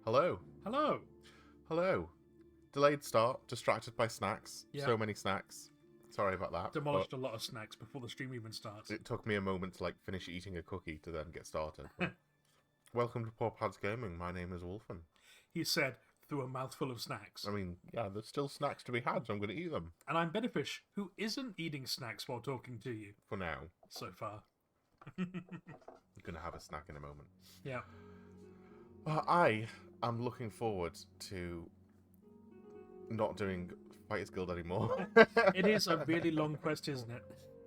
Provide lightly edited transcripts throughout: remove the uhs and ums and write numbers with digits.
Hello. Hello. Hello. Delayed start, distracted by snacks. Yeah. So many snacks. Sorry about that. Demolished a lot of snacks before the stream even starts. It took me a moment to finish eating a cookie to then get started. Welcome to Poor Pads Gaming. My name is Wolfen. He said through a mouthful of snacks. I mean, yeah, there's still snacks to be had, so I'm going to eat them. And I'm Benefish, who isn't eating snacks while talking to you. For now. So far. I'm going to have a snack in a moment. Yeah. I am looking forward to not doing Fighters Guild anymore. It is a really long quest, isn't it?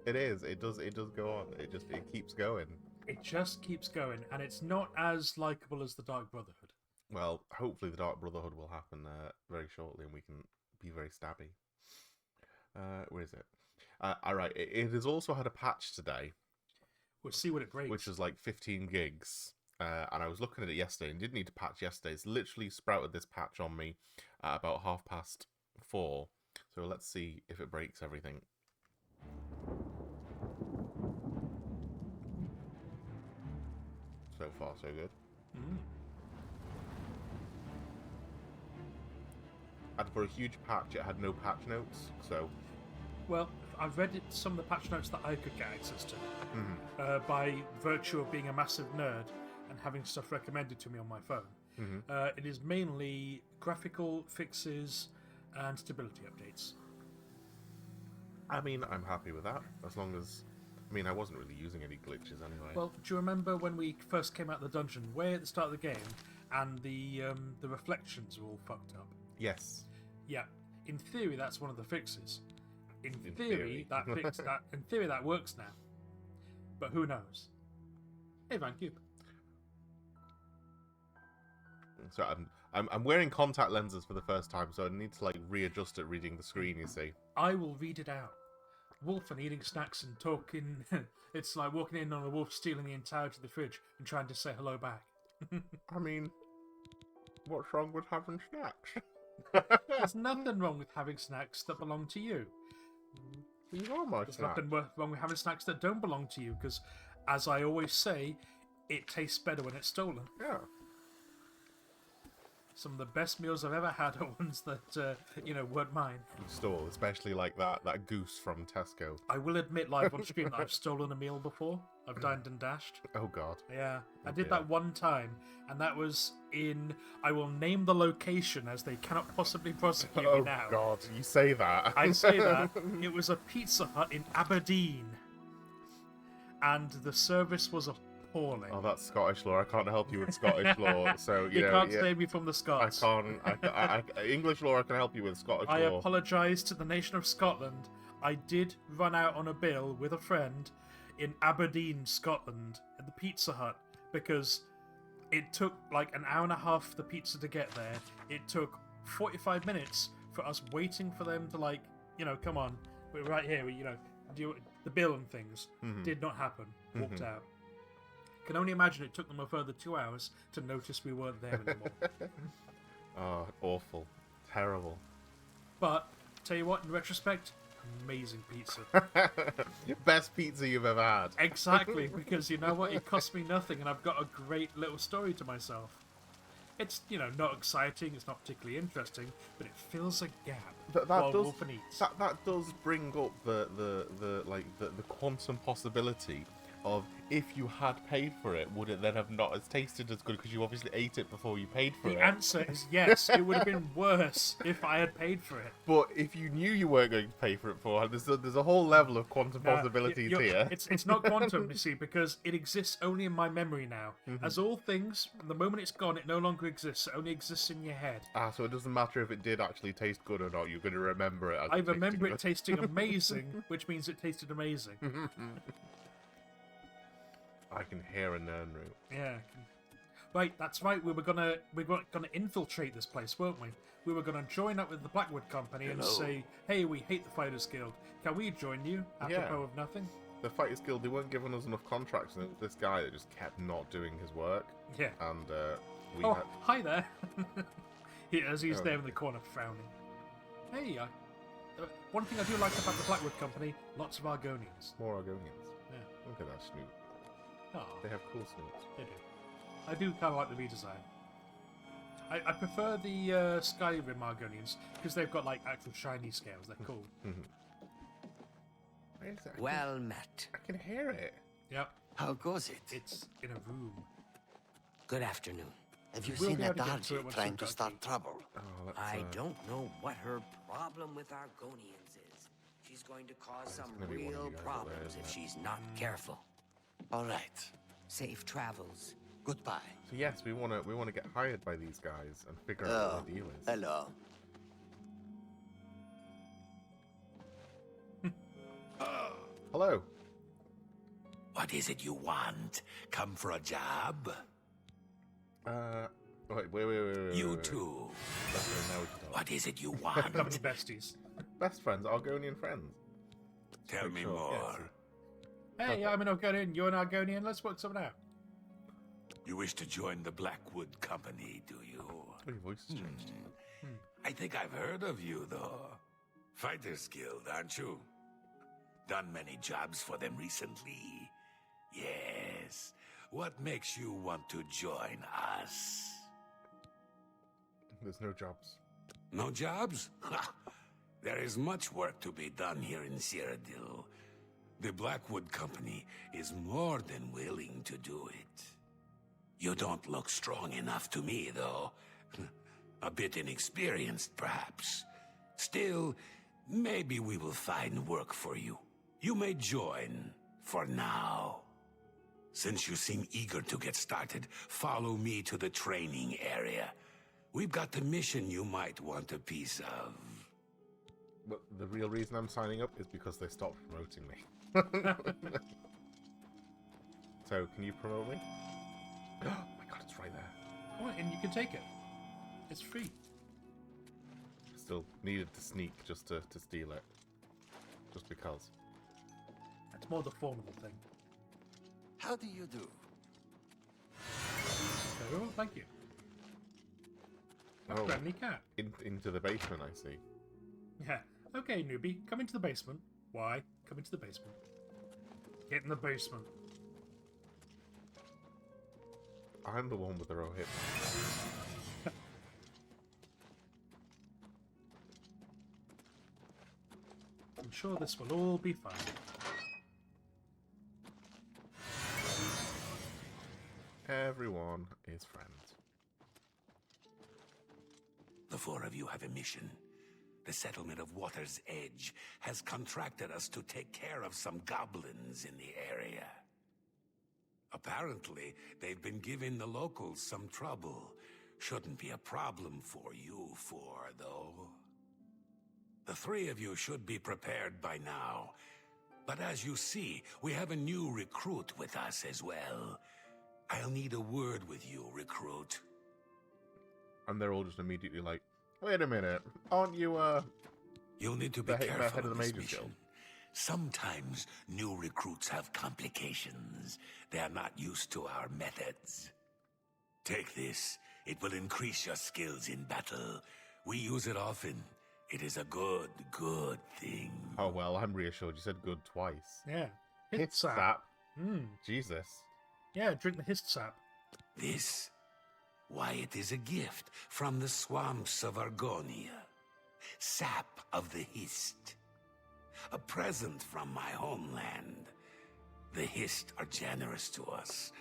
It is. It does go on. It keeps going. It just keeps going, and it's not as likable as the Dark Brotherhood. Well, hopefully the Dark Brotherhood will happen very shortly, and we can be very stabby. Where is it? Alright, it has also had a patch today. We'll see what it breaks. Which was 15 gigs. And I was looking at it yesterday, and didn't need to patch yesterday. It's literally sprouted this patch on me at about 4:30. So let's see if it breaks everything. So far, so good. And for a huge patch, it had no patch notes, so... Well, I've read some of the patch notes that I could get access to by virtue of being a massive nerd and having stuff recommended to me on my phone. It is mainly graphical fixes and stability updates. I mean, I'm happy with that, as long as... I mean, I wasn't really using any glitches anyway. Well, do you remember when we first came out of the dungeon, way at the start of the game, and the reflections were all fucked up? Yes. Yeah. In theory, that's one of the fixes. In theory, that fixed that. In theory, that works now. But who knows? Hey, VanCube. So I'm wearing contact lenses for the first time, so I need to readjust it reading the screen. You see. I will read it out. Wolf and eating snacks and talking. It's like walking in on a wolf, stealing the entirety of the fridge and trying to say hello back. I mean, what's wrong with having snacks? There's nothing wrong with having snacks that belong to you. You are my There's snack. nothing wrong with having snacks that don't belong to you, because, as I always say, it tastes better when it's stolen. Yeah. Some of the best meals I've ever had are ones that, weren't mine. You stole, especially that goose from Tesco. I will admit live on stream that I've stolen a meal before. I've dined and dashed. Oh God. Yeah, I did that one time, and that was in... I will name the location as they cannot possibly prosecute me now. Oh God, you say that. I say that. It was a Pizza Hut in Aberdeen, and the service was appalling. Oh, that's Scottish law. I can't help you with Scottish law, so you can't save me from the Scots. I can't. English law I can help you with. Scottish I law. apologise to the nation of Scotland. I did run out on a bill with a friend in Aberdeen, Scotland, at the Pizza Hut, because it took an hour and a half for the pizza to get there. It took 45 minutes for us waiting for them to come on, we're right here. Do the bill and things. Did not happen. Walked out. Can only imagine it took them a further 2 hours to notice we weren't there anymore. Oh, awful, terrible. But tell you what, in retrospect, amazing pizza. Best pizza you've ever had. Exactly, because you know what? It cost me nothing, and I've got a great little story to myself. It's, not exciting, it's not particularly interesting, but it fills a gap while Wolfen eats. That does bring up the quantum possibility of, if you had paid for it, would it then have not as tasted as good, because you obviously ate it before you paid for it? The answer is yes. It would have been worse if I had paid for it. But if you knew you weren't going to pay for it beforehand, there's a whole level of quantum possibilities here. It's not quantum, you see, because it exists only in my memory now. As all things, the moment it's gone, it no longer exists. It only exists in your head. So it doesn't matter if it did actually taste good or not. You're going to remember it. I remember it tasting amazing, which means it tasted amazing. I can hear a nern root. Yeah. Right, that's right. We were gonna infiltrate this place, weren't we? We were gonna join up with the Blackwood Company and say, "Hey, we hate the Fighters Guild. Can we join you?" Apropos of nothing. The Fighters Guild, they weren't giving us enough contracts, and it was this guy that just kept not doing his work. Yeah. And hi there. He's there in the corner frowning. Hey, one thing I do like about the Blackwood Company: lots of Argonians. More Argonians. Yeah. Look at that snoot. Oh, They have cool snoots. they do. I do kind of like the redesign. I prefer the Skyrim Argonians because they've got like actual shiny scales. They're cool. Where is it? Well met. I can hear it. Yep, How goes it? it's in a room. Good afternoon. Have you We'll seen be that able to get to it Dargy once trying we've to got start the- trouble? Oh, let's, I don't know what her problem with Argonians is. She's going to cause some gonna be one of real you guys out there, problems isn't if it? she's not careful. All right. Safe travels. Goodbye. So yes, we wanna get hired by these guys and figure out Oh, what the deal is. hello. Hello. What is it you want? Come for a job? Wait. You wait. too. That's good, now we can talk. What is it you Become want? besties. Best friends, Argonian friends. Tell me Sure, more. Hey, I'm an Argonian. You're an Argonian. Let's work something out. You wish to join the Blackwood Company, do you? Oh, your voice has changed. I think I've heard of you, though. Fighters Guild, aren't you? Done many jobs for them recently. Yes. What makes you want to join us? There's no jobs. No jobs? Ha! There is much work to be done here in Cyrodiil. The Blackwood Company is more than willing to do it. You don't look strong enough to me, though. A bit inexperienced, perhaps. Still, maybe we will find work for you. You may join, for now. Since you seem eager to get started, follow me to the training area. We've got a mission you might want a piece of. But the real reason I'm signing up is because they stopped promoting me. So, can you promote me? Oh my god, it's right there. Oh, and you can take it. It's free. Still needed to sneak just to steal it. Just because. That's more the formidable thing. How do you do? Very well, thank you. That's Oh. friendly cat. Into the basement, I see. Yeah. Okay, newbie, come into the basement. Why? Come into the basement. Get in the basement. I'm the one with the row hip. I'm sure this will all be fine. Everyone is friends. The four of you have a mission. The settlement of Water's Edge has contracted us to take care of some goblins in the area. Apparently, they've been giving the locals some trouble. Shouldn't be a problem for you four, though. The three of you should be prepared by now. But as you see, we have a new recruit with us as well. I'll need a word with you, recruit. And they're all just immediately like, wait a minute, aren't you, You'll need to be the head careful of the in this Mages mission. Guild? Sometimes new recruits have complications. They are not used to our methods. Take this. It will increase your skills in battle. We use it often. It is a good thing. Oh, well, I'm reassured. You said good twice. Yeah. Hit Hist sap. sap. Hmm. Jesus. Yeah, drink the hist sap. This? Why, it is a gift from the swamps of Argonia. Sap of the Hist. A present from my homeland. The Hist are generous to us.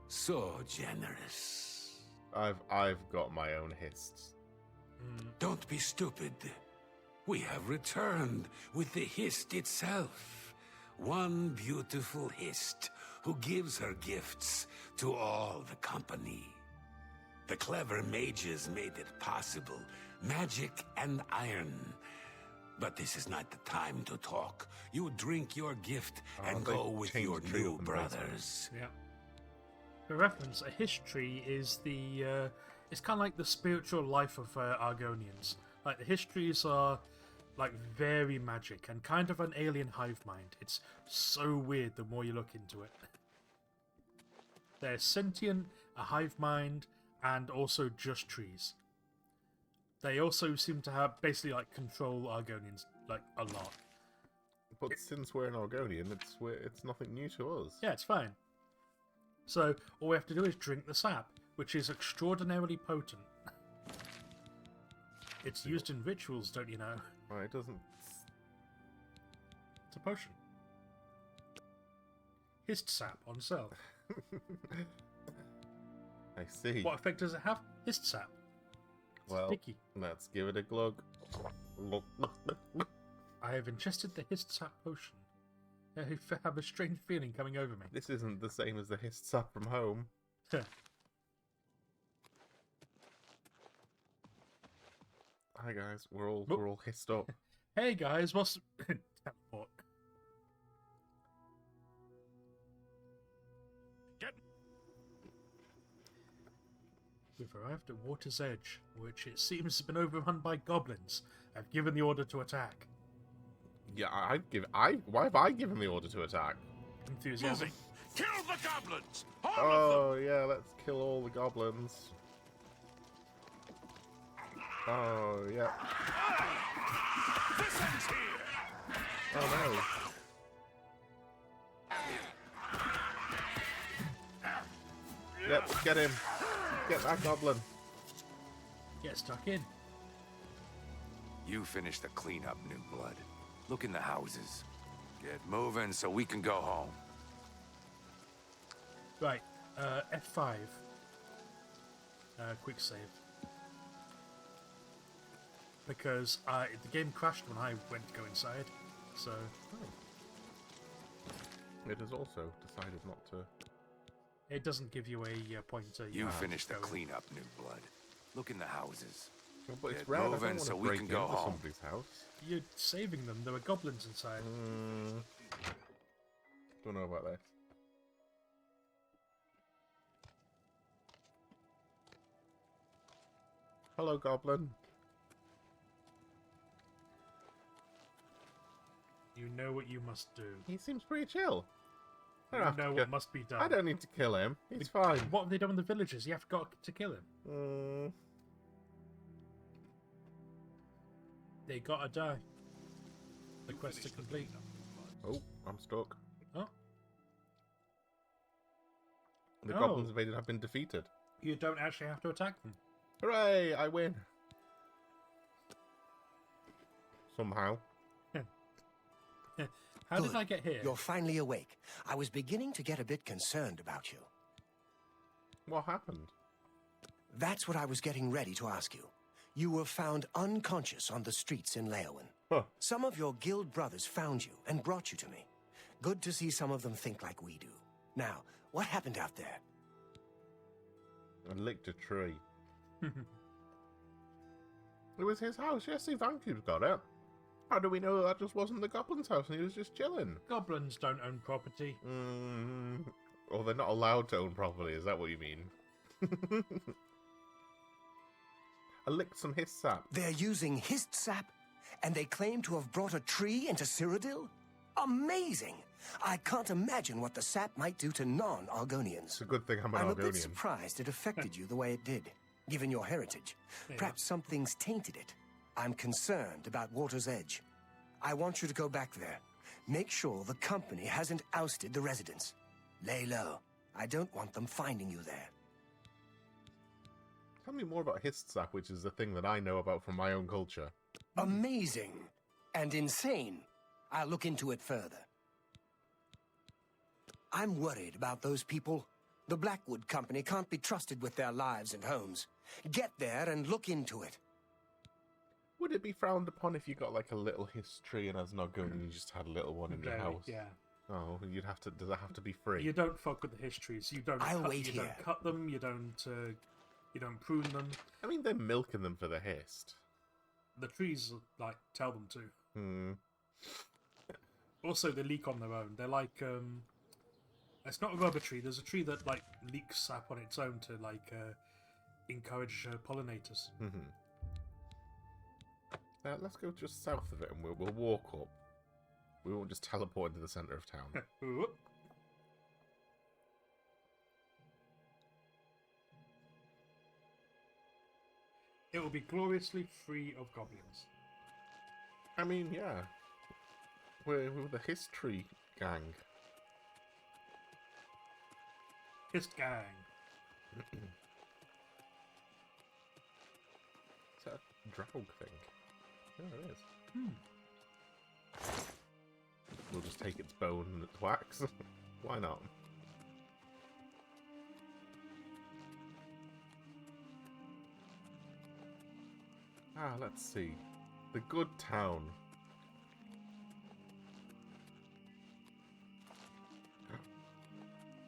So generous. I've got my own hists. Don't be stupid. We have returned with the Hist itself. One beautiful Hist who gives her gifts to all the company. The clever mages made it possible. Magic and iron. But this is not the time to talk. You drink your gift and they go with changed your the tree new up in the basement. brothers. Yeah. For reference, a history is the it's kind of like the spiritual life of Argonians. Like the histories are like very magic and kind of an alien hive mind. It's so weird the more you look into it. They're sentient, a hive mind, and also just trees. They also seem to have basically like control Argonians like a lot. But since we're an Argonian, it's nothing new to us. Yeah, it's fine. So all we have to do is drink the sap, which is extraordinarily potent. It's used in rituals, don't you know? Oh, it doesn't. It's a potion. Hist sap on sale. I see. What effect does it have? Hist sap. It's Well, sticky. let's give it a glug. I have ingested the Hist sap potion. I have a strange feeling coming over me. This isn't the same as the hist sap from home. Hi guys, we're all hissed up. Hey guys, what's teleport? We've arrived at Water's Edge, which it seems has been overrun by goblins. I've given the order to attack. Yeah, why have I given the order to attack? Enthusiasm. Moving. Kill the goblins! All of Oh yeah, let's kill all the goblins. Oh yeah. them! This ends here! Oh no. Yep, get him. Get that goblin. Get stuck in. You finish the cleanup, New Blood. Look in the houses. Get moving so we can go home. Right, F5. Quick save. Because the game crashed when I went to go inside, so... It has also decided not to. It doesn't give you a pointer. You have finish to the go. cleanup, New Blood. Look in the houses. Well, but it's Get rare. I don't moving want so to we break can go into home. somebody's house. You're saving them. There were goblins inside. Don't know about this. Hello, goblin. You know what you must do. He seems pretty chill. I You don't have know to what kill- must be done. I don't need to kill him. He's fine. What have they done with the villagers? You have got to kill him. They gotta die. The quest to complete. Oh, I'm stuck. Oh, The Oh. goblins invaded have been defeated. you don't actually have to attack them. Hooray! I win. Somehow. How did Good. I get here? You're finally awake. I was beginning to get a bit concerned about you. What happened? That's what I was getting ready to ask you. You were found unconscious on the streets in Leowin. Huh. Some of your guild brothers found you and brought you to me. Good to see some of them think like we do. Now, what happened out there? I licked a tree. It was his house. Yes, see, Vancube's got it. How do we know that just wasn't the goblin's house and he was just chilling? Goblins don't own property. Or they're not allowed to own property, is that what you mean? I licked some his sap. They're using Hist sap, and they claim to have brought a tree into Cyrodiil? Amazing! I can't imagine what the sap might do to non-Argonians. It's a good thing I'm an I'm a bit Argonian. surprised it affected you the way it did, given your heritage. Yeah. Perhaps something's tainted it. I'm concerned about Water's Edge. I want you to go back there. Make sure the company hasn't ousted the residents. Lay low. I don't want them finding you there. Tell me more about his sap, which is the thing that I know about from my own culture. Amazing. And insane. I'll look into it further. I'm worried about those people. The Blackwood Company can't be trusted with their lives and homes. Get there and look into it. Would it be frowned upon if you got like a little history and as an Argonian you just had a little one in your Very, house? Yeah. Oh, you'd have to. Does that have to be free? You don't fuck with the histories. You don't. I'll cut, wait you here. don't cut them. You don't prune them. I mean, they're milking them for the hist. The trees like tell them to. Hmm. Also, they leak on their own. They're like it's not a rubber tree. There's a tree that like leaks sap on its own to like encourage pollinators. Let's go just south of it and we'll walk up. We won't just teleport into the centre of town. Ooh. It will be gloriously free of goblins. I mean, yeah. We're the history gang. Hist gang. So, Draug thing. Yeah, it is. Hmm. We'll just take its bone and its wax. Why not? Ah, let's see. The good town.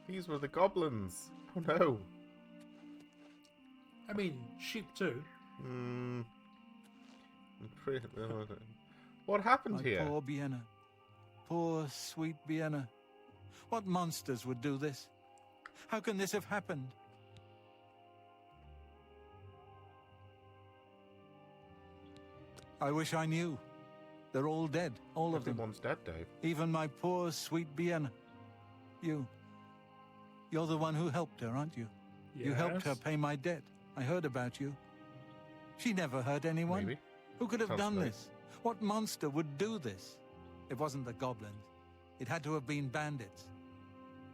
These were the goblins. Oh no. I mean, sheep too. Hmm. What happened My here? poor Vienna. Poor, sweet Vienna. What monsters would do this? How can this have happened? I wish I knew. They're all dead, all of them. Everyone's dead, Dave. Even my poor, sweet Vienna. You're the one who helped her, aren't you? You helped her Yes. pay my debt. I heard about you. She never hurt anyone. Maybe. Who could have Sounds done right. this? What monster would do this? It wasn't the goblins. It had to have been bandits.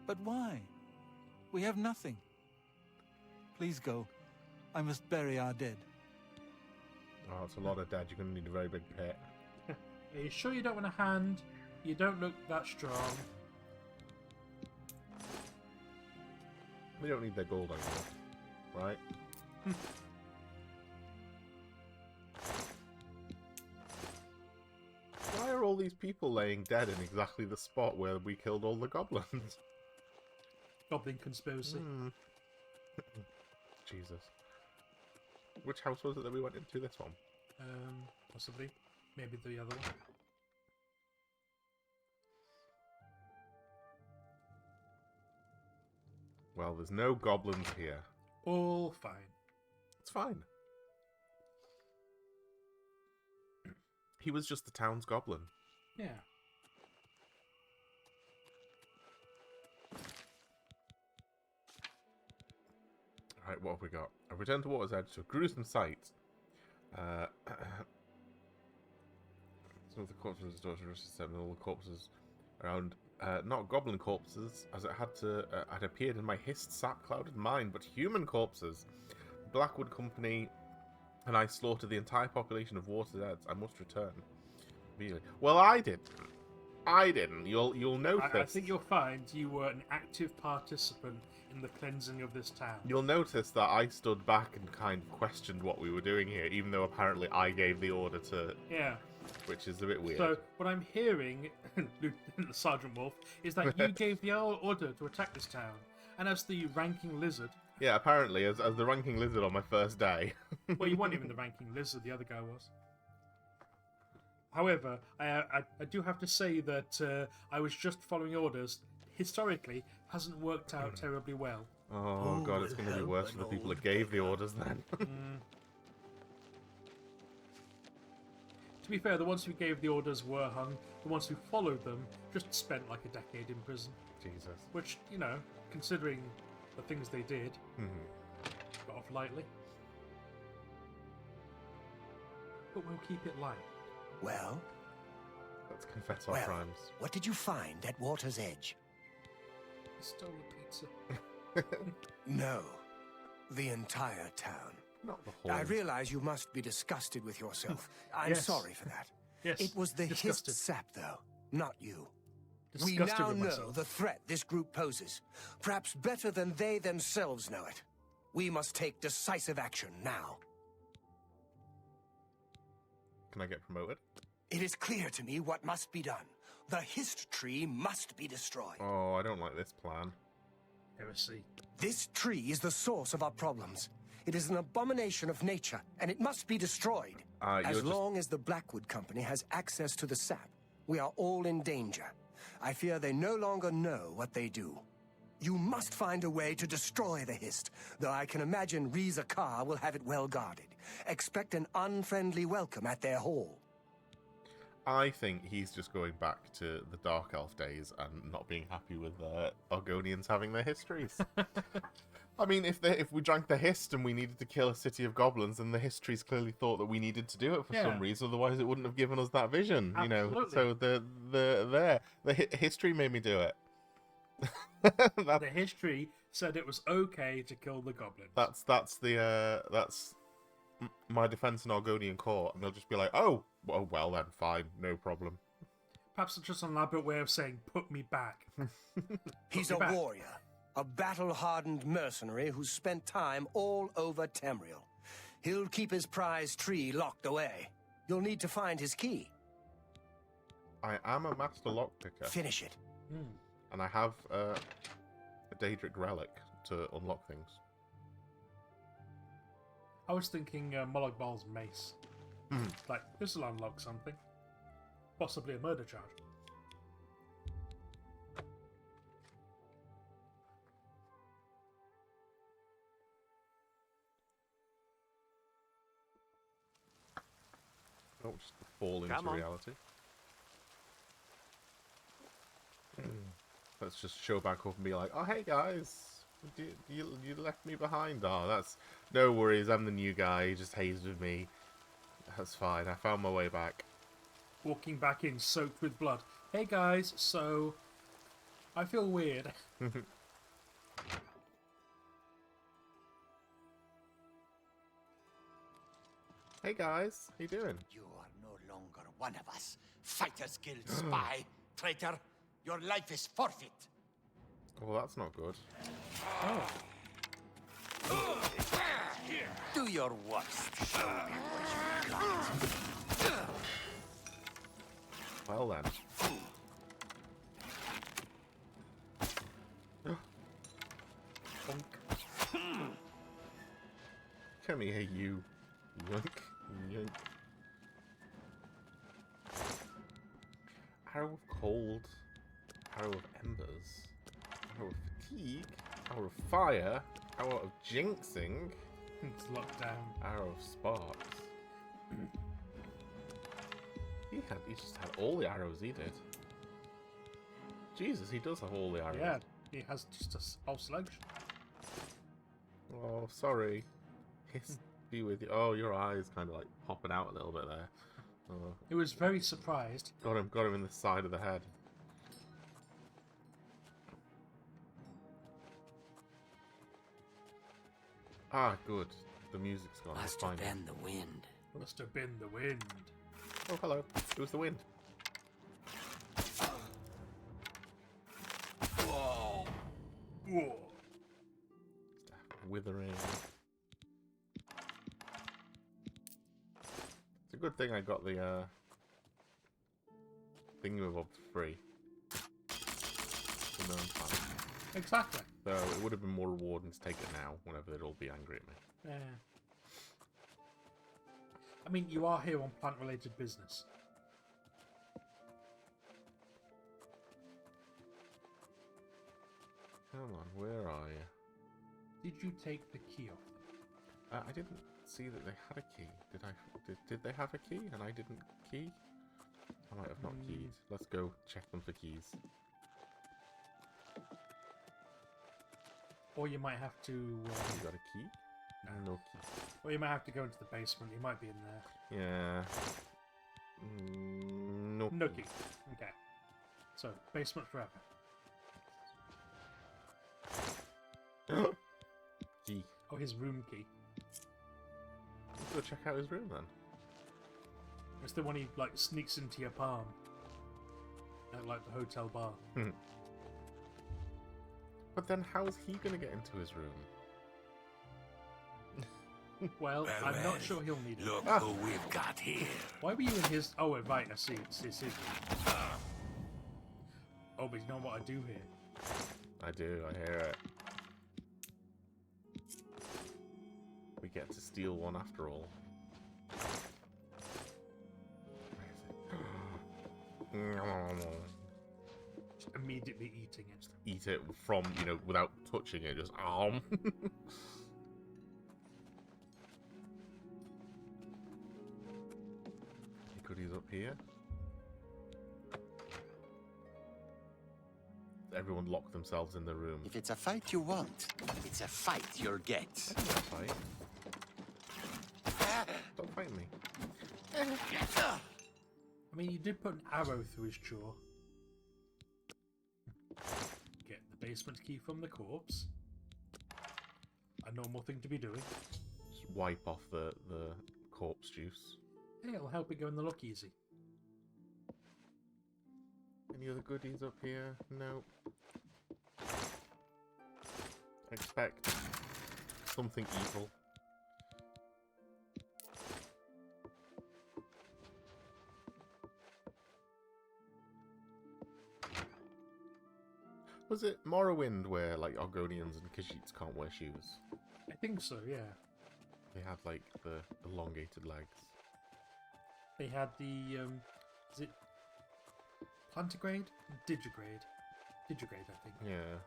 But why? We have nothing. Please go. I must bury our dead. Oh, it's a lot of dead. You're going to need a very big pit. Are you sure you don't want a hand? You don't look that strong. We don't need their gold anymore, right? Why are all these people laying dead in exactly the spot where we killed all the goblins? Goblin conspiracy. Jesus. Which house was it that we went into? This one? Possibly. Maybe the other one. Well, there's no goblins here. All fine. It's fine. He was just the town's goblin. Yeah. Right, what have we got? A return to Water's Edge to a gruesome sight. Some of the corpses and all the corpses around, not goblin corpses, as it had appeared in my hist sap clouded mind, but human corpses. Blackwood Company and I slaughtered the entire population of Water's Edge. I must return. Really? Well, I didn't. I didn't. You'll notice. I think you'll find you were an active participant in the cleansing of this town. You'll notice that I stood back and kind of questioned what we were doing here, even though apparently I gave the order to, Yeah. which is a bit weird. So what I'm hearing, Sergeant Wolf, is that you gave the order to attack this town, and as the ranking lizard, Yeah, apparently, as the ranking lizard on my first day. well, you weren't even the ranking lizard; the other guy was. However, I do have to say that I was just following orders. Historically, hasn't worked out terribly well. Oh god, it's going to be worse for the people that gave the orders then. To be fair, the ones who gave the orders were hung. The ones who followed them just spent like a decade in prison. Jesus. Which, you know, considering the things they did, got off lightly. But we'll keep it light. Well, Let's confess our well, crimes. what did you find at Water's Edge? He stole the pizza. No, the entire town. Not the I whole. realize you must be disgusted with yourself. I'm Yes. sorry for that. Yes, It was the disgusted. hist sap, though, not you. Disgusted We now with know myself. the threat this group poses, perhaps better than they themselves know it. We must take decisive action now. Can I get promoted? It is clear to me what must be done. The hist tree must be destroyed. Oh, I don't like this plan. Heresy. This tree is the source of our problems. It is an abomination of nature, and it must be destroyed. You're As just- long as the Blackwood Company has access to the sap, we are all in danger. I fear they no longer know what they do. You must find a way to destroy the hist, though I can imagine Reza Kar will have it well guarded. Expect an unfriendly welcome at their hall. I think he's just going back to the Dark Elf days and not being happy with Argonians having their histories. I mean, if we drank the hist and we needed to kill a city of goblins, then the histories clearly thought that we needed to do it for Yeah. some reason. Otherwise, it wouldn't have given us that vision. You know, Absolutely. so the history made me do it. The history said it was okay to kill the goblins. That's my defense in Argonian court, and they'll just be like, "Oh, well then, fine, no problem." Perhaps it's just an elaborate way of saying, put me back. He's me a back. warrior, a battle-hardened mercenary who's spent time all over Tamriel. He'll keep his prize tree locked away. You'll need to find his key. I am a master lockpicker, Finish it. and I have a Daedric relic to unlock things. I was thinking Molag Bal's mace. Like, this will unlock something. Possibly a murder charge. Don't just fall into Come on. reality. Let's just show back up and be like, "Oh, hey guys, you left me behind." Oh, that's no worries. I'm the new guy. He just hazed me. That's fine. I found my way back. Walking back in, soaked with blood. Hey guys, so... I feel weird. Hey guys, how you doing? You are no longer one of us. Fighters Guild spy. Traitor, your life is forfeit. Well, that's not good. Oh. Do your worst. Well then. Come here, you. Yoink. Yoink. Arrow of cold. Arrow of embers. Arrow of fatigue. Arrow of fire. Arrow of jinxing. It's locked down. Arrow of sparks. He just had all the arrows he did. Jesus, he does have all the arrows. Yeah, he has just a whole selection. Oh, sorry. Hiss be with you. Oh, your eyes kind of like popping out a little bit there. Oh, He was very surprised. got him in the side of the head. Ah, good. The music's gone. Must We're have fine. been the wind. Must have been the wind. Oh, hello. It was the wind. Whoa. Withering. It's a good thing I got the thingamabob free. For no time. Exactly. So it would have been more rewarding to take it now, whenever they'd all be angry at me. Yeah. I mean, you are here on plant-related business. Come on, where are you? Did you take the key off them? I didn't see that they had a key. Did they have a key and I didn't key? I might have not keyed. Let's go check them for keys. Or you might have to... You got a key? No key. or you might have to go into the basement. He might be in there. Yeah. No. No key. Okay. So, basement forever. Key. Oh, his room key. Let's go check out his room then. It's the one he, like, sneaks into your palm. At, like, the hotel bar. But then how's he gonna get into his room? Well, I'm not sure he'll need it. Look who we've got here. Why were you in his... Oh, right, I see. It's his room. Oh, but you know what I do here? I do, I hear it. We get to steal one after all. Where is it? Just immediately eating it. Eat it from, without touching it, just Any goodies up here? Everyone locked themselves in the room. If it's a fight you want, it's a fight you'll get. Don't fight. Don't fight me. I mean, you did put an arrow through his jaw. Get the basement key from the corpse. A normal thing to be doing. Just wipe off the corpse juice. Hey, it'll help it go in the lock easy. Any other goodies up here? No. Expect something evil. Was it Morrowind where like Argonians and Khajiits can't wear shoes? I think so, yeah. They have like the elongated legs. They had the, is it plantigrade? Digigrade. Digigrade, I think. Yeah.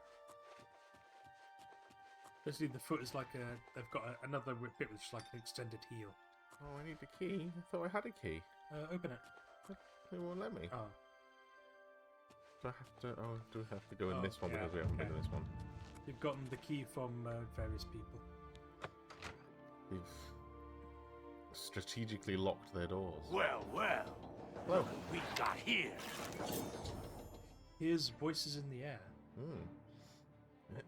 Basically, the foot is like they've got another bit which is like an extended heel. Oh, I need a key. I thought I had a key. Open it. It won't let me. Oh. Do I have to? Oh, do I have to go in Oh, this one yeah, because we haven't been okay. in this one? You've gotten the key from various people. We've strategically locked their doors. Well, well. Hello. Look what we got here. Here's voices in the air. Hmm.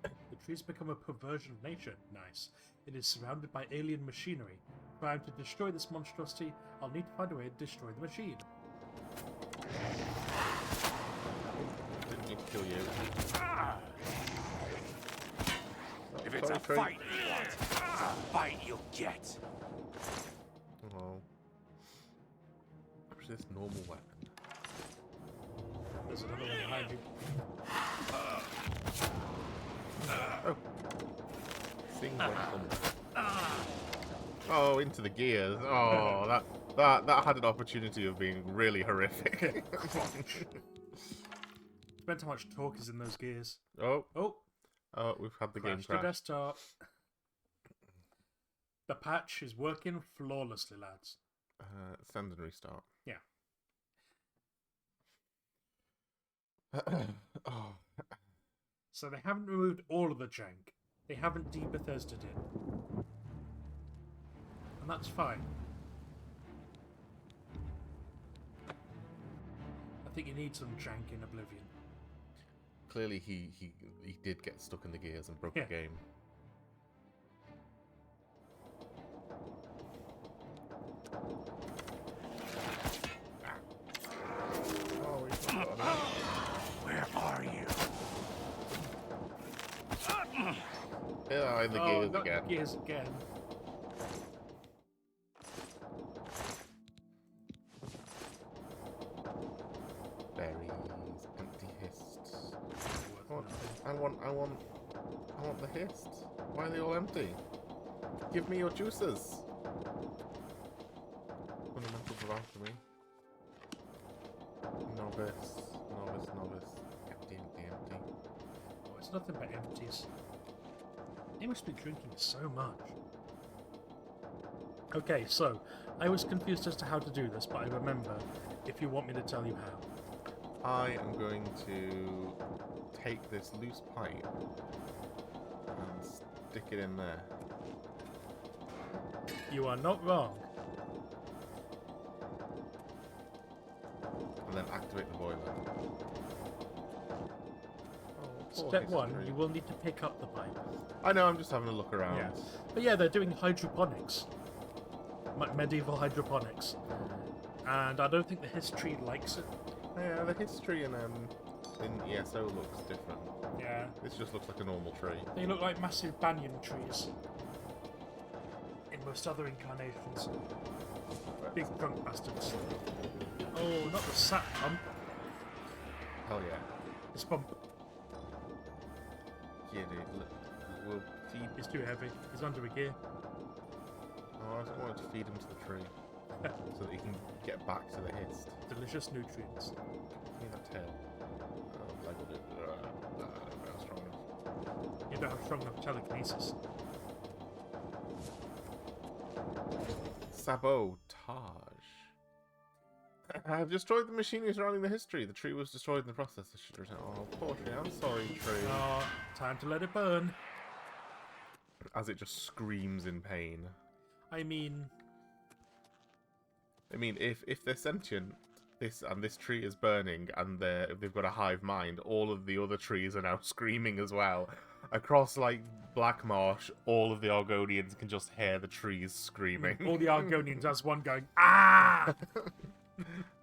The tree's become a perversion of nature. Nice. It is surrounded by alien machinery. If I am to destroy this monstrosity, I'll need to find a way to destroy the machine. Didn't need to kill you. If it's Sorry, a Trey. fight you want, it's a fight you'll get. Oh. What's this normal weapon? There's another one behind you. Oh. Things like thunder. Oh, into the gears. Oh, that had an opportunity of being really horrific. Depends how much torque is in those gears. Oh, Oh, we've had the game crashed the crash. desktop. The patch is working flawlessly, lads. Send and restart. Yeah. Oh, So they haven't removed all of the jank. They haven't de-Bethesda'd it. And that's fine. I think you need some jank in Oblivion. clearly he did get stuck in the gears and broke Yeah. the game. Oh, he's not got it. Where are you? Yeah, in the Oh, gears not again. gears again. Berries, empty hists. I want the hists. Why are they all empty? Give me your juices. Fundamental of alchemy. Novice. Empty. Oh, it's nothing but empties. They must be drinking so much. Okay, so I was confused as to how to do this, but I remember if you want me to tell you how. I am going to take this loose pipe and stick it in there. You are not wrong. And then activate the boiler. Oh, poor Step one, history. you will need to pick up the pipe. I know, I'm just having a look around. Yeah. But yeah, they're doing hydroponics. Medieval hydroponics. And I don't think the history likes it. Yeah, the history in ESO looks different. Yeah. This just looks like a normal tree. They look like massive banyan trees. In most other incarnations. Big drunk bastards. Oh, not the sap pump. Hell yeah. This pump Yeah, dude. We'll feed. is too heavy. He's under a gear. Oh, I just wanted to feed him to the tree so that he can get back to the hist. Delicious nutrients. Give me that tail. Oh, leg will do. I don't know how strong enough. You don't have strong enough telekinesis. Sabotage. I have destroyed the machinery surrounding the history. The tree was destroyed in the process. I should return. Oh, poor tree. I'm sorry, tree. Oh, time to let it burn. As it just screams in pain. I mean, if they're sentient, this tree is burning, and they've got a hive mind, all of the other trees are now screaming as well. across like Black Marsh, all of the Argonians can just hear the trees screaming. All the Argonians as one going, ah!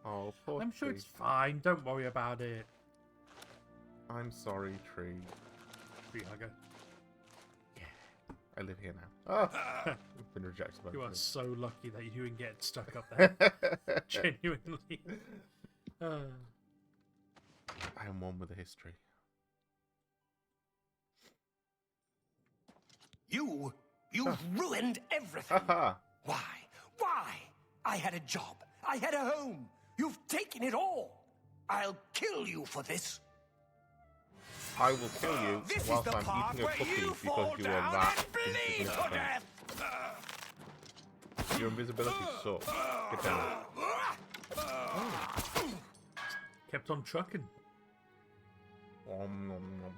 Oh, poor I'm sure tree. it's fine. Don't worry about it. I'm sorry, tree. Tree hugger. I live here now. Oh, I've been rejected by the You are tree. so lucky that you didn't get stuck up there. Genuinely. I am one with the history. You've ruined everything. Haha! Why? Why? I had a job. I had a home. You've taken it all. I'll kill you for this. I will kill you This whilst is the I'm part eating a where cookie you fall because you are down that and bleed to insignificant. death. Your invisibility sucks. Get down. Kept on trucking. Nom, nom, nom.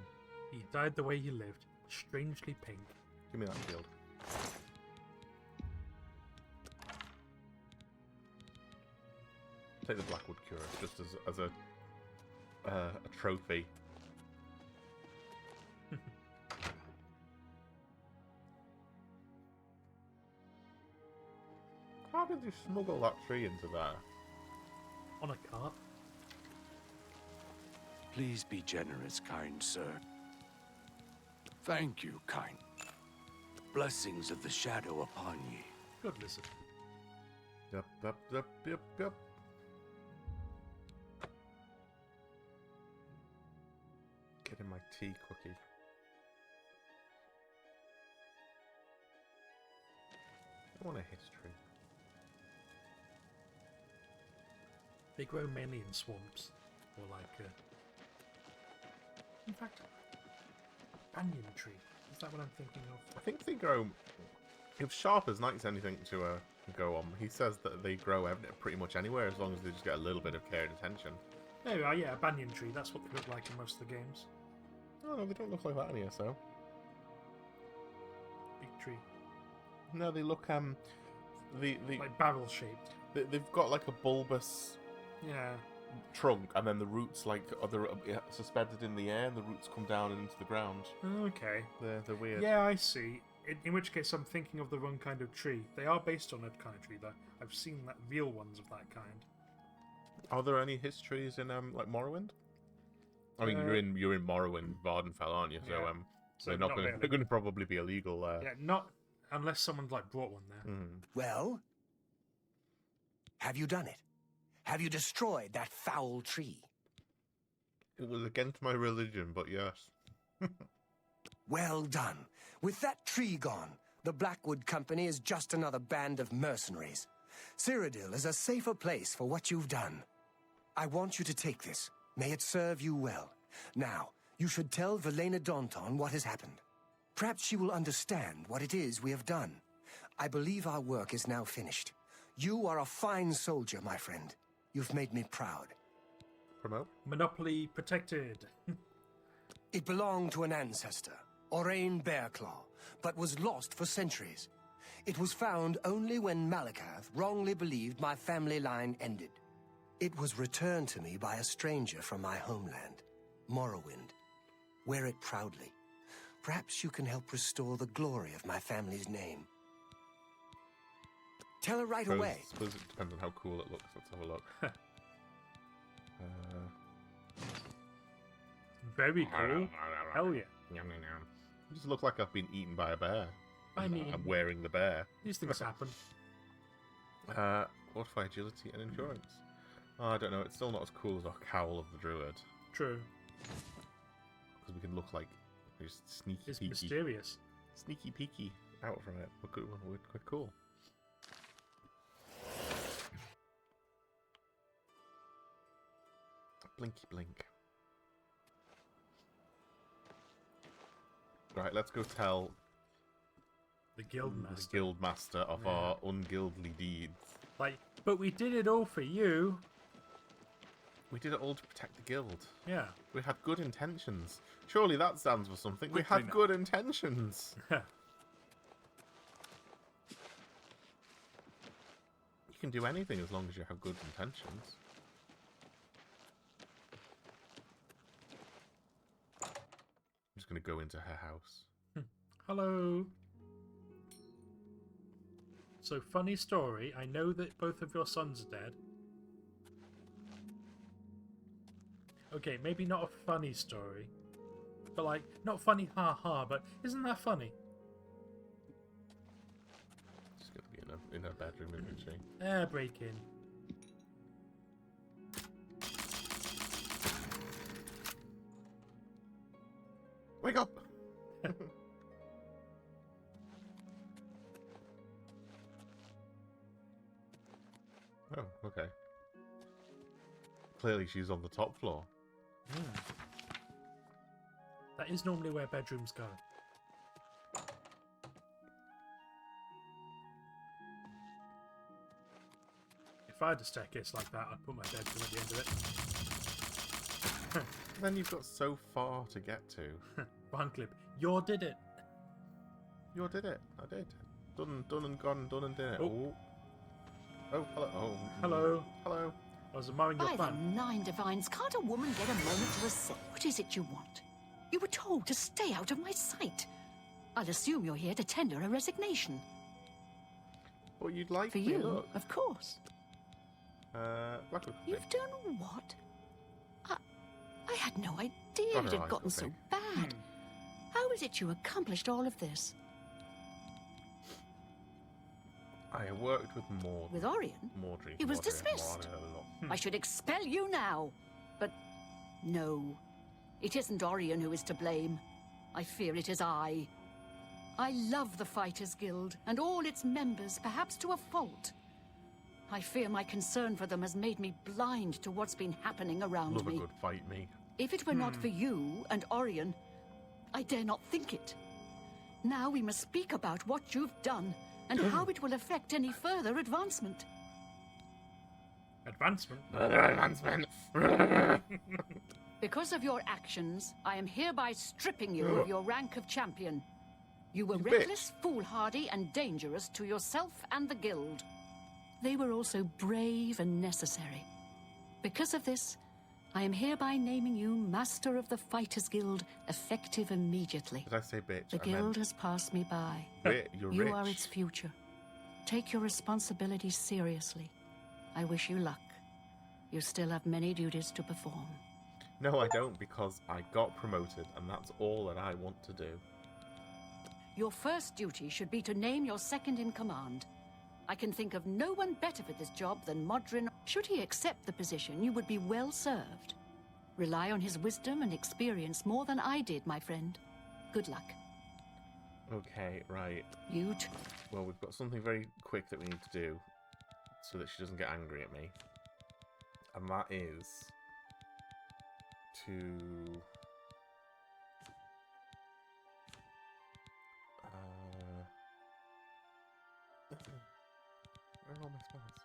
He died the way he lived. Strangely pink. Give me that shield. Take the Blackwood Cuirass just as a trophy. How did you smuggle that tree into there? On a cart. Please be generous, kind sir. Thank you, kind. Blessings of the shadow upon ye. Good listen. Yep, yep, yep, yep, yep. Getting my tea cookie. I want a history. They grow mainly in swamps. Or like, in fact, banyan tree. Is that what I'm thinking of? I think they grow. If Sharp as Knight's anything to go on, he says that they grow pretty much anywhere as long as they just get a little bit of care and attention. There we are, yeah, a banyan tree. That's what they look like in most of the games. Oh no, they don't look like that in ESO. Big tree. No, they look the Like barrel shaped. they've got like a bulbous Yeah. trunk, and then the roots like are suspended in the air, and the roots come down and into the ground. Okay. They're weird. Yeah, I see. In which case, I'm thinking of the wrong kind of tree. They are based on that kind of tree, though. I've seen real ones of that kind. Are there any histories in like Morrowind? I mean, you're in Morrowind, Vardenfell, aren't you? So Yeah. So they're not not going. really. They're going to probably be illegal there. Yeah, not unless someone's like brought one there. Well, have you done it? Have you destroyed that foul tree? It was against my religion, but yes. Well done. With that tree gone, the Blackwood Company is just another band of mercenaries. Cyrodiil is a safer place for what you've done. I want you to take this. May it serve you well. Now, you should tell Velena Daunton what has happened. Perhaps she will understand what it is we have done. I believe our work is now finished. You are a fine soldier, my friend. You've made me proud. Promote. Monopoly protected. It belonged to an ancestor, Orain Bearclaw, but was lost for centuries. It was found only when Malakath wrongly believed my family line ended. It was returned to me by a stranger from my homeland, Morrowind. Wear it proudly. Perhaps you can help restore the glory of my family's name. Tell her right away. Suppose it depends on how cool it looks. Let's have a look. Very cool. Hell yeah. Yum, yum, yum. It just looks like I've been eaten by a bear. I mean- I'm wearing the bear. These things happen. Fortify agility and endurance. Oh, I don't know. It's still not as cool as our cowl of the druid, True. because we can look like just sneaky It's peeky, mysterious. sneaky peeky out from it. We're quite cool. Blinky blink. Right, let's go tell The guild the master. guild master of Yeah. our ungildly deeds. Like, but we did it all for you. We did it all to protect the guild. Yeah. We had good intentions. Surely that stands for something. We Hopefully had not. good intentions. You can do anything as long as you have good intentions. I'm just going to go into her house. Hello. So, funny story. I know that both of your sons are dead. Okay, maybe not a funny story. But, like, not funny, ha, but isn't that funny? She's going to be in her bedroom, isn't she? Break in. Wake up! Oh, okay. Clearly she's on the top floor. That is normally where bedrooms go. If I had a staircase like that, I'd put my bedroom at the end of it. Then you've got so far to get to. One clip. You did it. You did it. I did. Done and gone, done and did it. Oh. Oh, hello. Oh. Hello. Hello. I was admiring your By the plan. 9 divines, can't a woman get a moment to herself? What is it you want? You were told to stay out of my sight. I'll assume you're here to tender a resignation. Well, you'd like For me, you, look. of course. Blackwood. You've done what? I had no idea Got it her had eyes gotten so open. bad. How is it you accomplished all of this? I worked with Maud. With Orion? Maudry. He was Maudry, dismissed. Maudry. I should expel you now. But no, it isn't Orion who is to blame. I fear it is I. I love the Fighters Guild and all its members, perhaps to a fault. I fear my concern for them has made me blind to what's been happening around Love me. a good fight, me. If it were not for you and Orion, I dare not think it. Now we must speak about what you've done and how it will affect any further advancement. Advancement? Advancement. Because of your actions, I am hereby stripping you of your rank of champion. You were You reckless, foolhardy, and dangerous to yourself and the guild. They were also brave and necessary. Because of this, I am hereby naming you Master of the Fighters Guild, effective immediately. Did I say bitch? The I guild meant has passed me by. You're You rich. are its future. Take your responsibilities seriously. I wish you luck. You still have many duties to perform. No, I don't, because I got promoted, and that's all that I want to do. Your first duty should be to name your second in command. I can think of no one better for this job than Modrin. Should he accept the position, you would be well served. Rely on his wisdom and experience more than I did, my friend. Good luck. Okay, right. You Well, we've got something very quick that we need to do so that she doesn't get angry at me. And that is to... where are all my spells?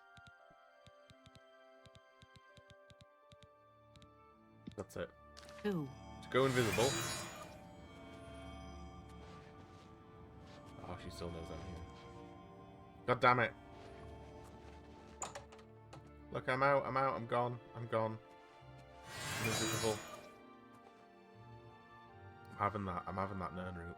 That's it. too. To go invisible. Oh, she still knows I'm here. God damn it. Look, I'm out, I'm gone, I'm I'm invisible. I'm having that Nern route.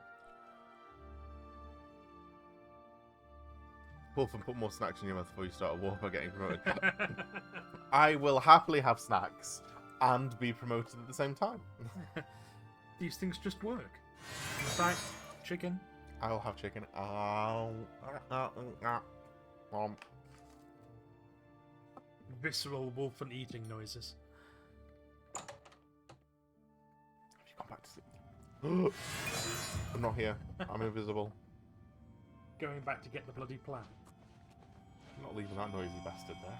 Wolf, and put more snacks in your mouth before you start a war by getting promoted. I will happily have snacks and be promoted at the same time. These things just work. In fact, chicken. I'll have chicken. Visceral wolf and eating noises. Have you gone back to sleep? I'm not here. I'm invisible. Going back to get the bloody plan. I'm not leaving that noisy bastard there.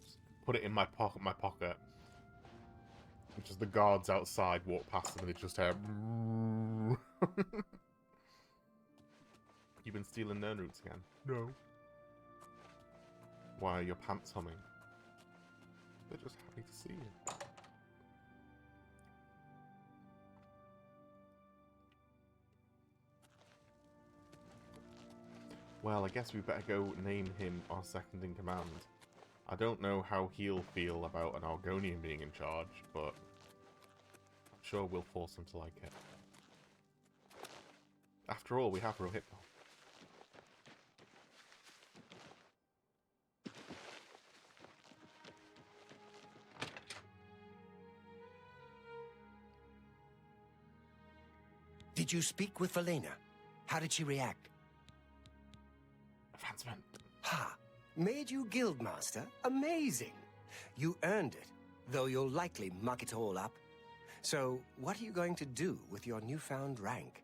Just put it in my pocket. Just the guards outside walk past them and they just hear... You've been stealing Nern roots again? No. Why are your pants humming? They're just happy to see you. Well, I guess we better go name him our second in command. I don't know how he'll feel about an Argonian being in charge, but I'm sure we'll force him to like it. After all, we have Rohitmo. Did you speak with Valena? How did she react? Advancement. Ha! Made you Guildmaster? Amazing! You earned it, though you'll likely muck it all up. So, what are you going to do with your newfound rank?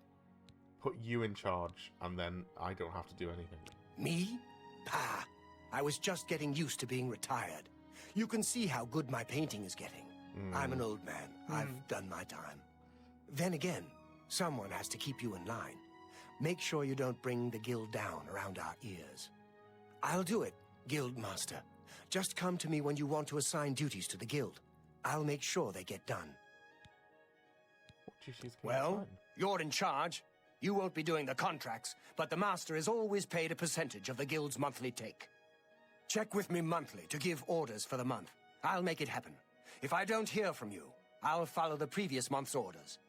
Put you in charge, and then I don't have to do anything. Me? Pah! I was just getting used to being retired. You can see how good my painting is getting. I'm an old man. I've done my time. Then again, someone has to keep you in line. Make sure you don't bring the guild down around our ears. I'll do it, Guildmaster. Just come to me when you want to assign duties to the guild. I'll make sure they get done. What duties can you Well, assign? you're in charge. You won't be doing the contracts, but the master is always paid a percentage of the guild's monthly take. Check with me monthly to give orders for the month. I'll make it happen. If I don't hear from you, I'll follow the previous month's orders.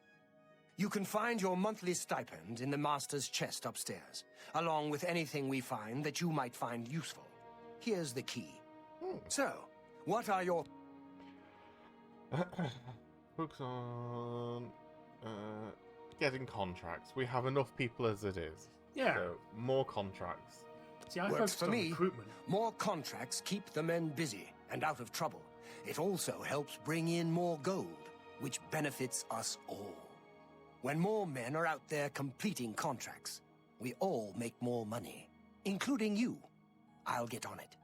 You can find your monthly stipend in the master's chest upstairs, along with anything we find that you might find useful. Here's the key. So, what are your... Focus on getting contracts. We have enough people as it is. Yeah. So, more contracts. See, I Works focused for on me. recruitment. More contracts keep the men busy and out of trouble. It also helps bring in more gold, which benefits us all. When more men are out there completing contracts, we all make more money, including you. I'll get on it.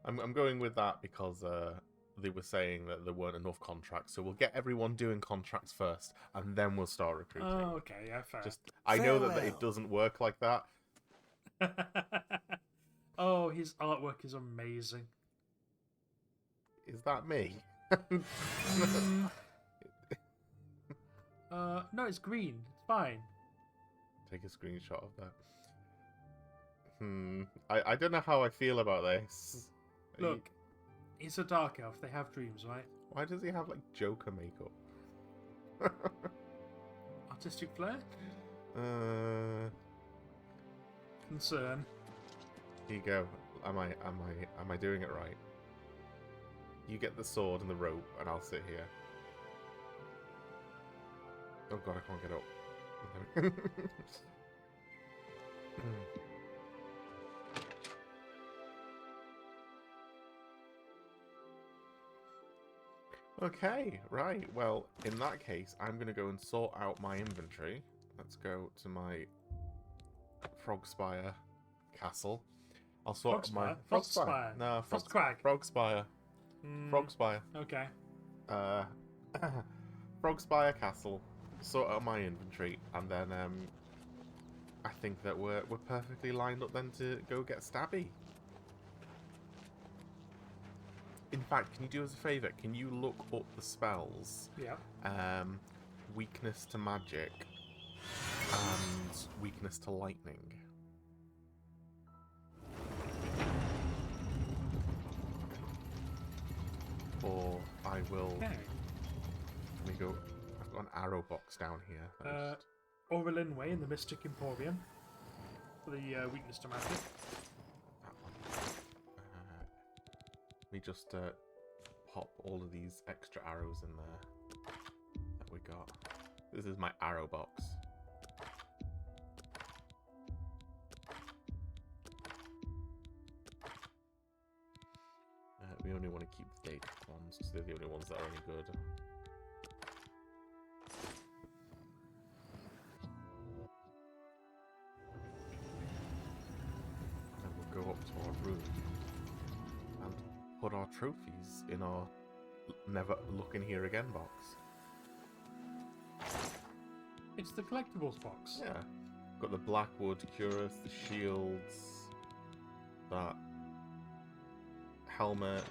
I'm going with that because they were saying that there weren't enough contracts, so we'll get everyone doing contracts first, and then we'll start recruiting. Oh, okay, yeah, fair. I know that Farewell. it doesn't work like that. Oh, his artwork is amazing. Is that me? No, it's green. It's fine. Take a screenshot of that. I don't know how I feel about this. Are you- Look, he's a dark elf. They have dreams, right? Why does he have like Joker makeup? Artistic flair? Concern. Here you go. Am I doing it right? You get the sword and the rope, and I'll sit here. Oh god, I can't get up. Okay, right. Well, in that case, I'm going to go and sort out my inventory. Let's go to my Frogspire castle. I'll sort out my... Frostspire? No, Frostcrag? Frogspire. Frogspire. Okay. Frogspire castle. Sort out my inventory, and then I think that we're perfectly lined up then to go get Stabby. In fact, can you do us a favour? Can you look up the spells? Yeah. Weakness to magic and weakness to lightning. Or I will. Okay. Let me go. I've got an arrow box down here. Aurelin Way in the Mystic Emporium for the weakness to magic. That one. Let me just pop all of these extra arrows in there that we got. This is my arrow box. We only want to keep the dated ones because they're the only ones that are any good. And we'll go up to our room and put our trophies in our never look in here again box. It's the collectibles box. Yeah. Got the Blackwood Cuirass, the shields, that helmet.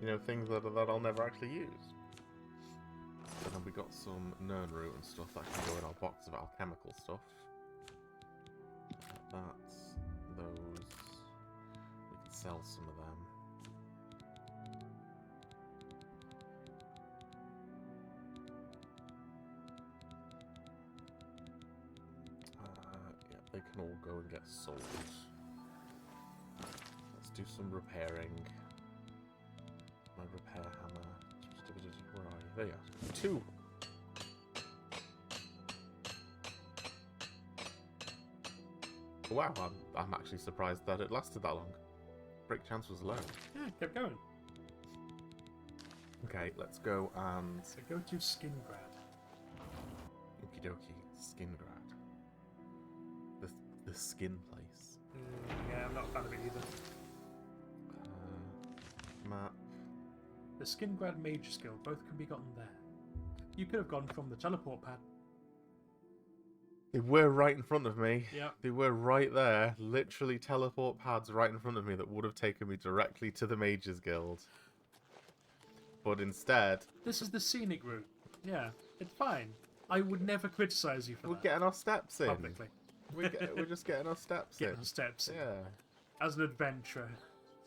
You know, things that I'll never actually use. And then we got some Nern root and stuff that can go in our box of alchemical stuff. That's those. We can sell some of them. can all go and get sold. Let's do some repairing. My repair hammer. Where are you? There you are. 2. Wow, I'm actually surprised that it lasted that long. Break chance was low. Yeah, kept going. Okay, let's go and... So go to Skingrad. Okie dokie, Skingrad. The skin place. Yeah, I'm not a fan of it either. Map. The Skingrad Major skill, both can be gotten there. You could have gone from the teleport pad. They were right in front of me. Yeah. They were right there. Literally teleport pads right in front of me that would have taken me directly to the Mages Guild. But instead... This is the scenic route. Yeah, it's fine. I would never criticize you for We're that. getting our steps in. Publicly. We're just getting our steps Getting in. steps in. Yeah. As an adventurer.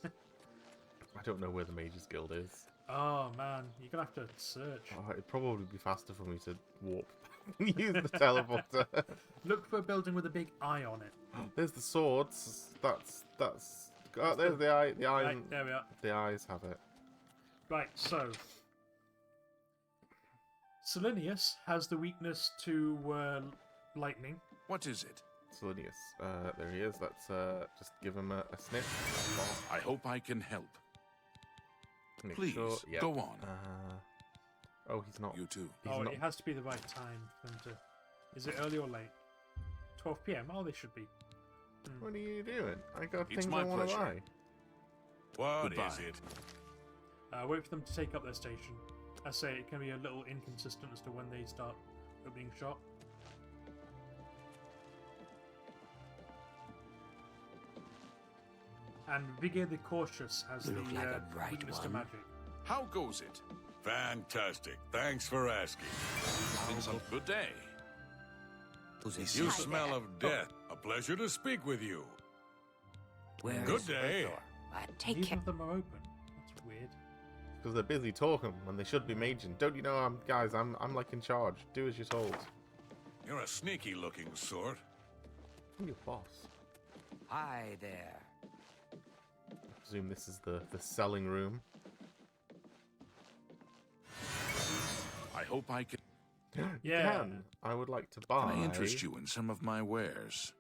I don't know where the Mages Guild is. Oh man, you're gonna have to search. Oh, it'd probably be faster for me to warp and use the teleporter. Look for a building with a big eye on it. There's the swords. That's. Oh, there's the eye. The eye. Right, there we are. The eyes have it. Right, so Selenius has the weakness to lightning. What is it? Selenius. There he is. Let's just give him a sniff. I hope I can help. Make Please, sure- yep. go on. Oh, he's not. You too. He's Oh, not. it has to be the right time for them to... Is it early or late? 12 PM? Oh, they should be. What are you doing? I got It's things my I want to pleasure. buy. What Goodbye. is it? Wait for them to take up their station. I say it can be a little inconsistent as to when they start opening shop. And Vigir the Cautious has You the look like a bright weakness to one. magic. How goes it? Fantastic. Thanks for asking. Been some good day. Who's this? You Hi smell there. of death. A pleasure to speak with you. Where Good is day. Berthor? Take Neither care. of them are open. That's weird. Because they're busy talking when they should be maging. Don't you know, I'm like in charge. Do as you're told. You're a sneaky looking sort. I'm your boss. Hi there. I presume this is the selling room. I hope I can. Yeah. Ken, I would like to buy. Can I interest you in some of my wares?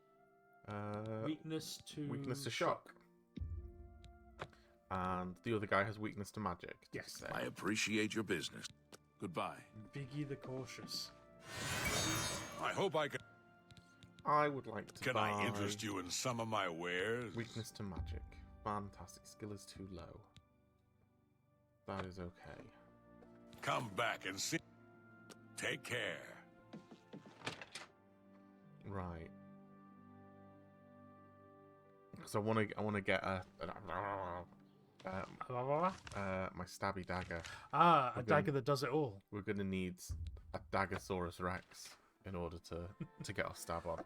Weakness to shock. And the other guy has weakness to magic. did you Yes. say? I appreciate your business. Goodbye. Viggy the Cautious. I hope I can. I would like to Can buy I interest you in some of my wares? weakness to magic. Fantastic. Skill is too low. That is okay. Come back and see. Take care. Right. Because I want to get my stabby dagger. Ah, a Okay. dagger that does it all. We're gonna need a Daggosaurus Rex in order to get our stab on.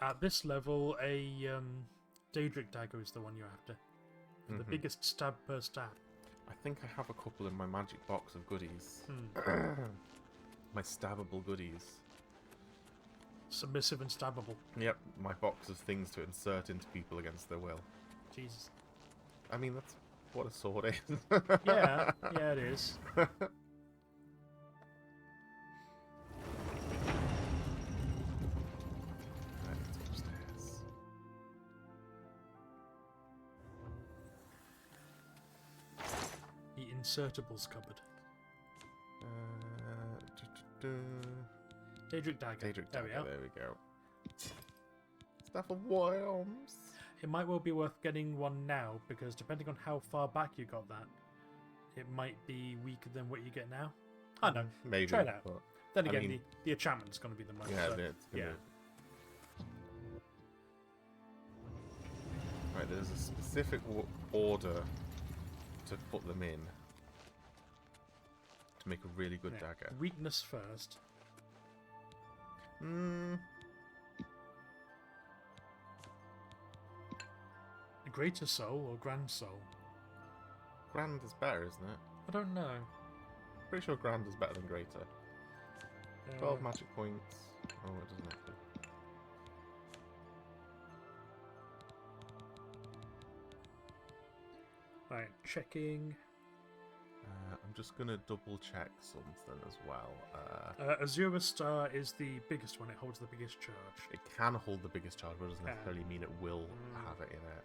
At this level, a Daedric dagger is the one you're after. For the Mhm. biggest stab per stab. I think I have a couple in my magic box of goodies. My stabbable goodies. Submissive and stabbable. Yep, my box of things to insert into people against their will. Jesus. I mean, that's what a sword is. Yeah, yeah, it is. Right, it's upstairs. The insertables cupboard. Daedric dagger. Daedric There we dagger, are. there we go. Staff of Worms. It might well be worth getting one now, because depending on how far back you got that, it might be weaker than what you get now. I don't know. Maybe. Try it out. But Then I again, mean- the enchantment's going to be the most. yeah, so, it's gonna yeah. Right, there's a specific order to put them in to make a really good Yeah. dagger. Weakness first. Greater soul or grand soul? Grand is better, isn't it? I don't know. Pretty sure grand is better than greater. 12 Uh, magic points. Oh, it doesn't have to. Right, checking. I'm just gonna double check something as well. Azura Star is the biggest one. It holds the biggest charge. It can hold the biggest charge, but it doesn't Can. necessarily mean it will have it in it.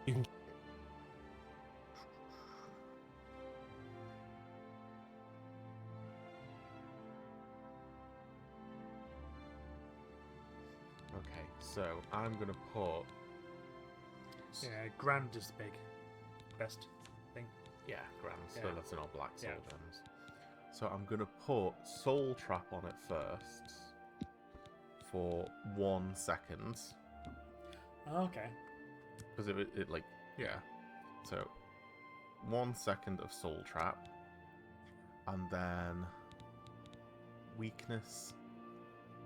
You can. Okay, so I'm gonna put. Yeah, Grand is the best thing. Yeah, grand. So Yeah. that's in our black soul Yeah. gems. So I'm gonna put Soul Trap on it first for 1 second. Okay. Because it like, yeah. So 1 second of Soul Trap. And then weakness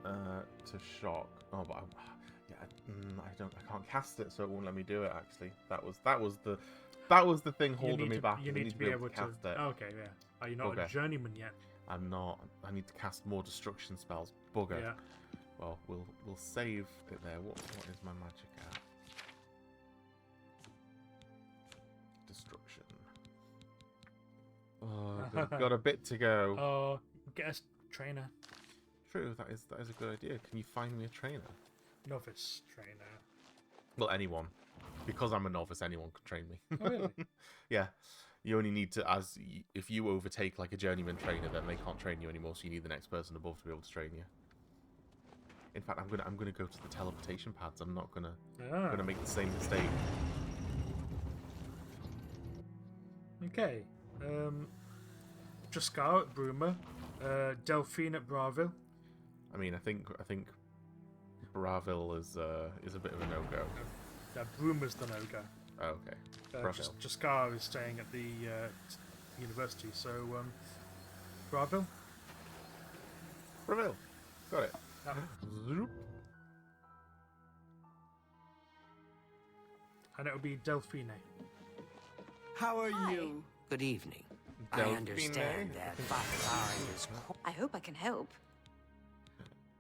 to shock. Oh, but I can't cast it, so it won't let me do it. Actually, that was the thing holding me back. You I need to be able to cast it. Okay, yeah. Are you not Okay. a journeyman yet? I'm not. I need to cast more destruction spells. Bugger. Yeah. Well, we'll save it there. What is my magic at? Destruction. Oh, we've got a bit to go. Oh, get a trainer. True, that is a good idea. Can you find me a trainer? Novice trainer. Well, anyone. Because I'm a novice, anyone can train me. Oh, really? Yeah. You only need to, if you overtake like a journeyman trainer, then they can't train you anymore. So you need the next person above to be able to train you. In fact, I'm gonna go to the teleportation pads. I'm not gonna make the same mistake. Okay. Jaskar at Bruma. Delphine at Braville. I mean, I think Braville is a bit of a no-go. Bruma's the no-go. Oh, okay. Braville. Jaskar is staying at the university, so Braville. Braville. Got it. Zoop. And it will be Delphine. How are you? Good evening. I Delphine. understand that Father is... I hope I can help.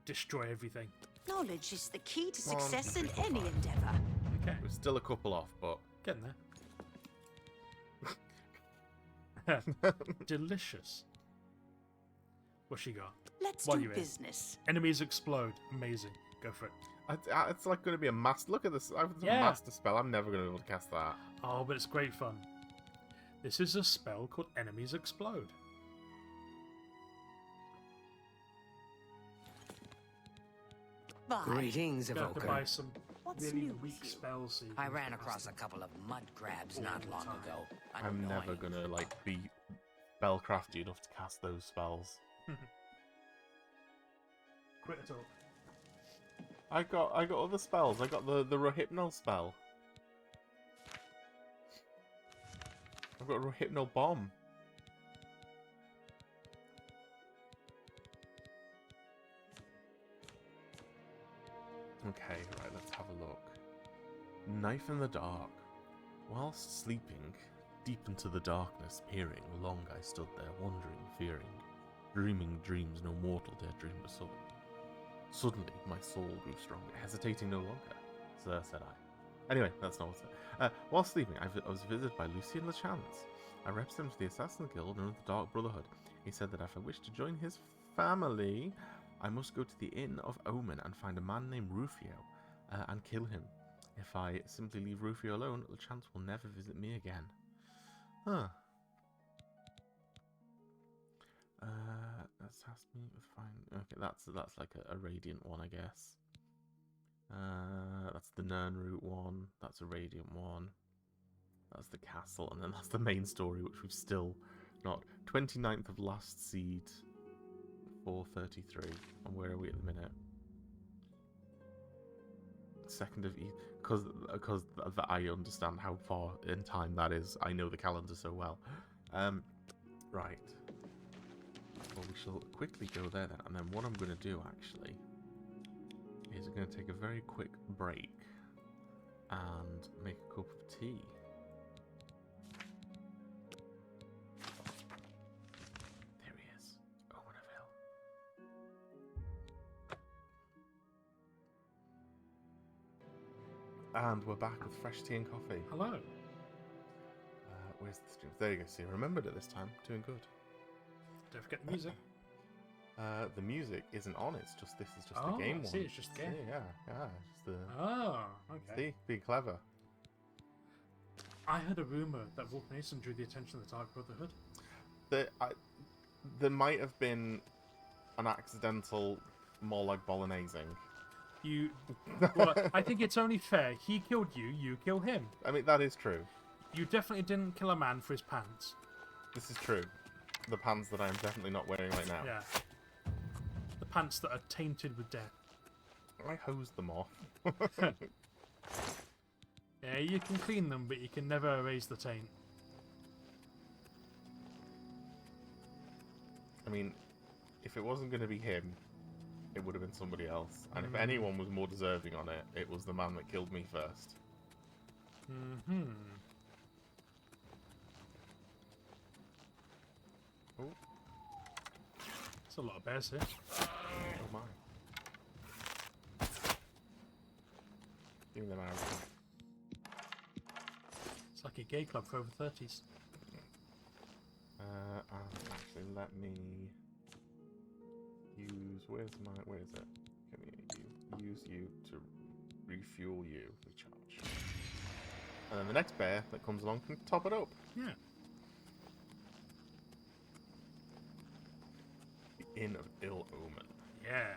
Destroy everything. Knowledge is the key to Come on, success in people. any endeavor. Okay, We're still a couple off, but getting there. Delicious. What's she got? Let's While do you're in. business. Enemies explode. Amazing. Go for it. it's like going to be a master. Look at this. It's a Yeah. master spell. I'm never going to be able to cast that. Oh, but it's great fun. This is a spell called Enemies Explode. Bye. Greetings, You have to Evoker. buy some What's really new weak with you? spells. So you I can ran cast across a them. couple of mud crabs not All the long time. ago. I'm never Annoying. going to like be spellcrafty enough to cast those spells. Quit it all. I got other spells. I got the Rohypnol spell. I've got a Rohypnol bomb. Okay, right, let's have a look. Knife in the dark. Whilst sleeping, deep into the darkness, peering, long I stood there, wondering, fearing, dreaming dreams no mortal dare dream but so. Suddenly, my soul grew stronger, hesitating no longer. Sir, said I. Anyway, that's not what's there. While sleeping, I was visited by Lucien Lachance. I represented the Assassin Guild known as the Dark Brotherhood. He said that if I wished to join his family, I must go to the Inn of Omen and find a man named Rufio and kill him. If I simply leave Rufio alone, Lachance will never visit me again. Huh. That's asked me to find. Okay, that's like a radiant one, I guess. That's the Nirnroot one. That's a radiant one. That's the castle, and then that's the main story, which we've still not. 29th of Last Seed, 433. And where are we at the minute? 2nd of because I understand how far in time that is. I know the calendar so well. Right. Well, we shall quickly go there then, and then what I'm going to do actually is I'm going to take a very quick break and make a cup of tea. There he is, Owen of Hill. And we're back with fresh tea and coffee. Hello. Where's the stream? There you go. See, I remembered it this time. Doing good. Don't forget the music. The music isn't on. It's just this is just Oh, the game I see, one. it's just the game. See, yeah. Just the. Oh, okay. See, being clever. I heard a rumor that Wolf Mason drew the attention of the Dark Brotherhood. There might have been an accidental more like bolognese. Well, I think it's only fair. He killed you, you kill him. I mean, that is true. You definitely didn't kill a man for his pants. This is true. The pants that I'm definitely not wearing right now. Yeah. The pants that are tainted with death. I hosed them off. Yeah, you can clean them, but you can never erase the taint. I mean, if it wasn't going to be him, it would have been somebody else. And if anyone was more deserving on it, it was the man that killed me first. Mm-hmm. Oh. There's a lot of bears here. Oh my. Give me them arrows. It's like a gay club for over 30s. Actually, let me use. Where is it? Can we use you to refuel you, recharge, and then the next bear that comes along can top it up. Yeah. The Inn of Ill Omen. Yeah.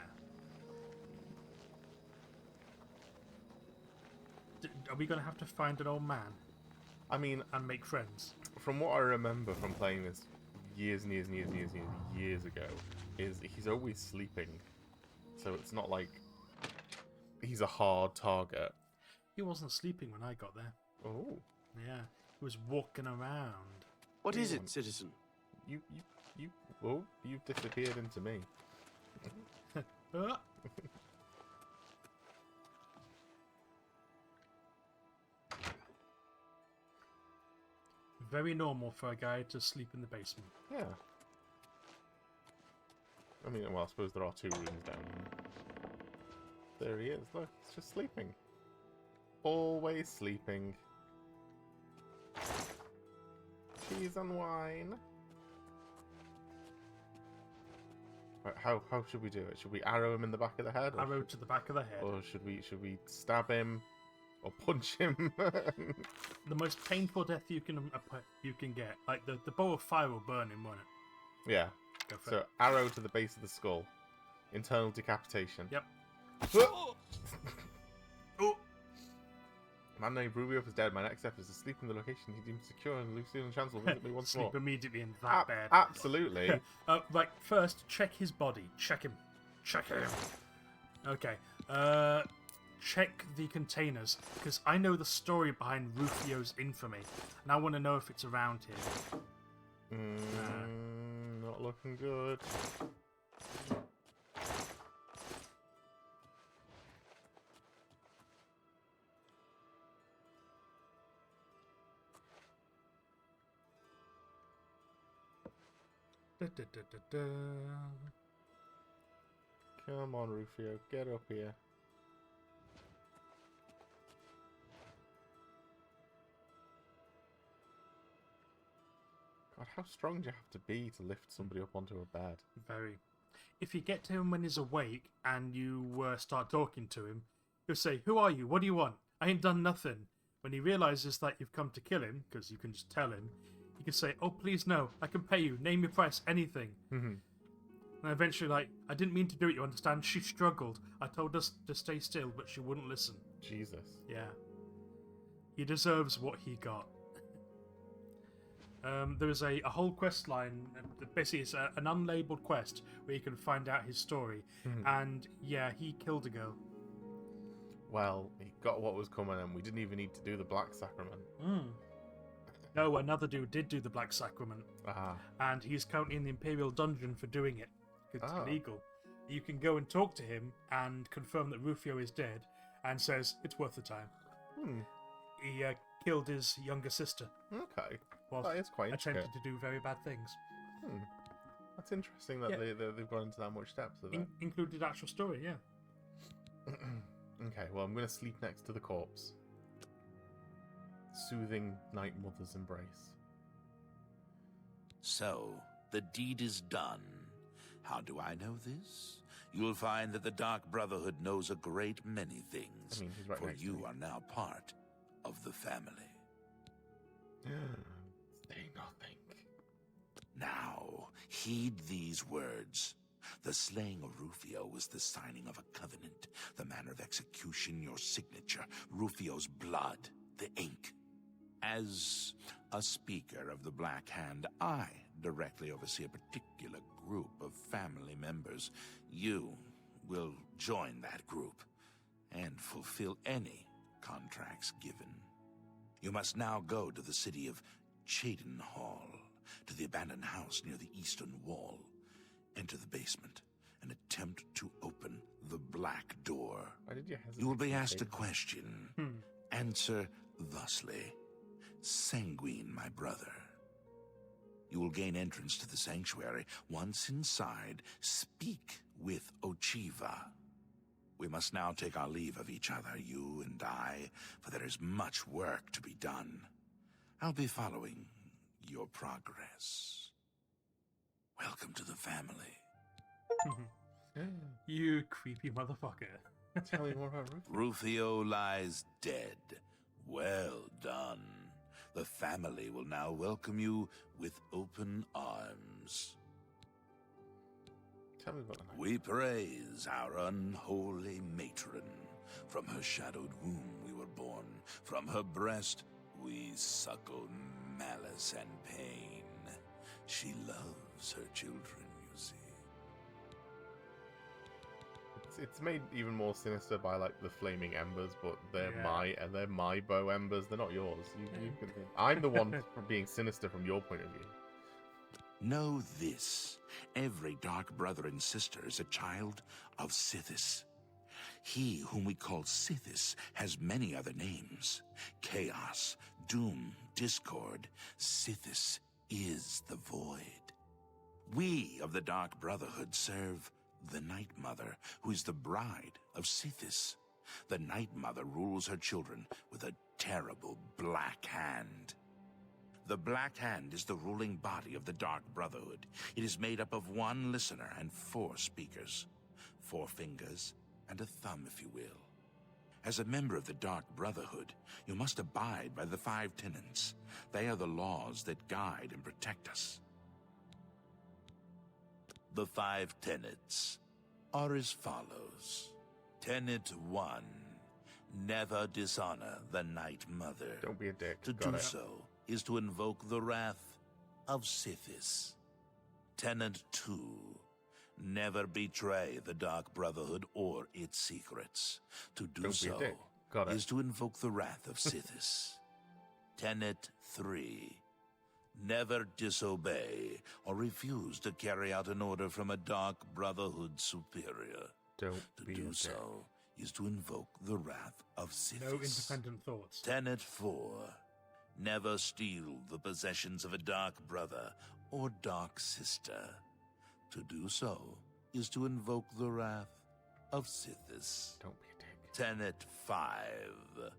Are we going to have to find an old man I mean, and make friends? from what I remember from playing this years and years ago, is he's always sleeping. So it's not like he's a hard target. He wasn't sleeping when I got there. Oh. Yeah. He was walking around. What is it, citizen? You've disappeared into me. Very normal for a guy to sleep in the basement. Yeah. I mean, well, I suppose there are 2 rooms down. There he is. Look, he's just sleeping. Always sleeping. Cheese and wine. Right, how should we do it? Should we arrow him in the back of the head? Arrow to the back of the head. Or should we stab him? Or punch him? The most painful death you can get. Like, the bow of fire will burn him, won't it? Yeah. Go for So, it. arrow to the base of the skull. Internal decapitation. Yep. Oh! Man named Rubio is dead. My next step is to sleep in the location he deems secure, and Lucille and Chance will visit me once more. Sleep immediately in that bed. Absolutely. Right, first, check his body. Check him. Check him. Okay. Check the containers, because I know the story behind Rufio's infamy, and I want to know if it's around here. Not looking good. Da, da, da, da, da. Come on, Rufio, get up here. God, how strong do you have to be to lift somebody up onto a bed? Very. If you get to him when he's awake and you start talking to him, he'll say, "Who are you? What do you want? I ain't done nothing." When he realizes that you've come to kill him, because you can just tell him, he can say, "Oh, please no, I can pay you. Name your price, anything." And eventually, like, "I didn't mean to do it, you understand? She struggled. I told us to stay still, but she wouldn't listen." Jesus. Yeah. He deserves what he got. There is a whole quest line. Basically, it's an unlabeled quest where you can find out his story. And yeah, he killed a girl. Well, he got what was coming, and we didn't even need to do the Black Sacrament. No, another dude did do the Black Sacrament. And he's currently in the Imperial Dungeon for doing it. It's illegal. You can go and talk to him and confirm that Rufio is dead, and says it's worth the time. He killed his younger sister. Okay. While That is quite attempted intricate. to do very bad things. That's interesting that Yeah. they've gone into that much depth with it. Included actual story, yeah. Okay, well, I'm going to sleep next to the corpse. soothing Night Mother's embrace. So, the deed is done. How do I know this? You'll find that the Dark Brotherhood knows a great many things, I mean, he's right for next to you me. are now part of the family. Say nothing. Now, heed these words. The slaying of Rufio was the signing of a covenant, the manner of execution, your signature, Rufio's blood, the ink. As a speaker of the Black Hand, I directly oversee a particular group of family members. You will join that group and fulfill any contracts given. You must now go to the city of Cheydinhall, to the abandoned house near the eastern wall. Enter the basement and attempt to open the black door. Why did you hesitate? You will be to asked say a that? question. Answer thusly. Sanguine, my brother. You will gain entrance to the sanctuary. Once inside, speak with Ochiva. We must now take our leave of each other, you and I, for there is much work to be done. I'll be following your progress. Welcome to the family. You creepy motherfucker. Tell me more about Rufio. Rufio lies dead. Well done. The family will now welcome you with open arms. Tell me about the night. We praise our unholy matron. From her shadowed womb we were born. From her breast we suckle malice and pain. She loves her children, you see. It's made even more sinister by like the flaming embers, but they're Yeah. my bow embers. They're not yours. I'm the one from being sinister from your point of view. Know this. Every dark brother and sister is a child of Sithis. He whom we call Sithis has many other names. Chaos, Doom, Discord. Sithis is the Void. We of the Dark Brotherhood serve the Night Mother, who is the bride of Sithis. The Night Mother rules her children with a terrible black hand. The Black Hand is the ruling body of the Dark Brotherhood. It is made up of one listener and 4 speakers. 4 fingers and a thumb, if you will. As a member of the Dark Brotherhood, you must abide by the 5 tenets. They are the laws that guide and protect us. The 5 tenets are as follows. Tenet 1. Never dishonor the Night Mother. Don't be a dick. To Got do it. so is to invoke the wrath of Sithis. Tenet 2. Never betray the Dark Brotherhood or its secrets. To do Don't be a so dick. Got it. is to invoke the wrath of Sithis. Tenet 3. Never disobey or refuse to carry out an order from a Dark Brotherhood superior. Don't To be a do dick. so is to invoke the wrath of Sithis. No independent thoughts. Tenet 4. Never steal the possessions of a dark brother or dark sister. To do so is to invoke the wrath of Sithis. Don't be a dick. Tenet 5.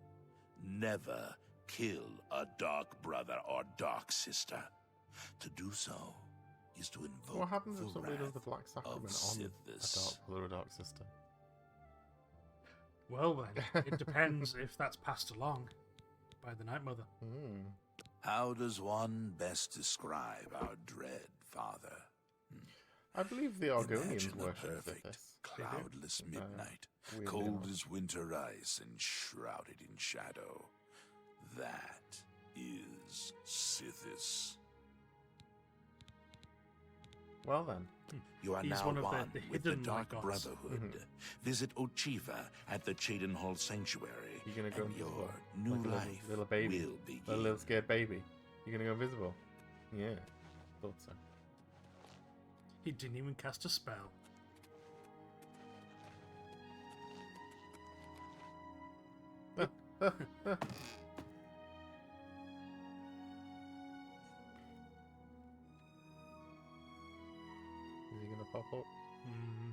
Never kill a dark brother or dark sister. To do so is to invoke What happens the if somebody does the wrath Black of Sacrament on a Sithis. dark brother or dark sister? Well then, it depends if that's passed along by the Night Mother. How does one best describe our dread father? I believe the Argonians Imagine the worship perfect, this. cloudless midnight, weirdly cold enough. as winter ice and shrouded in shadow. That is Sithis. Well then. You are He's now one of the one with the hidden Dark light gods. Brotherhood. Visit Ochiva at the Cheydinhall Sanctuary, You're gonna go and invisible. your new Like a life little baby. will begin. A little scared baby. You're gonna go invisible. Yeah. Thought so. He didn't even cast a spell. Is he gonna pop up? Hmm.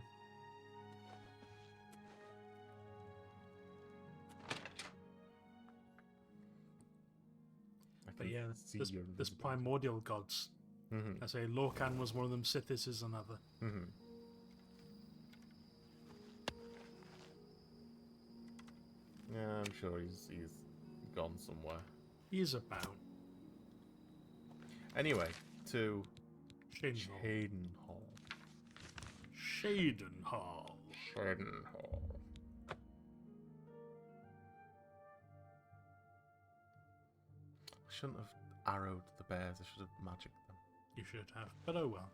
But yeah, see there's, your there's invisibility. primordial gods. Mm-hmm. I say Lorcan was one of them, Sithis is another. Mm-hmm. Yeah, I'm sure he's gone somewhere. He's about. Anyway, to Shaden Hall. Shaden Hall. Shaden Hall. Shaden Hall. I shouldn't have arrowed the bears. I should have magicked them. You should have, but oh well.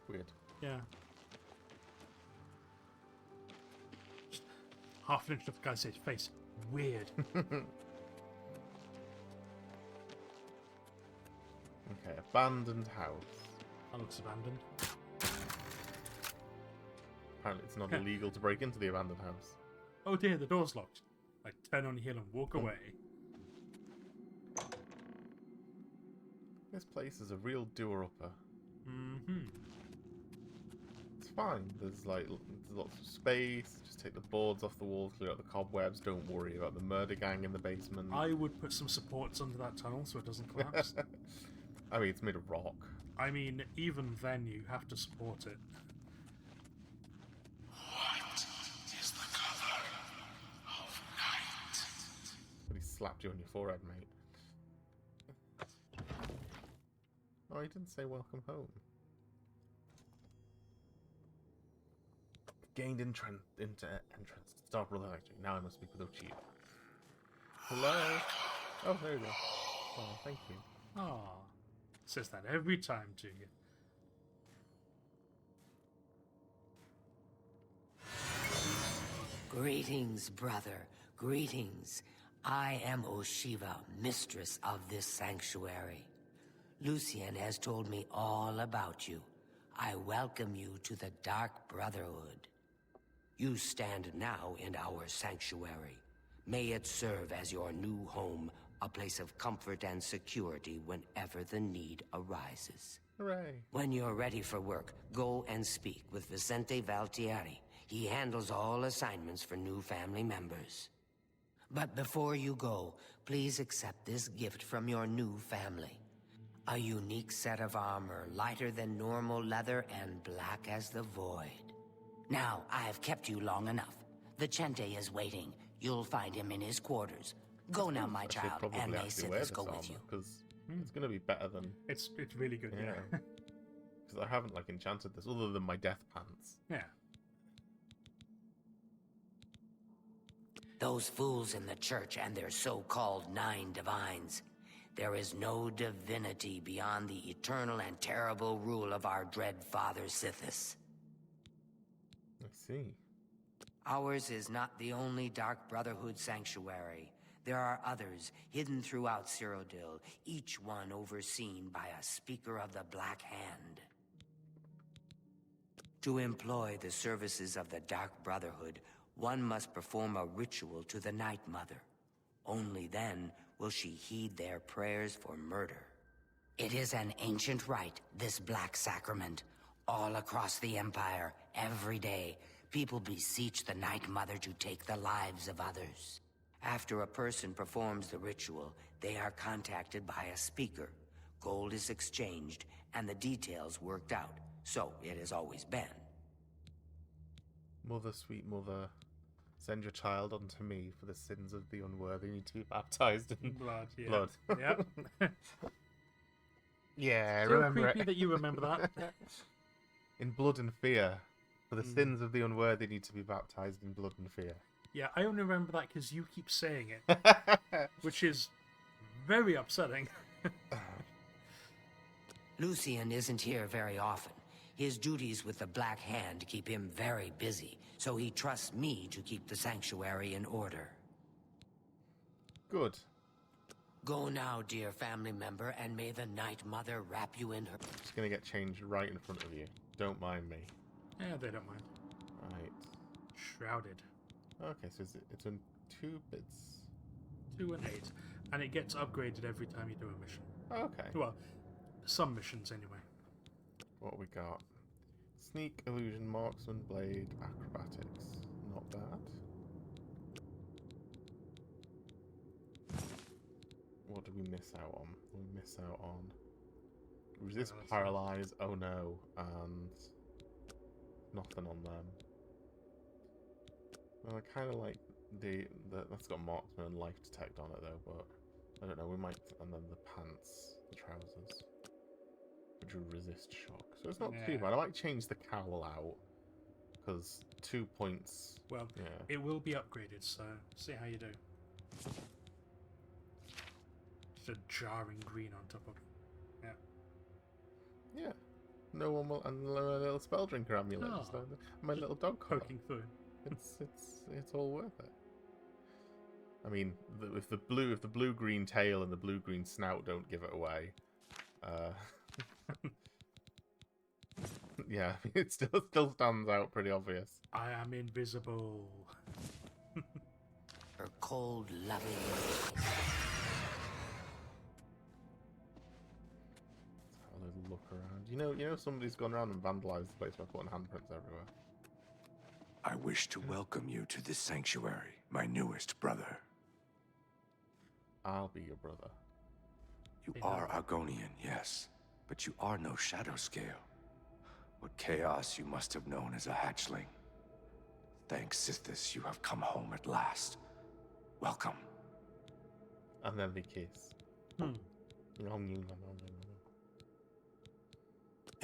Weird. Yeah. Just half an inch of the guy's face. Weird. Okay, abandoned house. That looks abandoned. Apparently it's not illegal to break into the abandoned house. Oh dear, the door's locked. I turn on your heel and walk away. This place is a real doer-upper. Mm-hmm. It's fine. There's lots of space. Just take the boards off the walls, clear out the cobwebs. Don't worry about the murder gang in the basement. I would put some supports under that tunnel so it doesn't collapse. I mean, it's made of rock. I mean, even then you have to support it. What is the color of night? But he slapped you on your forehead, mate. Oh, he didn't say welcome home. Gained entrance to Star Brother Factory. Now I must speak with Ochia. Hello? Oh, there you go. Oh, thank you. Ah, says that every time to you. Greetings, brother. Greetings. I am Oshiva, mistress of this sanctuary. Lucien has told me all about you. I welcome you to the Dark Brotherhood. You stand now in our sanctuary. May it serve as your new home, a place of comfort and security whenever the need arises. Hooray. When you're ready for work, go and speak with Vicente Valtieri. He handles all assignments for new family members. But before you go, please accept this gift from your new family. A unique set of armor, lighter than normal leather and black as the void. Now, I've kept you long enough. Vicente is waiting. You'll find him in his quarters. Go now, my child, and may Sithis go with you. Because it's going to be better than... It's really good, yeah. Because I haven't, enchanted this, other than my death pants. Yeah. Those fools in the church and their so-called 9 divines. There is no divinity beyond the eternal and terrible rule of our dread father Sithis. I see. Ours is not the only Dark Brotherhood sanctuary. There are others hidden throughout Cyrodiil, each one overseen by a speaker of the Black Hand. To employ the services of the Dark Brotherhood, one must perform a ritual to the Night Mother. Only then will she heed their prayers for murder. It is an ancient rite, this Black Sacrament. All across the Empire, every day, people beseech the Night Mother to take the lives of others. After a person performs the ritual, they are contacted by a speaker. Gold is exchanged, and the details worked out. So it has always been. Mother, sweet mother, send your child unto me, for the sins of the unworthy need to be baptized in Blood, yeah. blood. Yep. Yeah, So remember creepy it. that you remember that. In blood and fear, for the sins of the unworthy need to be baptized in blood and fear. Yeah, I only remember that because you keep saying it, which is very upsetting. Lucien isn't here very often. His duties with the Black Hand keep him very busy, so he trusts me to keep the sanctuary in order. Good. Go now, dear family member, and may the Night Mother wrap you in her... It's gonna get changed right in front of you. Don't mind me. Yeah, they don't mind. Right. Shrouded. Okay, so it's in 2 bits. 2 and 8. And it gets upgraded every time you do a mission. Okay. Well, some missions anyway. What we got? Sneak, illusion, marksman, blade, acrobatics. Not bad. What did we miss out on? We miss out on resist, let's see. paralyze. Oh no, and nothing on them. Well, I kind of like that's got marksman and life detect on it though, but I don't know. We might, and then the pants, the trousers, which will resist shock. So it's not too Yeah. bad. I might change the cowl out because 2 points. Well, Yeah. it will be upgraded, so see how you do. Just a jarring green on top of it. Yeah. Yeah. No one will, and a little spell drinker amulet. Oh, Just like my little dog collar. Poking through. It's all worth it. I mean, if the blue green tail and the blue green snout don't give it away, yeah, it still stands out pretty obvious. I am invisible. Her cold, loving. Let's have a little look around. You know, somebody's gone around and vandalized the place by putting handprints everywhere. I wish to welcome you to this sanctuary, my newest brother. I'll be your brother. You are Argonian, yes, but you are no shadow scale. What chaos you must have known as a hatchling. Thanks, Sithis, you have come home at last. Welcome. And then they kiss. In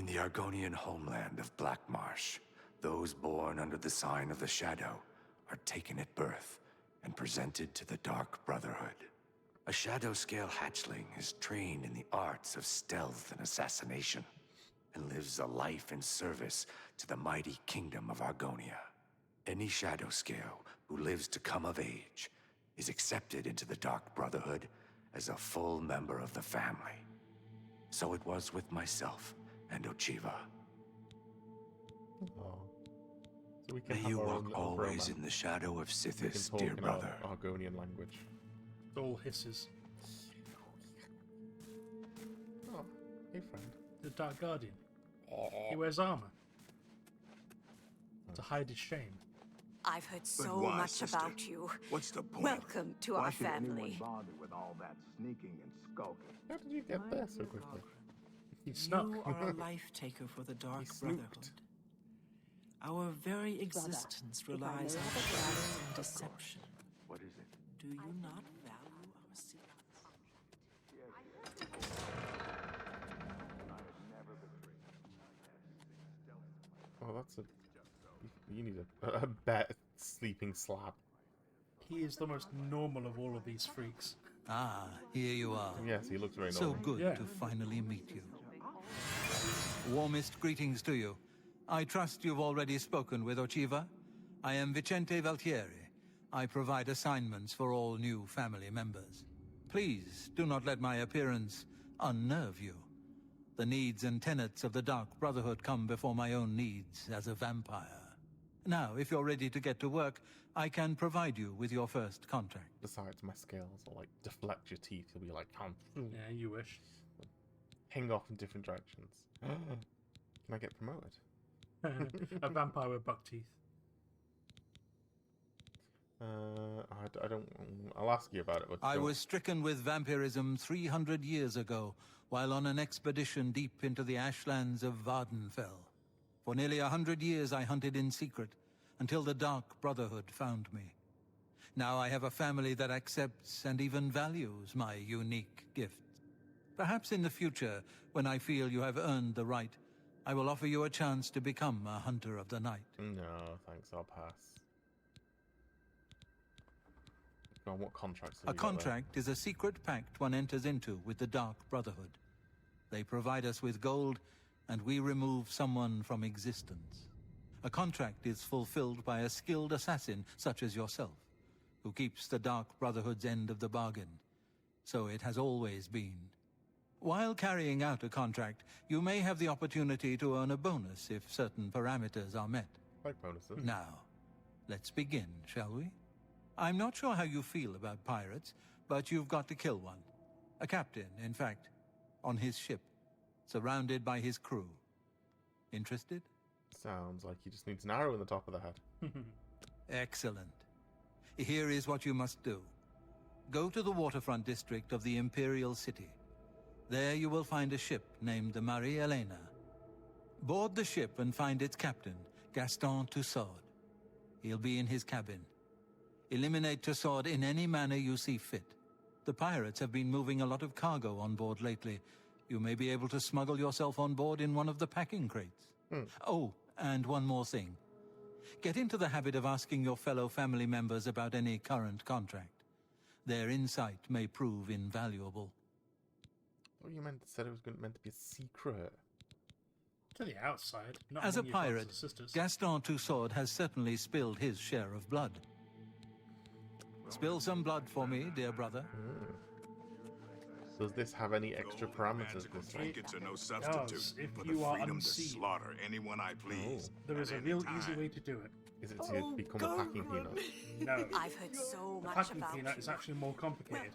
the Argonian homeland of Black Marsh, those born under the sign of the Shadow are taken at birth and presented to the Dark Brotherhood. A shadow-scale hatchling is trained in the arts of stealth and assassination, and lives a life in service to the mighty kingdom of Argonia. Any shadow scale who lives to come of age is accepted into the Dark Brotherhood as a full member of the family. So it was with myself and Ochiva. Oh. So we can May have you our own walk little always bromance. in the shadow of We can Sithis, talk dear in brother. our Argonian language. It all hisses. Oh, hey friend. The Dark Guardian. He wears armor to hide his shame. I've heard so why, much sister? about you. What's the point? Welcome to our family. bother with all that sneaking and skulking? How did you get there so quickly? He snuck. You are a life taker for the Dark He Brotherhood. snooped. Our very existence relies on shadow and deception. What is it? Do you not value our secrets? Oh, that's a. You need a bet sleeping slab. He is the most normal of all of these freaks. Ah, here you are. Yes, he looks very So normal. good Yeah. to finally meet you. Warmest greetings to you. I trust you've already spoken with Ochiva. I am Vicente Valtieri. I provide assignments for all new family members. Please do not let my appearance unnerve you. The needs and tenets of the Dark Brotherhood come before my own needs as a vampire. Now, if you're ready to get to work, I can provide you with your first contract. Besides, my scales will like deflect your teeth. You'll be like, Yeah, you wish. ping off in different directions. Can I get promoted? A vampire with buck teeth. I don't. I'll ask you about it. But I don't- was stricken with vampirism 300 years ago, while on an expedition deep into the ashlands of Vardenfell. For nearly 100 years I hunted in secret, until the Dark Brotherhood found me. Now I have a family that accepts and even values my unique gifts. Perhaps in the future, when I feel you have earned the right, I will offer you a chance to become a Hunter of the Night. No, thanks. I'll pass. Go on, what contracts? have A you got there? contract is a secret pact one enters into with the Dark Brotherhood. They provide us with gold, and we remove someone from existence. A contract is fulfilled by a skilled assassin such as yourself, who keeps the Dark Brotherhood's end of the bargain. So it has always been. While carrying out a contract, you may have the opportunity to earn a bonus if certain parameters are met. Like bonuses. Now, let's begin, shall we? I'm not sure how you feel about pirates, but you've got to kill one. A captain, in fact, on his ship, surrounded by his crew. Interested? Sounds like he just needs an arrow in the top of the head. Excellent. Here is what you must do. Go to the waterfront district of the Imperial City. There you will find a ship named the Marie Elena. Board the ship and find its captain, Gaston Tussaud. He'll be in his cabin. Eliminate Tussaud in any manner you see fit. The pirates have been moving a lot of cargo on board lately. You may be able to smuggle yourself on board in one of the packing crates. Oh, and one more thing. Get into the habit of asking your fellow family members about any current contract. Their insight may prove invaluable. Oh, you said it was meant to be a secret. To the outside, not As a among your brothers pirate, and sisters. Gaston Tussaud has certainly spilled his share of blood. Spill some blood for me, dear brother. Does this have any extra parameters? This Trinkets are no substitute if for you the are freedom to unseen. slaughter anyone I please. There is a real easy way to do it. Is it to become a packing peanut? No. I've heard so The much packing about peanut you. is actually more complicated.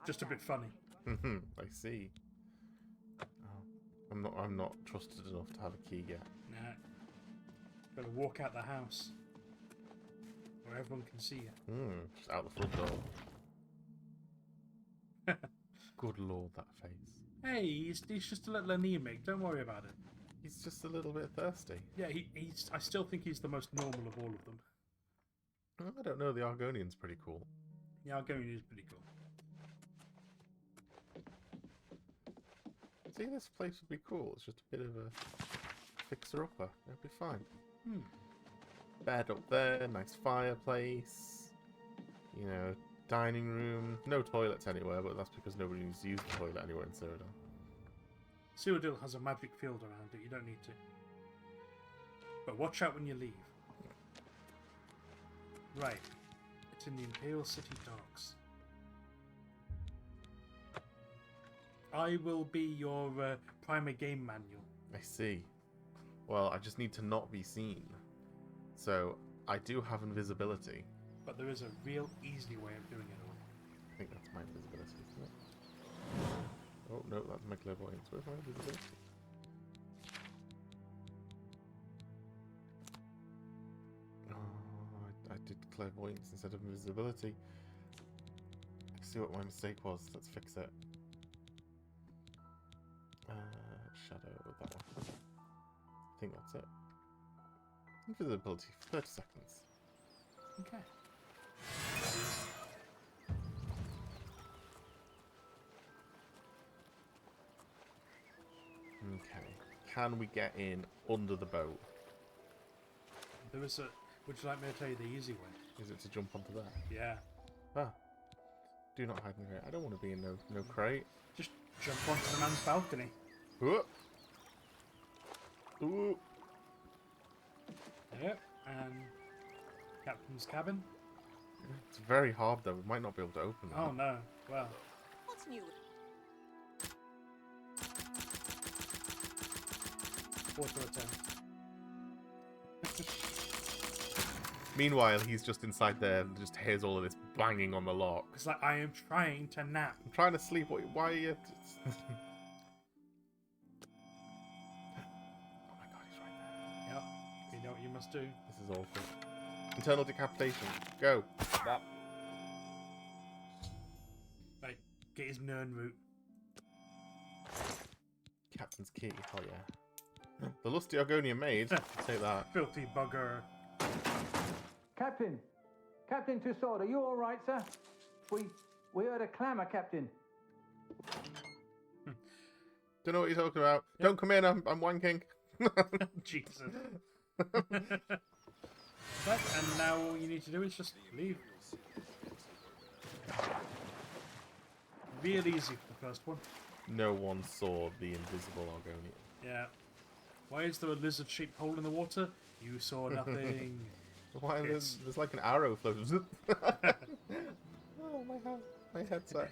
Just a bit funny. I see. Oh, I'm not trusted enough to have a key yet. Nah. Gotta walk out the house. Where everyone can see you. Just out the front door. Good lord, that face. Hey, he's just a little anemic. Don't worry about it. He's just a little bit thirsty. Yeah, he's. I still think he's the most normal of all of them. I don't know. The Argonian's pretty cool. The Argonian is pretty cool. See, this place would be cool. It's just a bit of a fixer-upper. It'd be fine. Bed up there, nice fireplace. You know, dining room. No toilets anywhere, but that's because nobody needs to use the toilet anywhere in Cyrodiil. Cyrodiil has a magic field around it. You don't need to. But watch out when you leave. Right. It's in the Imperial City docks. I will be your primer game manual. I see. Well, I just need to not be seen. So, I do have invisibility. But there is a real easy way of doing it all. I think that's my invisibility, isn't it? Oh, no, that's my clairvoyance. Where's my invisibility? Oh, I did clairvoyance instead of invisibility. I see what my mistake was. Let's fix it. Shadow with that one. I think that's it. Invisibility for 30 seconds. Okay. Okay. Can we get in under the boat? There is a... Would you like me to tell you the easy way? Is it to jump onto there? Yeah. Ah. Do not hide in the crate. I don't want to be in no crate. Just jump onto the man's balcony. Ooh. Ooh. Yep, and captain's cabin. It's very hard though. We might not be able to open it. Oh no. Well. What's new? 4 to a 10. Meanwhile, he's just inside there and just hears all of this banging on the lock. It's like, I am trying to nap. I'm trying to sleep. Why are you... Oh my god, he's right there. Yep. You know what you must do. This is awful. Internal decapitation. Go. Right. Get his Nern route. Captain's key. Oh yeah. The lusty Argonian maid. Take that. Filthy bugger. Captain! Captain Tussaud, are you all right, sir? We heard a clamour, Captain. Don't know what you're talking about. Yep. Don't come in, I'm wanking. Jesus. Right, and now all you need to do is just leave. Real easy for the first one. No one saw the invisible Argonian. Yeah. Why is there a lizard-shaped hole in the water? You saw nothing. Why there's like an arrow floating. Oh my headset.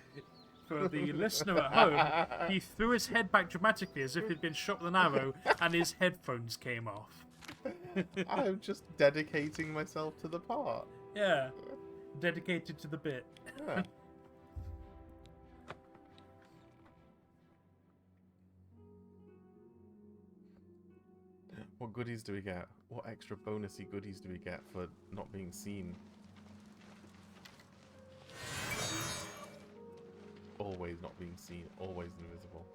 For the listener at home, he threw his head back dramatically as if he'd been shot with an arrow, and his headphones came off. I'm just dedicating myself to the part. Yeah, dedicated to the bit. Yeah. What goodies do we get? What extra bonusy goodies do we get for not being seen? always not being seen, always invisible.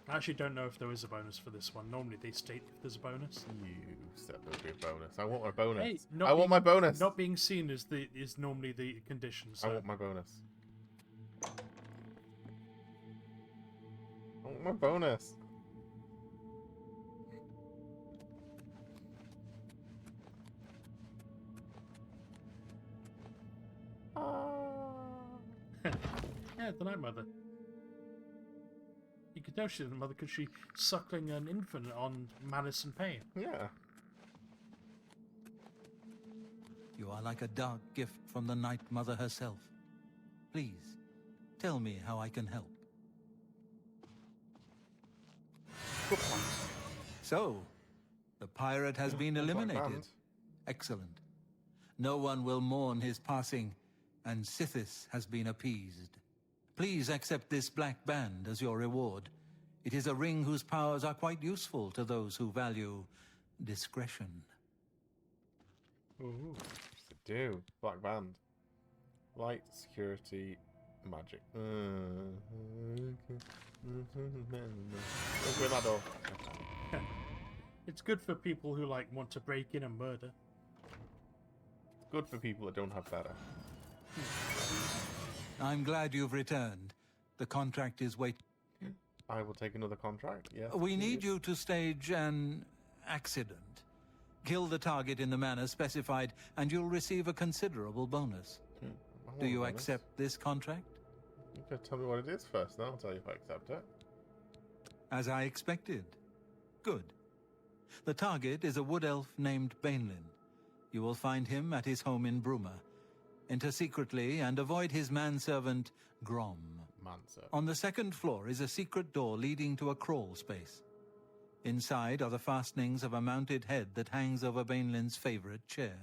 I actually don't know if there is a bonus for this one. Normally they state if there's a bonus. You said there'd be a bonus. I want my bonus. Hey, I want my bonus. Not being seen is normally the condition. So. I want my bonus. I want my bonus. Yeah, the Night Mother. You could know she's the mother because she's suckling an infant on malice and pain. Yeah. You are like a dark gift from the Night Mother herself. Please, tell me how I can help. So, the pirate has been eliminated. Excellent. No one will mourn his passing, and Sithis has been appeased. Please accept this black band as your reward. It is a ring whose powers are quite useful to those who value discretion. Ooh. Do black band, light, security, magic. Open that door. It's good for people who want to break in and murder. It's good for people that don't have better. I'm glad you've returned. The contract is waiting. I will take another contract, yes. We need you to stage an accident. Kill the target in the manner specified, and you'll receive a considerable bonus. Do you accept this contract? You gotta tell me what it is first, then I'll tell you if I accept it. As I expected. Good. The target is a wood elf named Bainlin. You will find him at his home in Bruma. Enter secretly and avoid his manservant, Grom. Manservant. On the second floor is a secret door leading to a crawl space. Inside are the fastenings of a mounted head that hangs over Bainlin's favorite chair.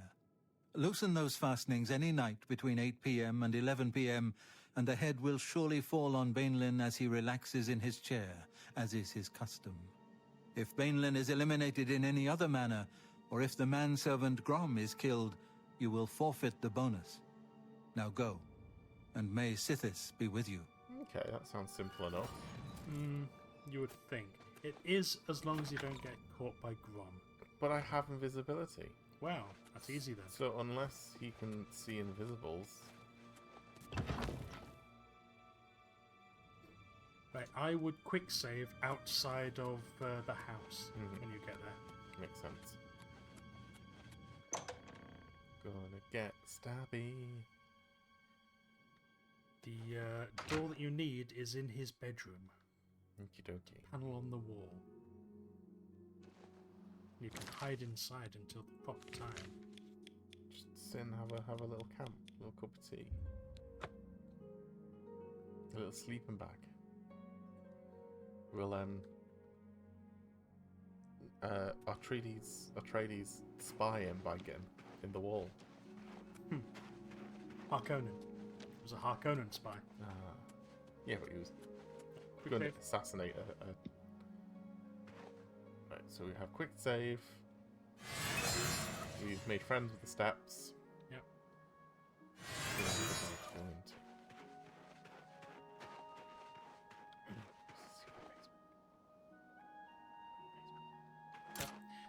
Loosen those fastenings any night between 8 p.m. and 11 p.m., and the head will surely fall on Bainlin as he relaxes in his chair, as is his custom. If Bainlin is eliminated in any other manner, or if the manservant Grom is killed, you will forfeit the bonus. Now go, and may Sithis be with you. Okay, that sounds simple enough. You would think. It is, as long as you don't get caught by Grom. But I have invisibility. Wow, that's easy then. So unless he can see invisibles... Right, I would quick save outside of the house when you get there. Makes sense. Gonna get stabby. The door that you need is in his bedroom. Okie dokie. Panel on the wall. You can hide inside until the proper time. Just sit and have a little camp, a little cup of tea. A little sleeping bag. We'll Atreides spy him by getting in the wall. Harkonnen. It was a Harkonnen spy. Yeah, but he was going to assassinate a... Right, so we have quick save. We've made friends with the steps. Yep.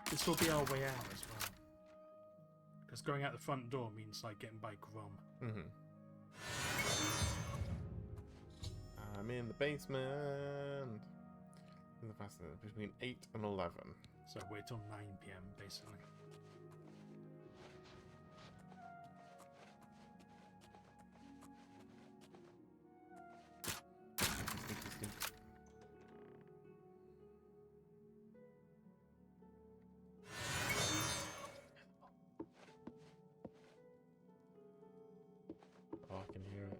This will be our way out as well. Because going out the front door means getting by Grom. I'm in the basement. In the fast between 8 and 11. So wait till 9 p.m. basically. Oh, I can hear it.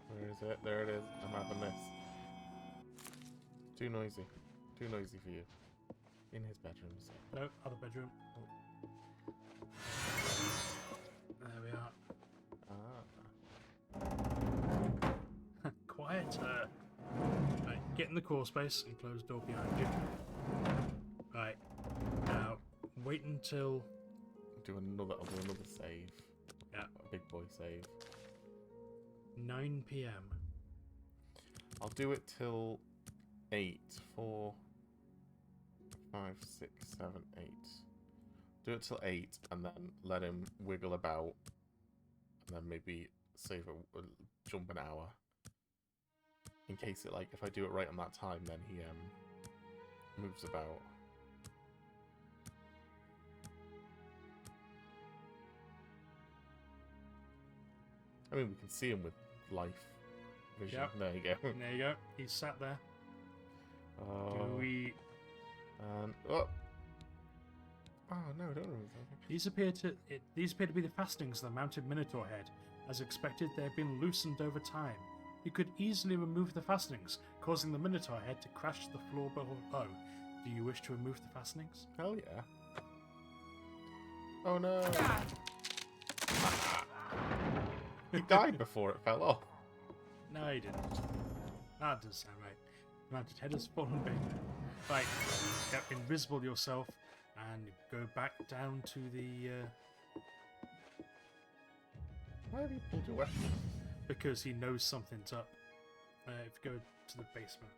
Where is it? There it is. I'm having this. Too noisy. Too noisy for you. In his bedroom. So. No, other bedroom. There we are. Quieter. Right, get in the crawl space and close the door behind you. Right. Now, wait wait until... I'll do another save. Yeah. A big boy save. 9 p.m. I'll do it till 8. 4, 5, 6, 7, 8. Do it till 8 and then let him wiggle about. And then maybe save jump an hour. In case it, like, if I do it right on that time, then he moves about. I mean, we can see him with life vision. Yep. There you go. There you go. He's sat there. Do we... Oh no! Don't remove something. These appear to be the fastenings of the mounted Minotaur head. As expected, they have been loosened over time. You could easily remove the fastenings, causing the Minotaur head to crash to the floor below. Do you wish to remove the fastenings? Hell yeah! Oh no! He died before it fell off. No, he didn't. That does sound right. The mounted head has fallen back. Right, get invisible yourself and go back down to the. Why have you pulled your weapon? Because he knows something's up. If you go to the basement.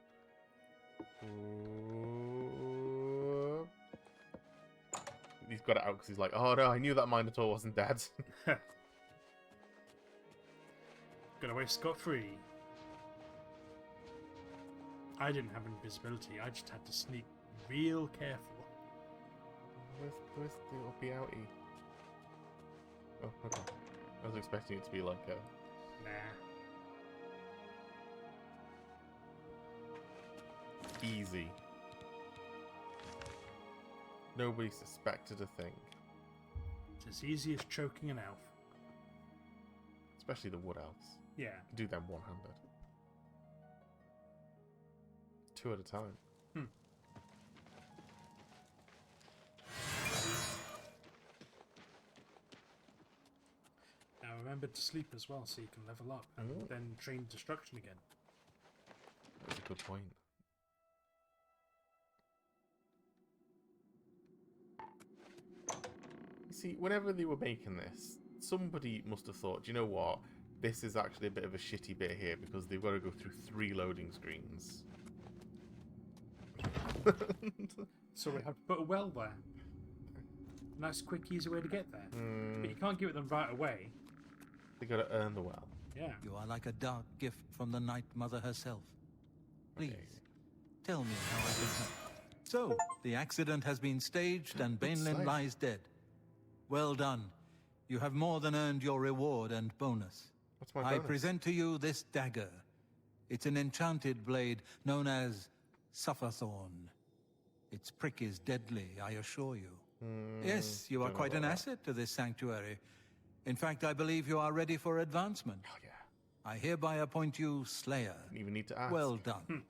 He's got it out because he's like, oh no, I knew that Minotaur wasn't dead. Got away scot-free. I didn't have invisibility, I just had to sneak real careful. Where's the uppy outie? Oh, okay. I was expecting it to be like a... Nah. Easy. Nobody suspected a thing. It's as easy as choking an elf. Especially the wood elves. Yeah. You can do them one-handed. 2 at a time. Now remember to sleep as well so you can level up and then train destruction again. That's a good point. You see, whenever they were making this, somebody must have thought, do you know what? This is actually a bit of a shitty bit here because they've got to go through 3 loading screens. So we have to put a well there. Nice, quick, easy way to get there. But you can't give it them right away. They got to earn the well. Yeah. You are like a dark gift from the Night Mother herself. Please, tell me how I can help. So, the accident has been staged and Bainlin lies dead. Well done. You have more than earned your reward and bonus. What's my I bonus? present to you this dagger. It's an enchanted blade known as Sufferthorn. Its prick is deadly, I assure you. Yes, you are quite an asset to this sanctuary. In fact, I believe you are ready for advancement. Oh, yeah. I hereby appoint you Slayer. Didn't even need to ask. Well done.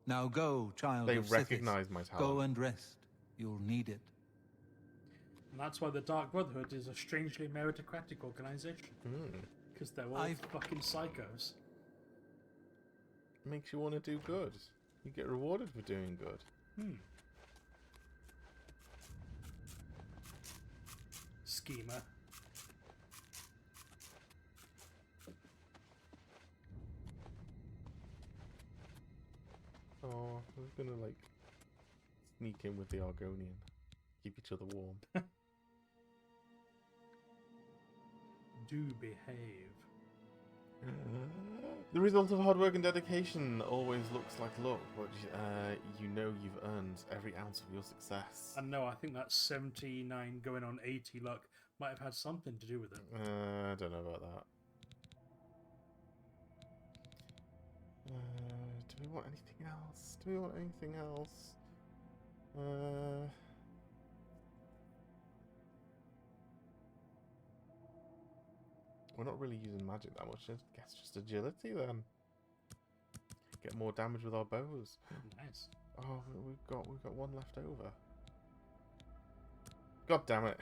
Now go, child They of Sithis. recognize my talent. Go and rest. You'll need it. And that's why the Dark Brotherhood is a strangely meritocratic organization. Because they're all fucking psychos. Makes you want to do good. You get rewarded for doing good. Schemer. Oh, I was gonna like sneak in with the Argonian. Keep each other warm. Do behave. The result of hard work and dedication always looks like luck, but you know you've earned every ounce of your success. And no, I think that 79 going on 80 luck might have had something to do with it. I don't know about that. Do we want anything else? Do we want anything else? We're not really using magic that much. I guess just agility then. Get more damage with our bows. Nice. Oh, we've got one left over. God damn it!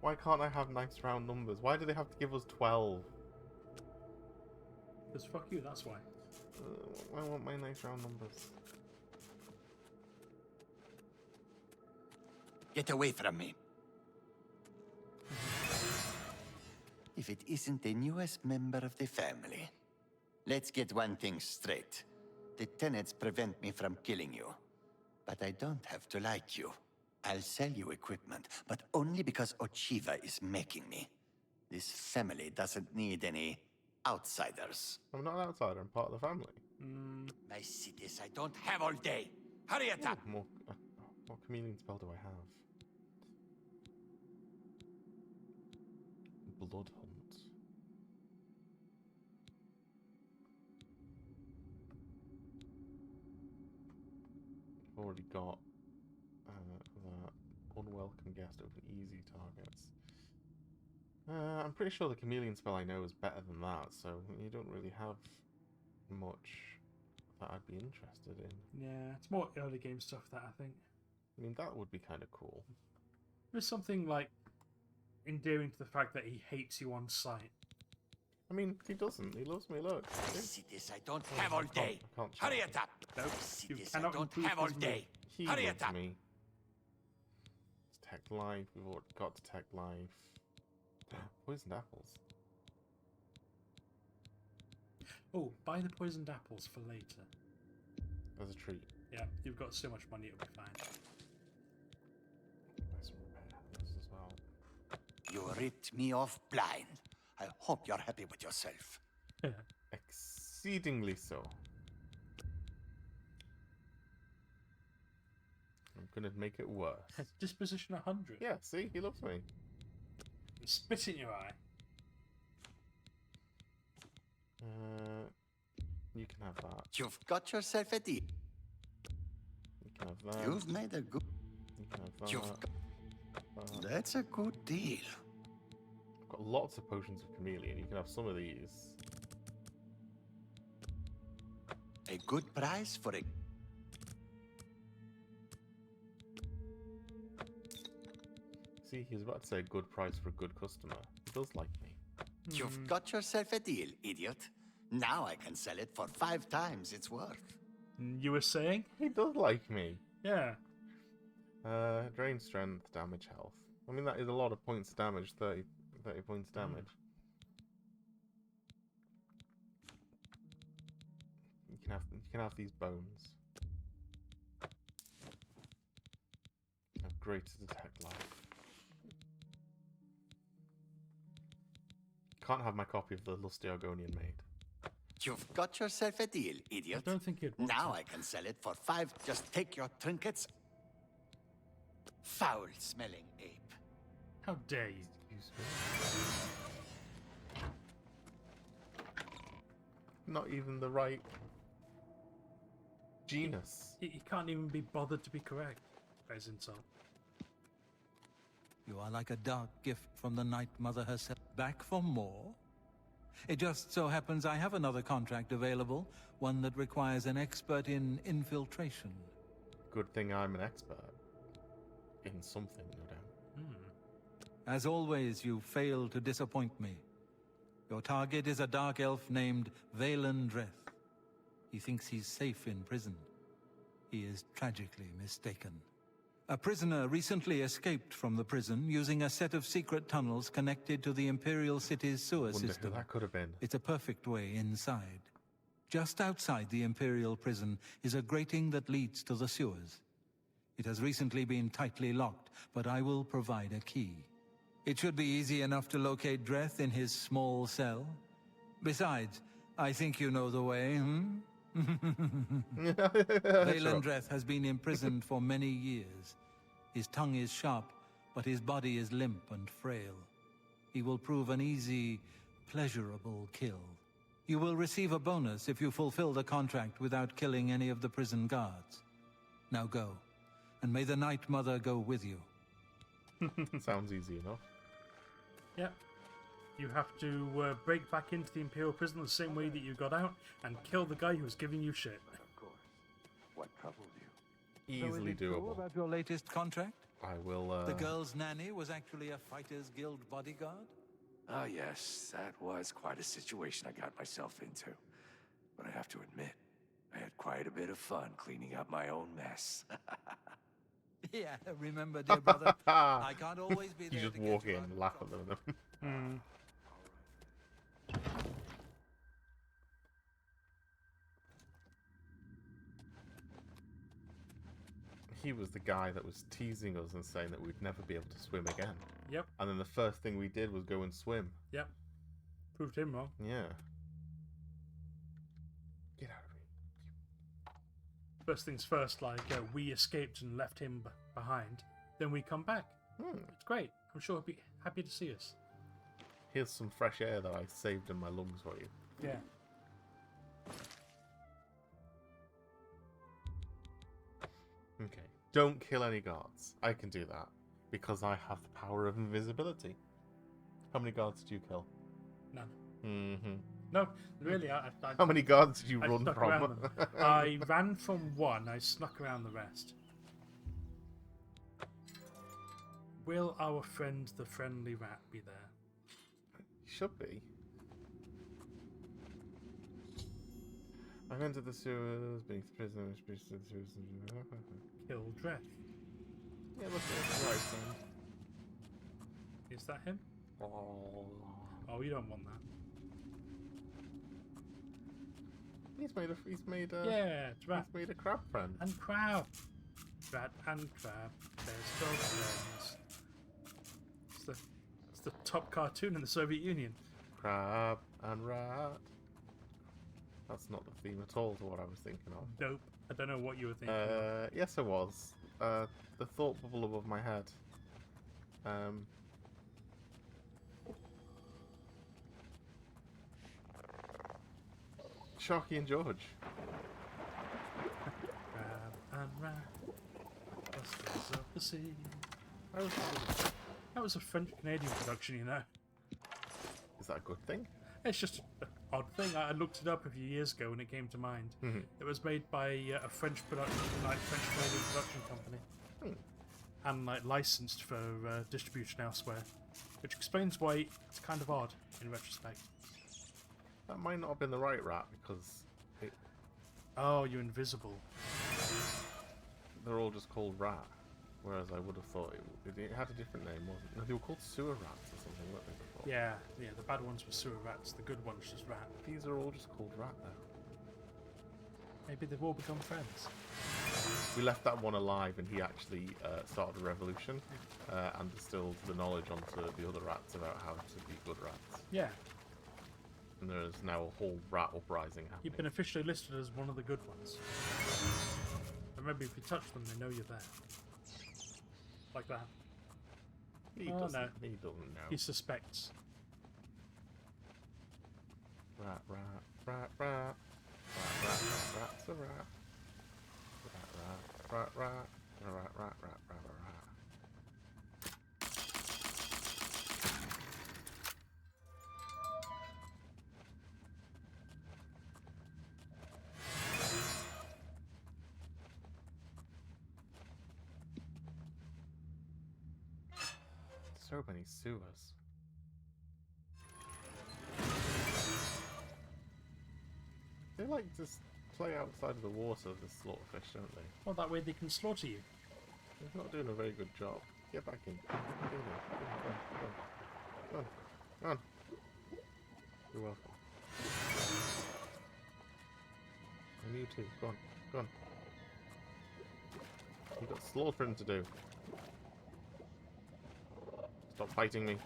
Why can't I have nice round numbers? Why do they have to give us 12? Because fuck you, that's why. I want my nice round numbers. Get away from me. If it isn't the newest member of the family. Let's get one thing straight. The tenets prevent me from killing you. But I don't have to like you. I'll sell you equipment, but only because Ochiva is making me. This family doesn't need any outsiders. I'm not an outsider, I'm part of the family. My cities I don't have all day. Hurry it up! What chameleon spell do I have? Blood Hunt. I've already got that unwelcome guest open easy targets. I'm pretty sure the chameleon spell I know is better than that, so you don't really have much that I'd be interested in. Yeah, it's more early game stuff that I think. I mean, that would be kind of cool. There's something like endearing to the fact that he hates you on sight. I mean, he doesn't. He loves me, look. Cities I don't have all day. I can't Hurry it up! No, Cities I don't have all day. He Hurry loves it up! me. Detect life. We've already got detect life. Poisoned apples. Oh, buy the poisoned apples for later. As a treat. Yeah, you've got so much money, it'll be fine. Buy some repairs as well. You ripped me off blind. I hope you're happy with yourself. Exceedingly so. I'm gonna make it worse. Disposition 100. Yeah, see? He loves me. Spit in your eye. You can have that. You've got yourself a deal. You can have that. You've made a good... You can have You've that. That's a good deal. I've got lots of potions of chameleon. You can have some of these. A good price for a... See, he was about to say a good price for a good customer. He does like me. You've got yourself a deal, idiot. Now I can sell it for 5 times its worth. You were saying? He does like me. Yeah. Drain strength, damage, health. I mean, that is a lot of points of damage. 30 points damage. You can have these bones. Have greater detect life. Can't have my copy of the Lusty Argonian Maid. You've got yourself a deal, idiot. I don't think you'd Now I can sell it for 5. Just take your trinkets. Foul-smelling ape. How dare you? Not even the right genus. He can't even be bothered to be correct. As insult. You are like a dark gift from the Night Mother herself. Back for more? It just so happens I have another contract available, one that requires an expert in infiltration. Good thing I'm an expert. In something, no doubt. As always, you fail to disappoint me. Your target is a dark elf named Valen Dreth. He thinks he's safe in prison. He is tragically mistaken. A prisoner recently escaped from the prison using a set of secret tunnels connected to the Imperial City's sewer Wonder system. who that could have been. It's a perfect way inside. Just outside the Imperial prison is a grating that leads to the sewers. It has recently been tightly locked, but I will provide a key. It should be easy enough to locate Dreth in his small cell. Besides, I think you know the way, Valen Dreth has been imprisoned for many years. His tongue is sharp, but his body is limp and frail. He will prove an easy, pleasurable kill. You will receive a bonus if you fulfill the contract without killing any of the prison guards. Now go, and may the Night Mother go with you. Sounds easy enough. Yep. You have to break back into the Imperial prison the same way that you got out and kill the guy who's giving you shit. Of course. What troubles you? Easily doable. About your latest contract? I will, The girl's nanny was actually a Fighters Guild bodyguard? Oh yes, that was quite a situation I got myself into. But I have to admit, I had quite a bit of fun cleaning up my own mess. Yeah, remember, dear brother, I can't always be there. You just to get walk you in, out of laugh at trouble. them. He was the guy that was teasing us and saying that we'd never be able to swim again. Yep. And then the first thing we did was go and swim. Yep. Proved him wrong. Yeah. Get out of here. First things first, like, we escaped and left him behind. Then we come back. It's great. I'm sure he'll be happy to see us. Here's some fresh air that I saved in my lungs for you. Yeah. Okay. Don't kill any guards. I can do that. Because I have the power of invisibility. How many guards did you kill? None. Mm-hmm. No, really, I How many guards did you I run snuck from? around them. I ran from one, I snuck around the rest. Will our friend the friendly rat be there? He should be. I've entered the sewers, beneath the prisoners, Kill Dreth. Yeah, look at the right hand. Is that him? Oh, you don't want that. He's made a Yeah, it's rat. He's made a crab friend. And crab. Rat and crab. There's dog friends. It's the top cartoon in the Soviet Union. Crab and rat. That's not the theme at all to what I was thinking of. Nope. I don't know what you were thinking of. Yes, it was. The thought bubble above my head. Sharky and George. Crab and rat. Busters of the sea. That was a French-Canadian production, you know. Is that a good thing? It's just an odd thing. I looked it up a few years ago when it came to mind. It was made by a French production, like French-Canadian production company, and like licensed for distribution elsewhere, which explains why it's kind of odd in retrospect. That might not have been the right rat because Oh, you're invisible. they're all just called rat. Whereas I would have thought it had a different name, wasn't it? No, they were called sewer rats or something, weren't they, before? Yeah, the bad ones were sewer rats, the good ones just rat. These are all just called rat now. Maybe they've all become friends. We left that one alive and he actually started a revolution and distilled the knowledge onto the other rats about how to be good rats. Yeah. And there is now a whole rat uprising happening. You've been officially listed as one of the good ones. Remember, if you touch them, they know you're there. Like that. He oh doesn't, no. He doesn't know. He suspects. Rat, rat, rat, rat. Rat, rat, rat, rat's a rat. Rat, rat, rat, rat. Rat, rat, rat, rat, rat, rat. So many sewers. They like to play outside of the water, the slaughterfish, don't they? Well, that way they can slaughter you. They're not doing a very good job. Get back in. Get in there. Come on. Come on. You're welcome. And you too. Go on. Go on. You've got slaughtering to do. Stop fighting me.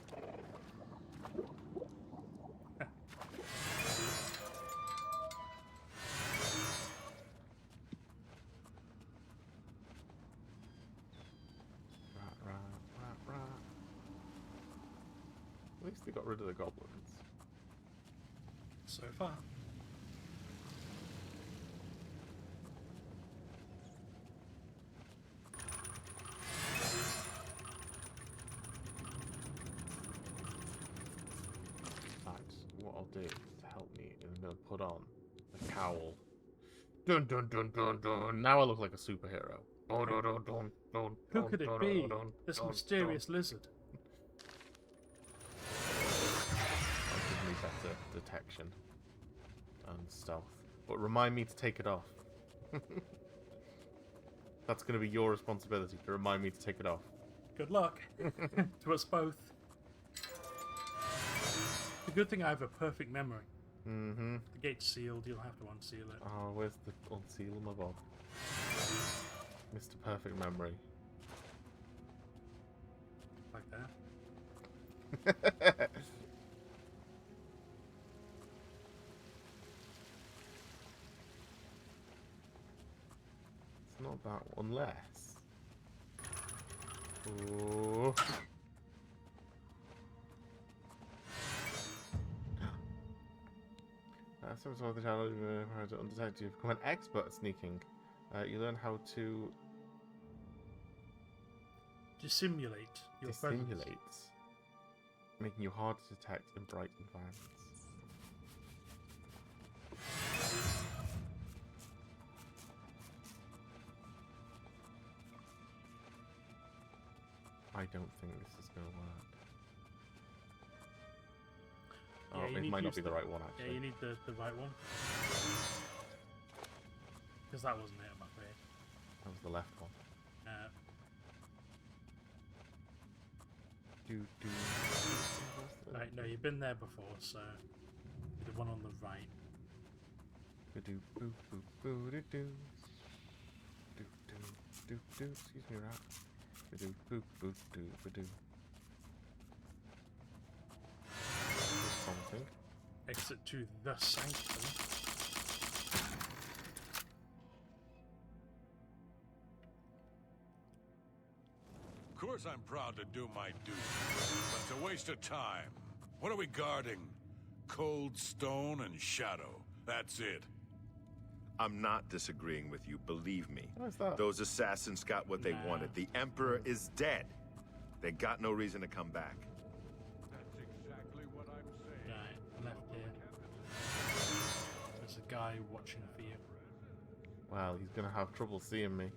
At least they got rid of the goblins. So far. What I'll do to help me is I'm going to put on the cowl. Dun dun dun dun dun. Now I look like a superhero. Dun, dun, dun, dun, dun, Who dun, could it dun, be? dun, dun, This dun, mysterious dun. lizard. That'll give me better detection and stealth. But remind me to take it off. That's going to be your responsibility to remind me to take it off. Good luck to us both. The good thing I have a perfect memory. Mm-hmm. The gate's sealed, you'll have to unseal it. Oh, where's the unseal, my bob? Mr. Perfect Memory. Like that. It's not that one, unless... Ooh. Some sort of the challenge to undetected. You become an expert at sneaking. You learn how to dissimulate your presence. Making you hard to detect in bright environments. I don't think this is going to work. Oh, Yeah, it might not be the right one, actually. Yeah, you need the right one. Because that wasn't it, I'm afraid. That was the left one. Right, no, you've been there before, so the one on the right. Excuse me, rat. Something. Exit to the sanctum. Of course I'm proud to do my duty, but it's a waste of time. What are we guarding? Cold stone and shadow. That's it. I'm not disagreeing with you, believe me. What's that? Those assassins got what they wanted. The Emperor is dead. They got no reason to come back. That's exactly what I'm saying. Right, left here. There's a guy watching for you. Well, he's gonna have trouble seeing me.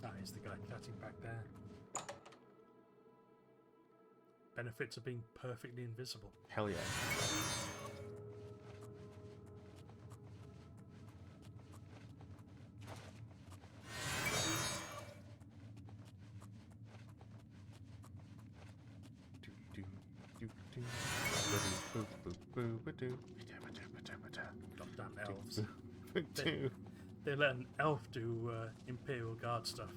That is the guy cutting back there. Benefits of being perfectly invisible. Hell yeah. Goddamn elves. They let an elf do Imperial Guard stuff.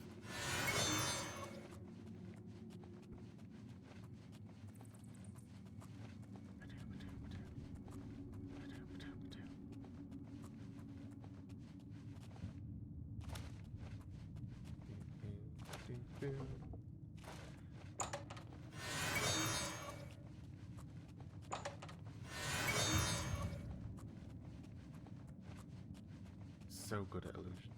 So good at illusion.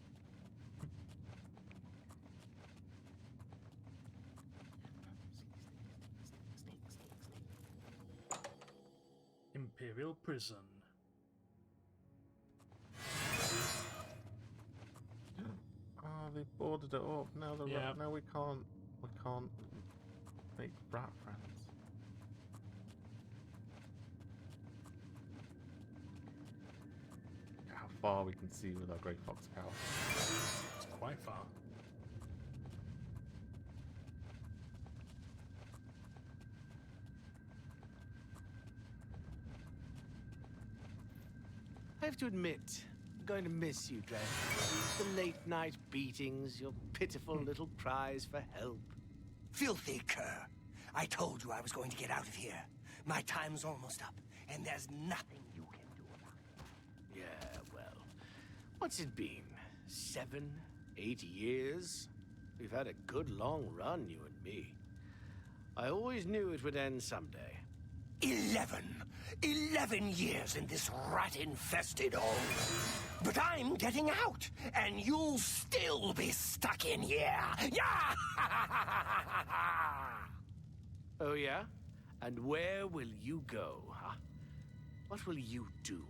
Imperial Prison. Oh, they boarded it up. Now they're Yeah. now we can't make rat friends. How far we can see with our great fox cow. It's quite far. I have to admit, I'm going to miss you, Dre. The late night beatings, your pitiful little cries for help. Filthy cur. I told you I was going to get out of here. My time's almost up, and there's nothing you can do about it. Yeah, well, what's it been? 7, 8 years? We've had a good long run, you and me. I always knew it would end someday. 11 years in this rat-infested hole. But I'm getting out, and you'll still be stuck in here. Yeah! Oh, yeah? And where will you go, huh? What will you do?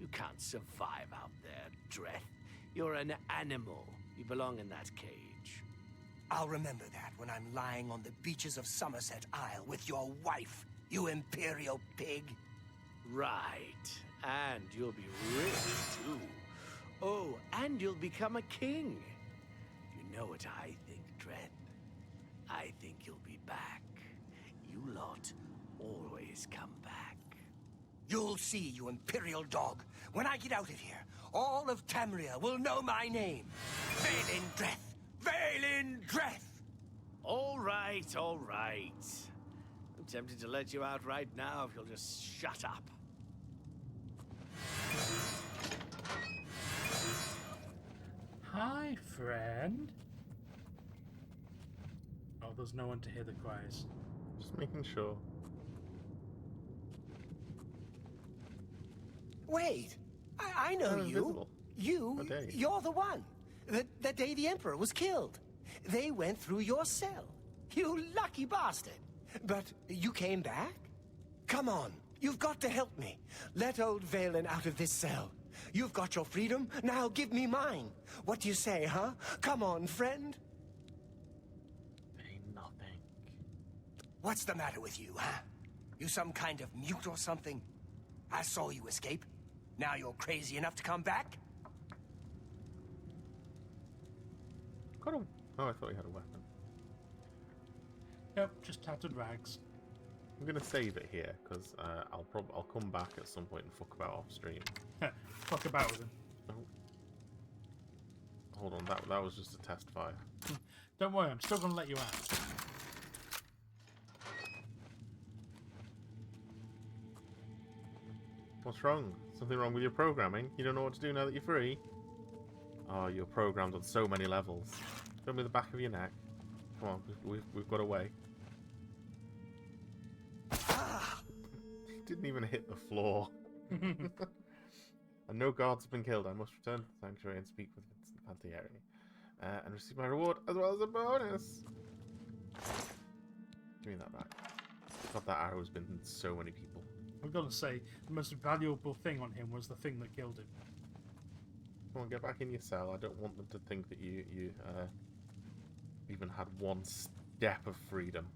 You can't survive out there, Dreth. You're an animal. You belong in that cage. I'll remember that when I'm lying on the beaches of Somerset Isle with your wife, you imperial pig. Right. And you'll be rich, too. Oh, and you'll become a king. You know what I think, Dredd? I think you'll be back. You lot always come back. You'll see, you Imperial dog. When I get out of here, all of Tamria will know my name. Valen Dreth! Valen Dreth! All right, all right. I'm tempted to let you out right now if you'll just shut up. Hi, friend. Oh, there's no one to hear the cries. Just making sure. Wait, I know They're you. invisible. You're the one. The day the Emperor was killed. They went through your cell. You lucky bastard. But you came back? Come on, you've got to help me. Let old Valen out of this cell. You've got your freedom, now give me mine. What do you say, huh? Come on, friend. Ain't nothing. What's the matter with you, huh? You some kind of mute or something? I saw you escape. Now you're crazy enough to come back? Got a... Oh, I thought he had a weapon. Yep, just tattered rags. I'm gonna save it here because I'll come back at some point and fuck about off stream. Fuck about with him. Oh. Hold on, that was just a test fire. Don't worry, I'm still gonna let you out. What's wrong? Something wrong with your programming? You don't know what to do now that you're free? Oh, you're programmed on so many levels. Show me the back of your neck. Come on, we've got a way. Didn't even hit the floor. And no guards have been killed. I must return to the sanctuary and speak with Vincent Pantieri. And receive my reward as well as a bonus. Give me that back. God, that arrow's been in so many people. I've got to say, the most valuable thing on him was the thing that killed him. Come on, get back in your cell. I don't want them to think that you even had one step of freedom.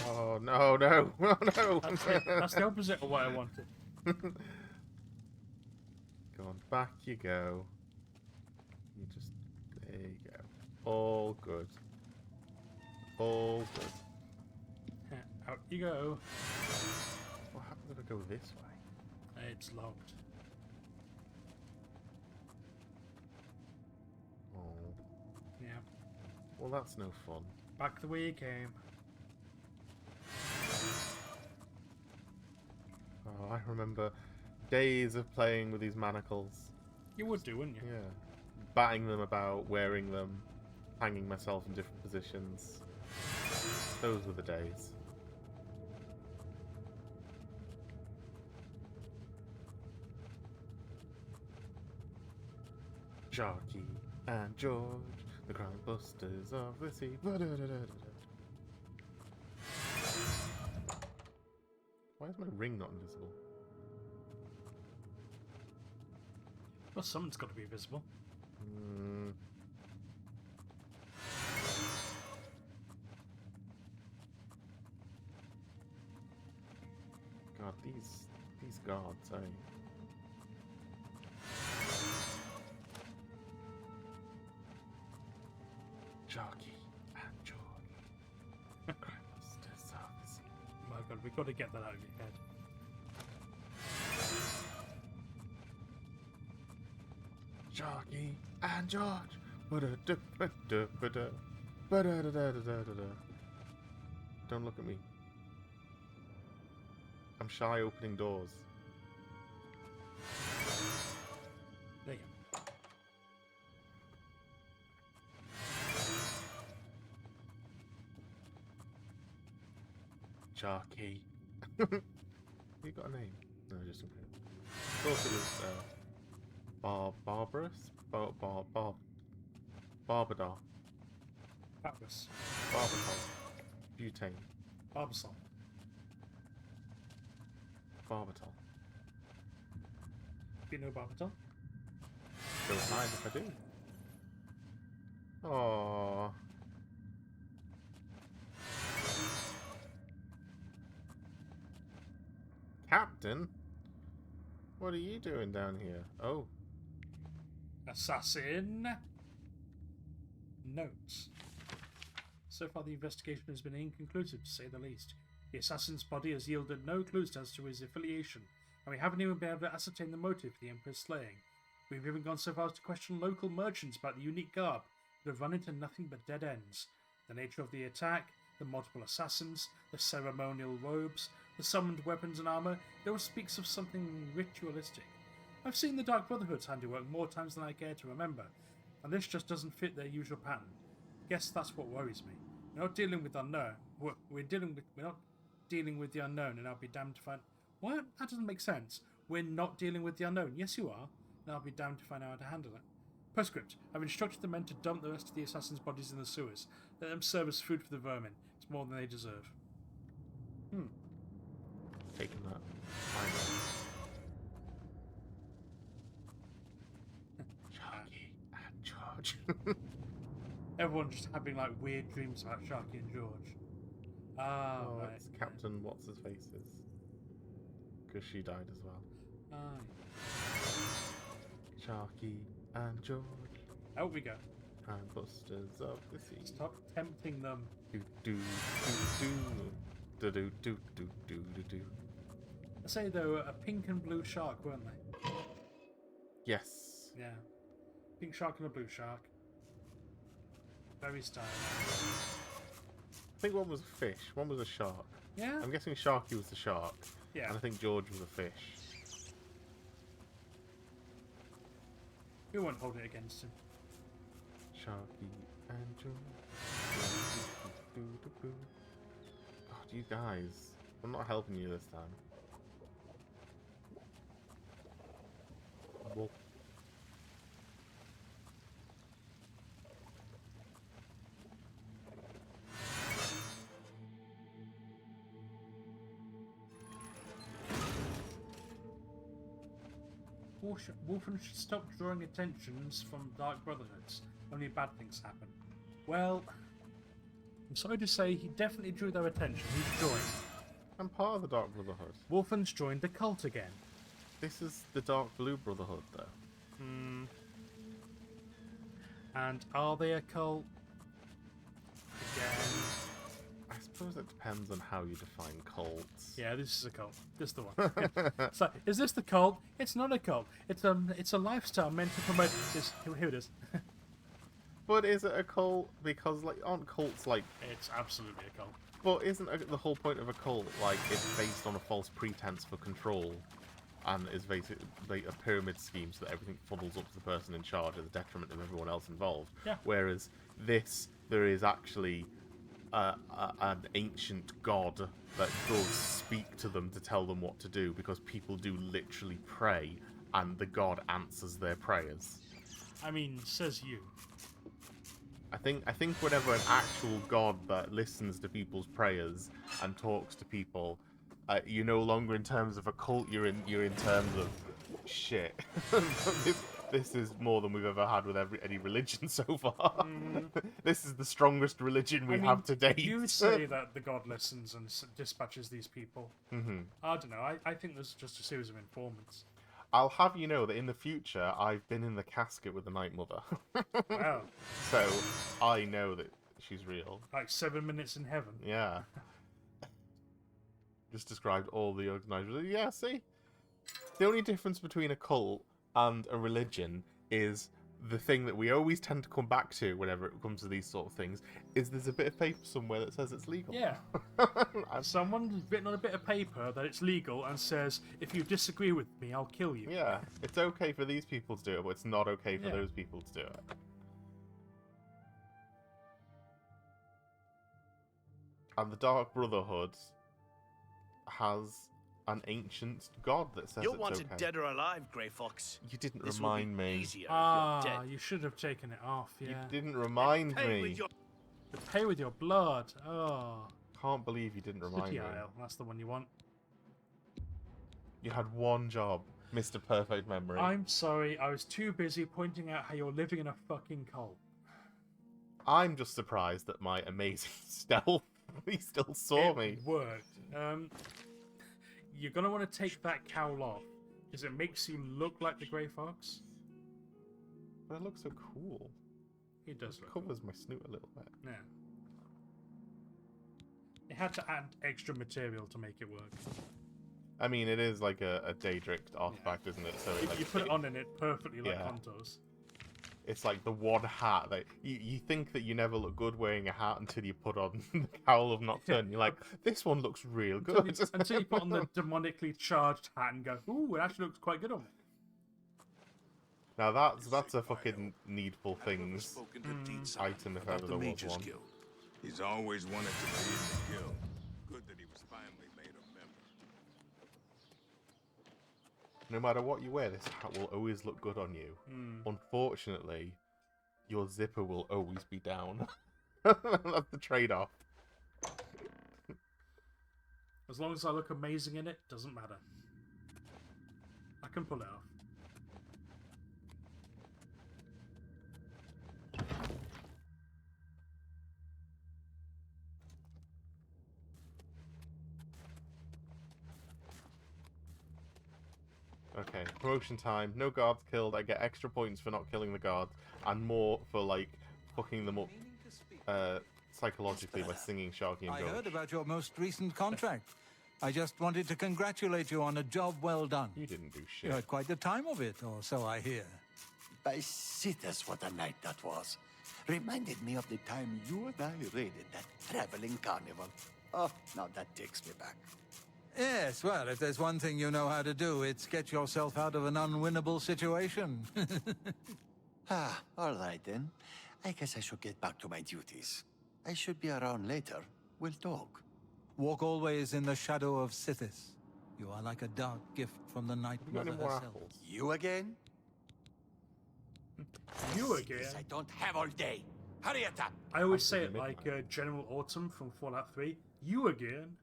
Oh, no, no, oh, no. That's the opposite of what I wanted. Go on, back you go. You just, there you go. All good. All good. Out you go. What happens if I go this way? It's locked. Oh. Yeah. Well, that's no fun. Back the way you came. Oh, I remember days of playing with these manacles. You would do, wouldn't you? Yeah. Batting them about, wearing them, hanging myself in different positions. Those were the days. Sharky and George, the crown busters of the sea. Why is my ring not invisible? Well, something's got to be visible. God, these guards, eh? Sharky and George, crime busters of the sea. My God, we've got to get that out of your head. Sharky and George. Don't look at me. I'm shy opening doors. There you go. Sharky. You got a name? No, just some. I thought it was Barbarous? Barbadar. Barbus. Barbatol. Butane. Barbasol. Barbatol. You know Barbatol? Don't mind if I do. Aww. Captain? What are you doing down here? Oh. Assassin. Notes. So far, the investigation has been inconclusive, to say the least. The assassin's body has yielded no clues as to his affiliation, and we haven't even been able to ascertain the motive for the Emperor's slaying. We've even gone so far as to question local merchants about the unique garb, but have run into nothing but dead ends. The nature of the attack, the multiple assassins, the ceremonial robes, the summoned weapons and armor, it all speaks of something ritualistic. I've seen the Dark Brotherhood's handiwork more times than I care to remember, and this just doesn't fit their usual pattern. Guess that's what worries me. We're not dealing with unknown. We're not dealing with the unknown, and I'll be damned to find. What? That doesn't make sense. We're not dealing with the unknown. Yes, you are, and I'll be damned to find out how to handle it. Postscript. I've instructed the men to dump the rest of the assassins' bodies in the sewers. Let them serve as food for the vermin. It's more than they deserve. Taking that. Finally. Sharky and George. Everyone's just having like weird dreams about Sharky and George. Ah, oh, right. it's Captain What's-His-Faces. Because she died as well. Sharky and George. Out we go. And Busters of the Sea. Stop tempting them. Do do do do do do do do do do. I say they were a pink and blue shark, weren't they? Yes. Yeah. Pink shark and a blue shark. Very stylish. I think one was a fish, one was a shark. Yeah? I'm guessing Sharky was the shark. Yeah. And I think George was a fish. We won't hold it against him. Sharky and George. God, you guys. I'm not helping you this time. Whoa. Wolfen should stop drawing attentions from Dark Brotherhoods. Only bad things happen. Well, I'm sorry to say he definitely drew their attention. He's joined. I'm part of the Dark Brotherhood. Wolfen's joined the cult again. This is the Dark Blue Brotherhood, though. And are they a cult? Again. I suppose it depends on how you define cults. Yeah, this is a cult. This is the one. So, is this the cult? It's not a cult. It's a lifestyle meant to promote this. Here it is. But is it a cult? Because like, aren't cults like? It's absolutely a cult. But isn't the whole point of a cult like it's based on a false pretense for control, and is basically like a pyramid scheme so that everything funnels up to the person in charge at the detriment of everyone else involved? Yeah. Whereas there is actually an ancient god that does speak to them to tell them what to do, because people do literally pray, and the god answers their prayers. I mean, says you. I think whenever an actual god that listens to people's prayers and talks to people, you're no longer in terms of a cult. You're in terms of shit. This is more than we've ever had with any religion so far. This is the strongest religion we have to date. You would say that the god listens and dispatches these people. I don't know. I think there's just a series of informants. I'll have you know that in the future, I've been in the casket with the Night Mother. Wow. So, I know that she's real. Like 7 minutes in heaven. Yeah. Just described all the organized... Yeah, see? The only difference between a cult and a religion is the thing that we always tend to come back to whenever it comes to these sort of things, is there's a bit of paper somewhere that says it's legal. Yeah. Someone's written on a bit of paper that it's legal and says, if you disagree with me, I'll kill you. Yeah. It's okay for these people to do it, but it's not okay for those people to do it. And the Dark Brotherhood has an ancient god that says You're it's wanted okay. dead or alive, Grey Fox. You didn't This remind will be me. easier if you're dead. You should have taken it off, yeah. You didn't remind Pay me. with your... Pay with your blood. Oh. Can't believe you didn't remind City me. Isle, that's the one you want. You had one job, Mr. Perfect Memory. I'm sorry, I was too busy pointing out how you're living in a fucking cult. I'm just surprised that my amazing stealth, he still saw me. It worked. You're gonna want to take that cowl off. is it makes you look like the Grey Fox. But it looks so cool. It does It look covers my snoot a little bit. Yeah. It had to add extra material to make it work. I mean, it is like a Daedric artifact, isn't it? So You put it on and it perfectly like Yeah. contours. It's like the one hat that you think that you never look good wearing a hat until you put on the Cowl of Nocturne. You're like, this one looks real good. Until you put on the demonically charged hat and go, ooh, it actually looks quite good on me. Now that's a fucking needful things item if ever there was one. He's always wanted to be in the guild. Good that he was finally made a member. No matter what you wear, this hat will always look good on you. Unfortunately, your zipper will always be down. That's the trade-off. As long as I look amazing in it, doesn't matter. I can pull it off. Okay, promotion time. No guards killed. I get extra points for not killing the guards, and more for like fucking them up psychologically by singing Sharky and I Ghost. heard about your most recent contract. I just wanted to congratulate you on a job well done. You didn't do You shit. had quite the time of it, or so I hear. By Sithis, what a night that was. Reminded me of the time you and I raided that traveling carnival. Oh, now that takes me back. Yes, well, if there's one thing you know how to do, it's get yourself out of an unwinnable situation. All right then. I guess I should get back to my duties. I should be around later. We'll talk. Walk always in the shadow of Sithis. You are like a dark gift from the Night Mother herself. You again? You again? I don't have all day. Hurry it up. I always say it like General Autumn from Fallout 3. You again?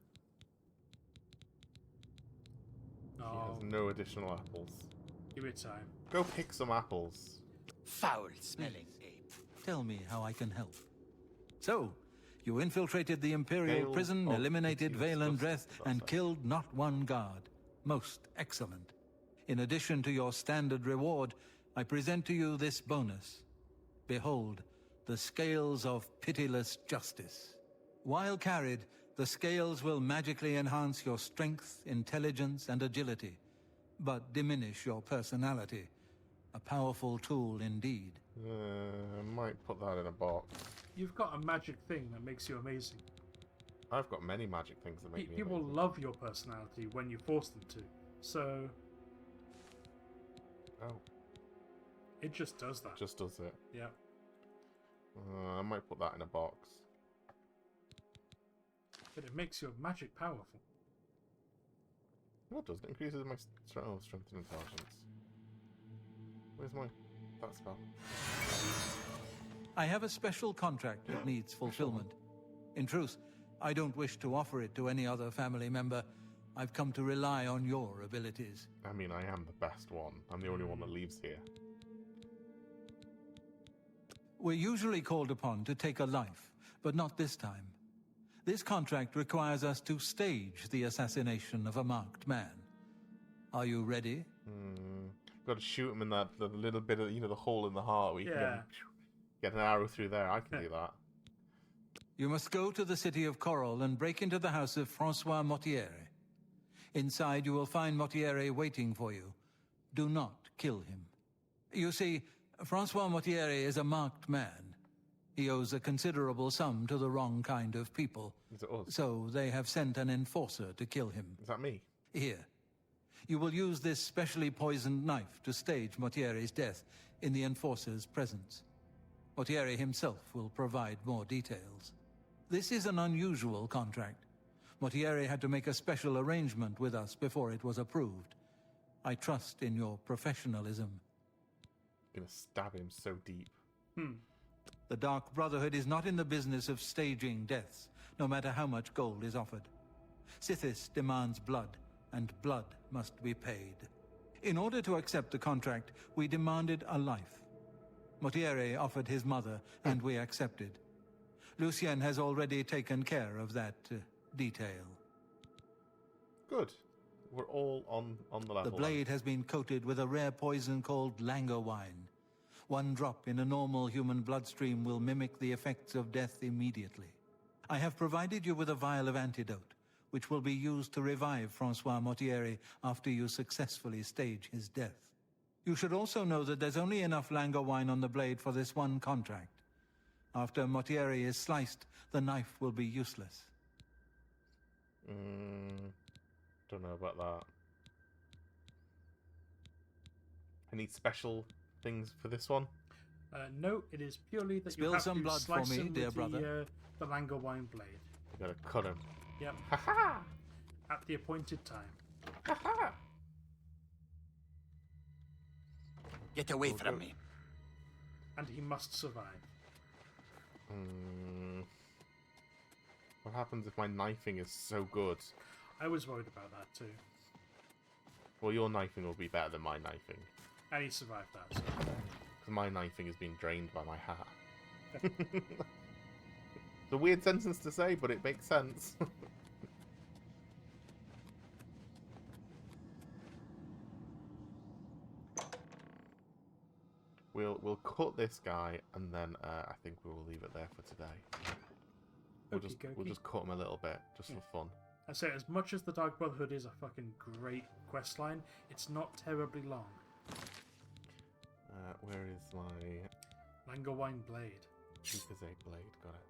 He has no additional apples. Give it time. Go pick some apples. Foul-smelling ape. Tell me how I can help. So, you infiltrated the Imperial Vale prison, of eliminated Continuous Vale and Justice. Dreth, and killed not one guard. Most excellent. In addition to your standard reward, I present to you this bonus. Behold, the scales of pitiless justice. While carried, the scales will magically enhance your strength, intelligence, and agility, but diminish your personality. A powerful tool indeed. I might put that in a box. You've got a magic thing that makes you amazing. I've got many magic things that make me People amazing. love your personality when you force them to. So... Oh. It just does that. Just does it. Yeah. I might put that in a box. But it makes your magic powerful. No, it doesn't. It increases my strength and intelligence. Where's my... that spell? I have a special contract that needs fulfillment. In truth, I don't wish to offer it to any other family member. I've come to rely on your abilities. I mean, I am the best one. I'm the only one that leaves here. We're usually called upon to take a life, but not this time. This contract requires us to stage the assassination of a marked man. Are you ready? Got to shoot him in that the little bit of, the hole in the heart where you can get an arrow through there. I can do that. You must go to the city of Coral and break into the house of Francois Mortiere. Inside, you will find Mortiere waiting for you. Do not kill him. You see, Francois Mortiere is a marked man. He owes a considerable sum to the wrong kind of people. Is it us? So they have sent an enforcer to kill him. Is that me? Here. You will use this specially poisoned knife to stage Mortiere's death in the enforcer's presence. Mortiere himself will provide more details. This is an unusual contract. Mortiere had to make a special arrangement with us before it was approved. I trust in your professionalism. I'm gonna stab him so deep. The Dark Brotherhood is not in the business of staging deaths, no matter how much gold is offered. Sithis demands blood, and blood must be paid. In order to accept the contract, we demanded a life. Mortiere offered his mother, and we accepted. Lucien has already taken care of that detail. Good. we're all on the level. The blade has been coated with a rare poison called Langowine. One drop in a normal human bloodstream will mimic the effects of death immediately. I have provided you with a vial of antidote, which will be used to revive Francois Mortieri after you successfully stage his death. You should also know that there's only enough Langowine on the blade for this one contract. After Mortieri is sliced, the knife will be useless. Don't know about that. Any special things for this one? No, it is purely that Spill you have some to blood slice for me, him dear with brother. the Langowine blade. You gotta cut him. Yep. Ha-ha! At the appointed time. Ha-ha! Get away from me. And he must survive. What happens if my knifing is so good? I was worried about that too. Well, your knifing will be better than my knifing. And he survived that, so... Because my knifing has been drained by my hat. It's a weird sentence to say, but it makes sense. We'll cut this guy, and then I think we will leave it there for today. We'll just cut him a little bit, just for fun. I say, as much as the Dark Brotherhood is a fucking great questline, it's not terribly long. Where is my... Langowine blade. Reaper's Egg blade, got it.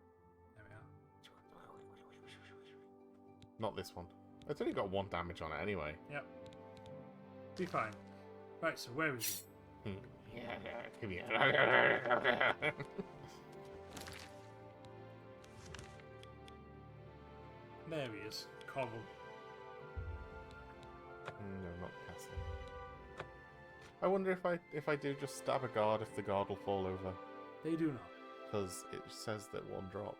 There we are. Not this one. It's only got 1 damage on it anyway. Yep. Be fine. Right, so where is he? Come here. There he is. Coral. No, not casting. I wonder if I do just stab a guard, if the guard will fall over. They do not. Because it says that 1 drop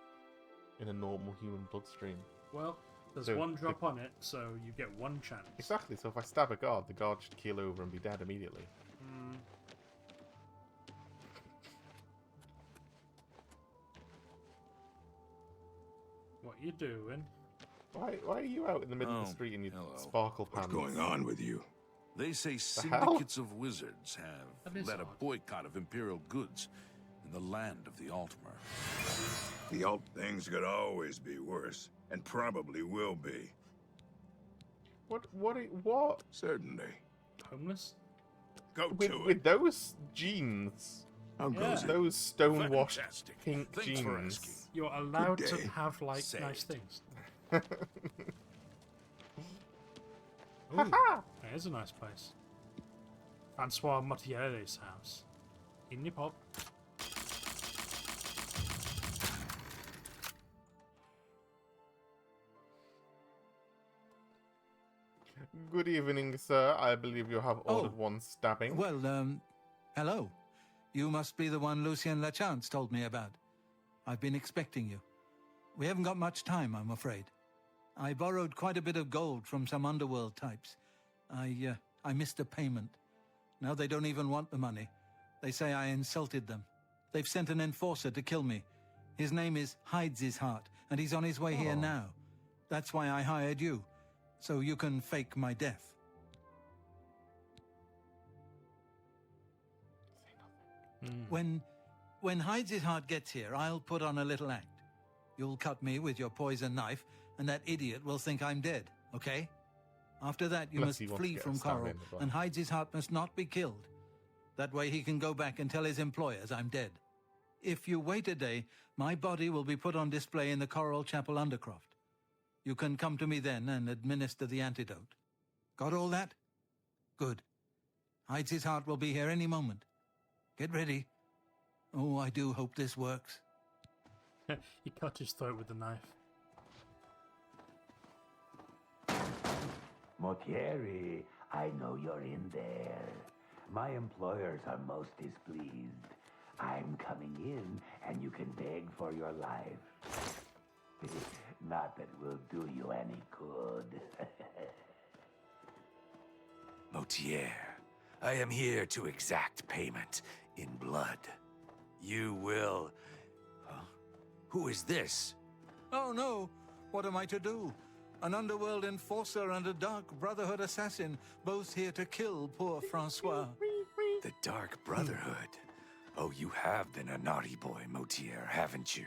in a normal human bloodstream. Well, there's So 1 drop on it, so you get 1 chance. Exactly, so if I stab a guard, the guard should keel over and be dead immediately. What you doing? Why are you out in the middle of the street in your sparkle pants? What's going on with you? They say hell? syndicates of wizards have That is led a odd. boycott of imperial goods in the land of the Altmer. Things could always be worse, and probably will be. What? Certainly. Homeless? Go With, to it. with those jeans, How goes it? those stonewashed Fantastic. pink Thanks for jeans. asking. You're allowed Good to day. have, like, Say nice it. things. Ooh, there's a nice place. Francois Mortieri's house. In your pop. Good evening, sir. I believe you have ordered 1 stabbing. Well, hello. You must be the one Lucien Lachance told me about. I've been expecting you. We haven't got much time, I'm afraid. I borrowed quite a bit of gold from some underworld types. I missed a payment. Now they don't even want the money. They say I insulted them. They've sent an enforcer to kill me. His name is Hides His Heart, and he's on his way here now. That's why I hired you, so you can fake my death. When Hides His Heart gets here, I'll put on a little act. You'll cut me with your poison knife, and that idiot will think I'm dead, okay? After that, you Unless he must wants to flee get a from stab Coral, in as well. and Hides His Heart must not be killed. That way he can go back and tell his employers I'm dead. If you wait a day, my body will be put on display in the Coral Chapel Undercroft. You can come to me then and administer the antidote. Got all that? Good. Hides His Heart will be here any moment. Get ready. Oh, I do hope this works. He cut his throat with the knife. Mortieri, I know you're in there. My employers are most displeased. I'm coming in, and you can beg for your life. Not that it will do you any good. Mortier, I am here to exact payment in blood. You will... Huh? Who is this? Oh no, what am I to do? An underworld enforcer and a Dark Brotherhood assassin, both here to kill poor Francois. The Dark Brotherhood? Oh, you have been a naughty boy, Motier, haven't you?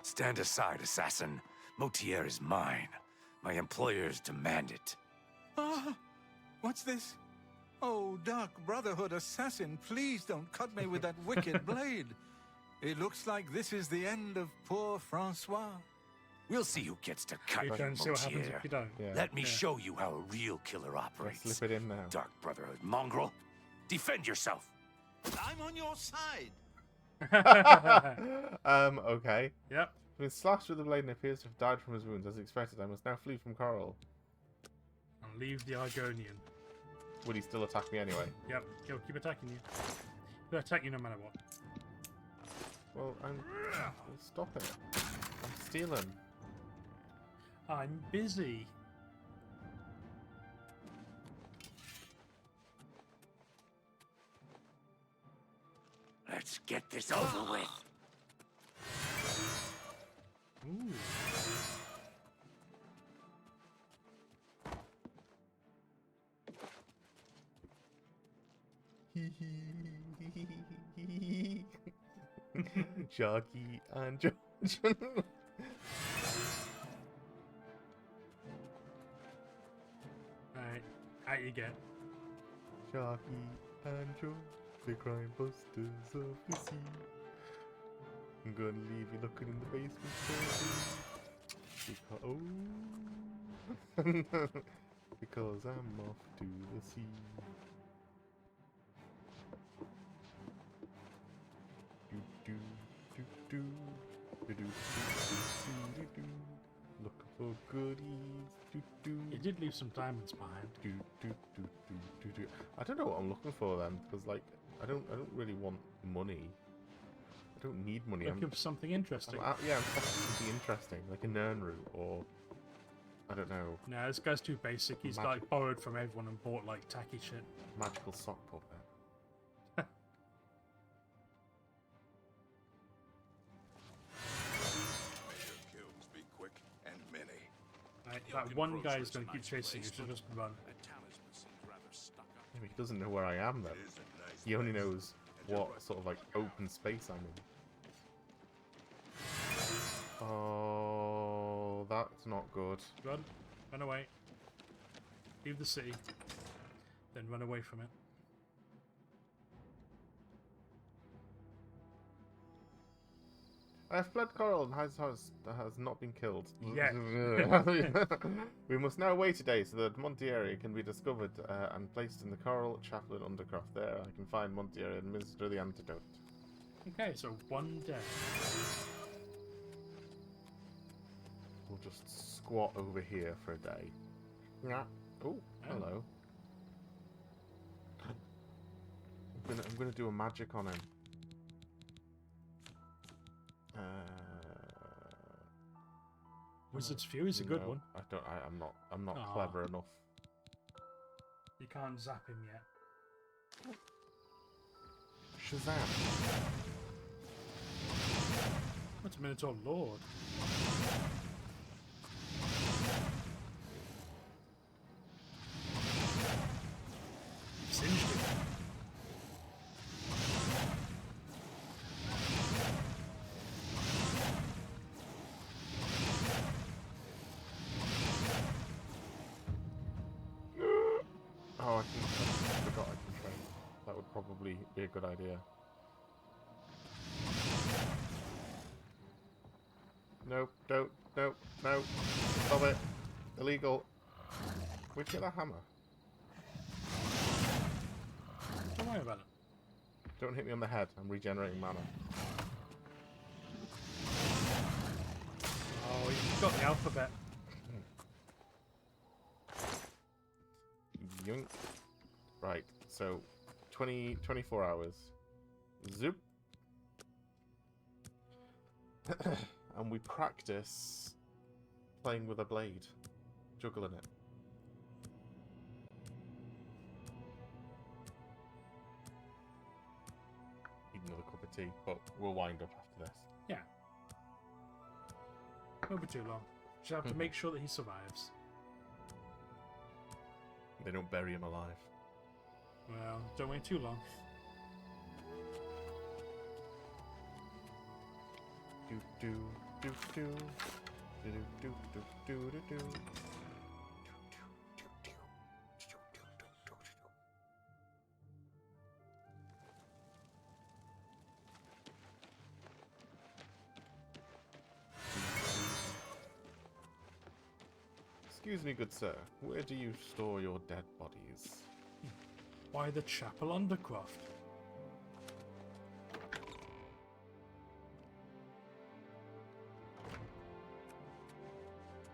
Stand aside, assassin. Motier is mine. My employers demand it. Ah! What's this? Oh, Dark Brotherhood assassin, please don't cut me with that wicked blade. It looks like this is the end of poor Francois. We'll see who gets to cut you, See what happens if you don't. Yeah. Let me show you how a real killer operates. Slip it in now. Dark Brotherhood mongrel, defend yourself. I'm on your side. Okay. Yep. He's been slashed with the blade and appears to have died from his wounds. As expected, I must now flee from Coral. And leave the Argonian. Would he still attack me anyway? Yep. He'll keep attacking you. He'll attack you no matter what. Well, stop it. I'm stealing. I'm busy. Let's get this over with. Ooh. Sharky and George. Alright, out you get. Sharky and George, the crime busters of the sea. I'm gonna leave you looking in the basement because, because I'm off to the sea. Looking for goodies. You did leave some diamonds behind. I don't know what I'm looking for then, because like I don't really want money. I don't need money. Looking for something interesting. I'm for something interesting, like a Nern route or I don't know. No, this guy's too basic. He's like borrowed from everyone and bought like tacky shit. Magical sock puppet. Right, that one guy is going to keep chasing you, so just run. Yeah, he doesn't know where I am then. He only knows what sort of like open space I'm in. Oh, that's not good. Run. Run away. Leave the city. Then run away from it. I have fled Coral and has not been killed. Yeah. We must now wait a day so that Montieri can be discovered and placed in the Coral Chaplain Undercroft. There I can find Montieri and administer the antidote. Okay, so one day. We'll just squat over here for a day. Yeah. Oh, hello. I'm gonna do a magic on him. Wizard's Fury's a good one. I'm not clever enough. You can't zap him yet. Shazam! What's a Minotaur Lord? Singed him. Oh, I forgot I can train. That would probably be a good idea. Nope, no. Stop it. Illegal. Where'd you get that hammer? Don't worry about it. Don't hit me on the head. I'm regenerating mana. Oh, you've got the alphabet. Yoink. Right, so 24 hours. Zoop. And we practice playing with a blade. Juggling it. Need another cup of tea, but we'll wind up after this. Yeah. Won't be too long. Just have to make sure that he survives. They don't bury him alive. Well, don't wait too long. Do do do do do do do do do do. Excuse me, good sir. Where do you store your dead bodies? Why the Chapel Undercroft?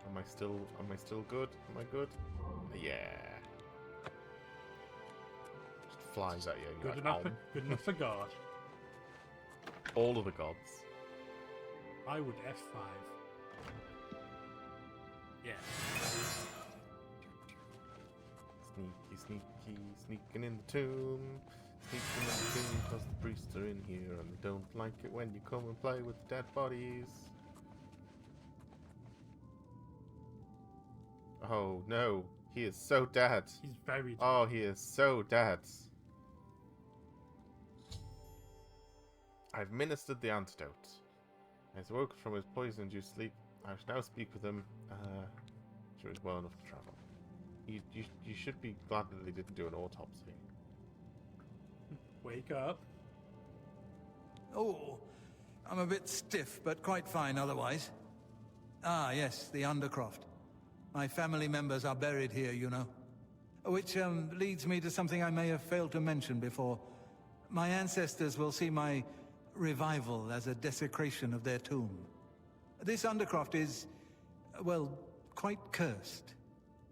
Am I still good? Am I good? Yeah. Just flies at you. And you're Good like, enough. Good enough for God. all of the gods. I would F5. Yeah. Sneaking in the tomb. Sneaking in the tomb because the priests are in here and they don't like it when you come and play with the dead bodies. Oh no, he is so dead. He's very dead. Oh, he is so dead. I've ministered the antidote. He has woken from his poison-induced sleep. I shall now speak with him. Sure he's well enough to travel. You should be glad that they didn't do an autopsy. Wake up. Oh, I'm a bit stiff, but quite fine otherwise. Ah, yes, the Undercroft. My family members are buried here, you know. Which leads me to something I may have failed to mention before. My ancestors will see my revival as a desecration of their tomb. This Undercroft is, well, quite cursed.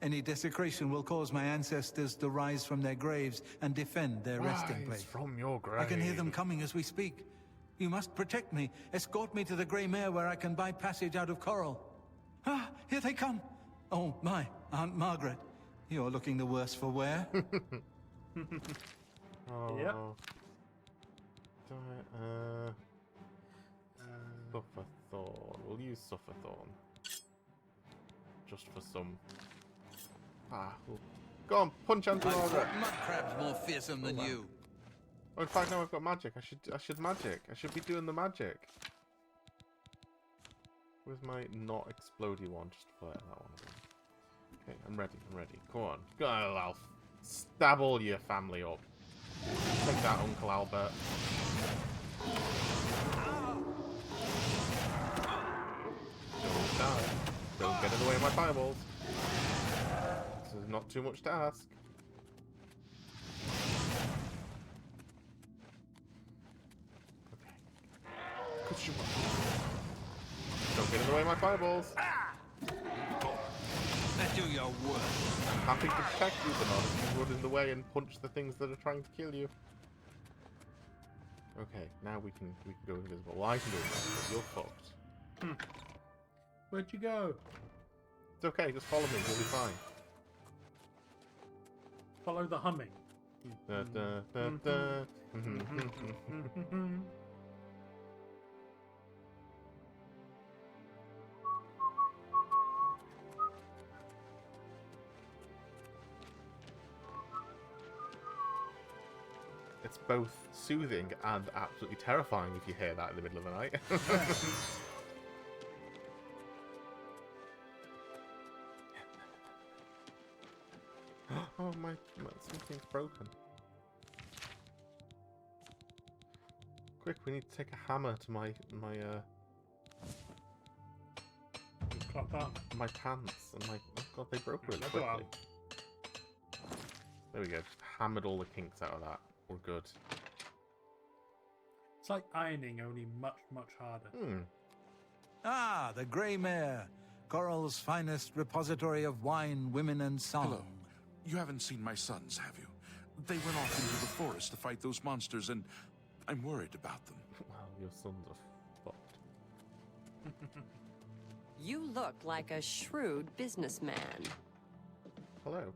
Any desecration will cause my ancestors to rise from their graves and defend their resting place. From your grave. I can hear them coming as we speak. You must protect me. Escort me to the Grey Mare where I can buy passage out of Coral. Ah, here they come. Oh, my, Aunt Margaret. You're looking the worse for wear. Oh. Yep. Sufferthorn. We'll use Sufferthorn. Just for some. Go on, punch Auntie Margaret. Mud crab's more fearsome than you. Oh, in fact, now I've got magic. I should magic. I should be doing the magic. Where's my not explodey one? Just flare that one. Okay, I'm ready. Come on. Go on, I'll stab all your family up. Take that, Uncle Albert. Don't die. Don't get in the way of my fireballs. This is not too much to ask. Okay. Don't get in the way of my fireballs. Do your work. I'm happy to protect you, but not if you run in the way and punch the things that are trying to kill you. Okay, now we can go invisible. Well, I can go invisible. You're fucked. Where'd you go? It's okay, just follow me. You'll be fine. Follow the humming. Da, da, da, da. It's both soothing and absolutely terrifying if you hear that in the middle of the night. Oh my, something's broken. Quick, we need to take a hammer to my my pants and my, oh god, they broke really quickly. There we go, just hammered all the kinks out of that. We're good. It's like ironing, only much, much harder. Ah, the Grey Mare. Coral's finest repository of wine, women, and song. Hello. You haven't seen my sons, have you? They went off into the forest to fight those monsters, and I'm worried about them. Well, your sons are fucked. You look like a shrewd businessman. Hello.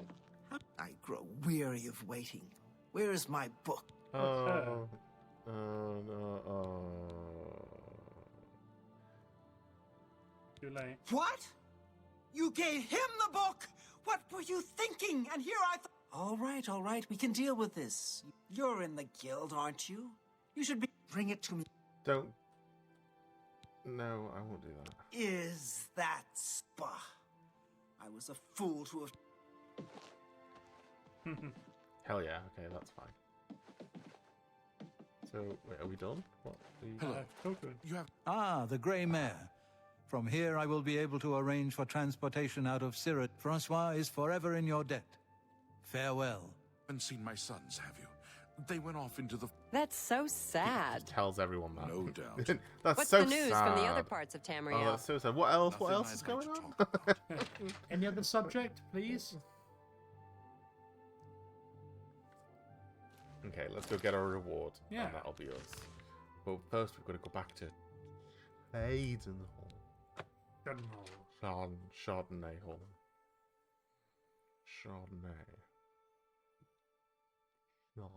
I grow weary of waiting. Where is my book? No. Too late. What? You gave him the book? What were you thinking? And here I thought... All right. We can deal with this. You're in the guild, aren't you? You should be. Bring it to me. Don't. No, I won't do that. Is that spa? I was a fool to have. Hell yeah. Okay, that's fine. So, wait, are we done? What? You have... Ah, the Grey Mare. From here, I will be able to arrange for transportation out of Sirat. Francois is forever in your debt. Farewell. Haven't seen my sons, have you? They went off into the... That's so sad. He tells everyone that. No doubt. That's What's so the news sad. from the other parts of Tamriel? Oh, that's so sad. What else? Nothing What else I'd is like going to on? talk about. Any other subject, please? Okay, let's go get our reward. Yeah. And that'll be us. But first, we've got to go back to Hayden Hall. Chardonnay Hall. Chardonnay. Chard.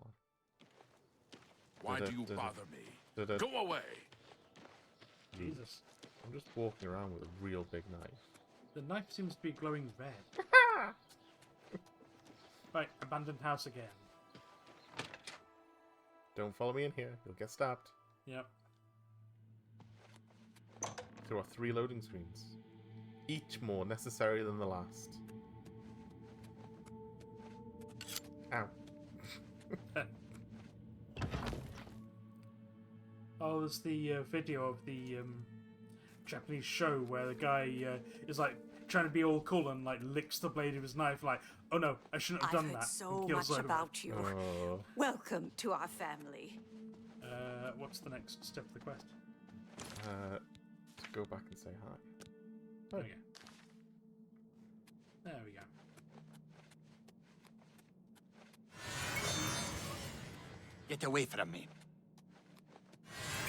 Why do you bother me? Go away! Jesus. I'm just walking around with a real big knife. The knife seems to be glowing red. Right, abandoned house again. Don't follow me in here. You'll get stabbed. Yep. There are 3 loading screens. Each more necessary than the last. Ow. Oh, there's the video of the Japanese show where the guy is like trying to be all cool and like licks the blade of his knife like, oh no, I shouldn't have done I've heard that. so and kills much everyone. about you. Oh. Welcome to our family. What's the next step of the quest? To go back and say hi. Oh yeah. There we go. Get away from me.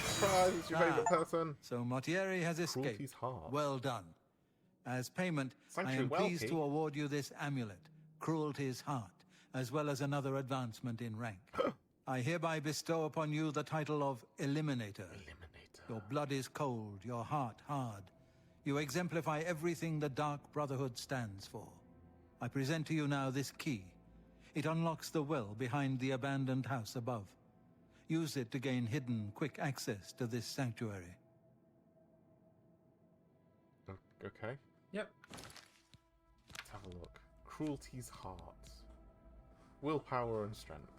Surprise, it's your favourite person. So Mortieri has escaped. Cruelty's hard. Well done. As payment, Sanctuary I am pleased Welky. to award you this amulet, Cruelty's Heart, as well as another advancement in rank. I hereby bestow upon you the title of Eliminator. Your blood is cold, your heart hard. You exemplify everything the Dark Brotherhood stands for. I present to you now this key. It unlocks the well behind the abandoned house above. Use it to gain hidden, quick access to this sanctuary. Okay. Yep. Let's have a look. Cruelty's heart. Willpower and strength.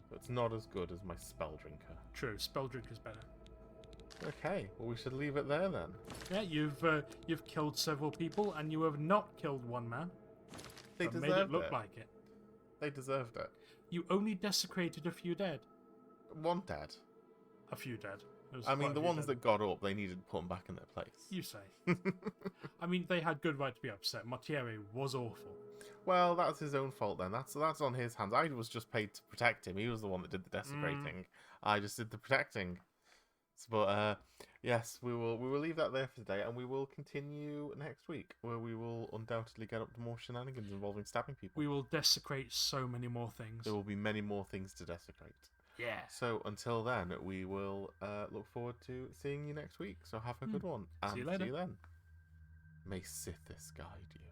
But it's not as good as my spell drinker. True, spell drink is better. Okay, well we should leave it there then. Yeah, you've killed several people and you have not killed one man. They but deserved made it look it. like it. They deserved it. You only desecrated a few dead. 1 dead. A few dead. I mean, the ones that got up, they needed to put them back in their place. You say. I mean, they had good right to be upset. Mortieri was awful. Well, that's his own fault then. That's on his hands. I was just paid to protect him. He was the one that did the desecrating. I just did the protecting. But yes, we will leave that there for today, and we will continue next week, where we will undoubtedly get up to more shenanigans involving stabbing people. We will desecrate so many more things. There will be many more things to desecrate. Yeah. So until then, we will look forward to seeing you next week. So have a good one. And See you later. See you then. May Sithis guide you.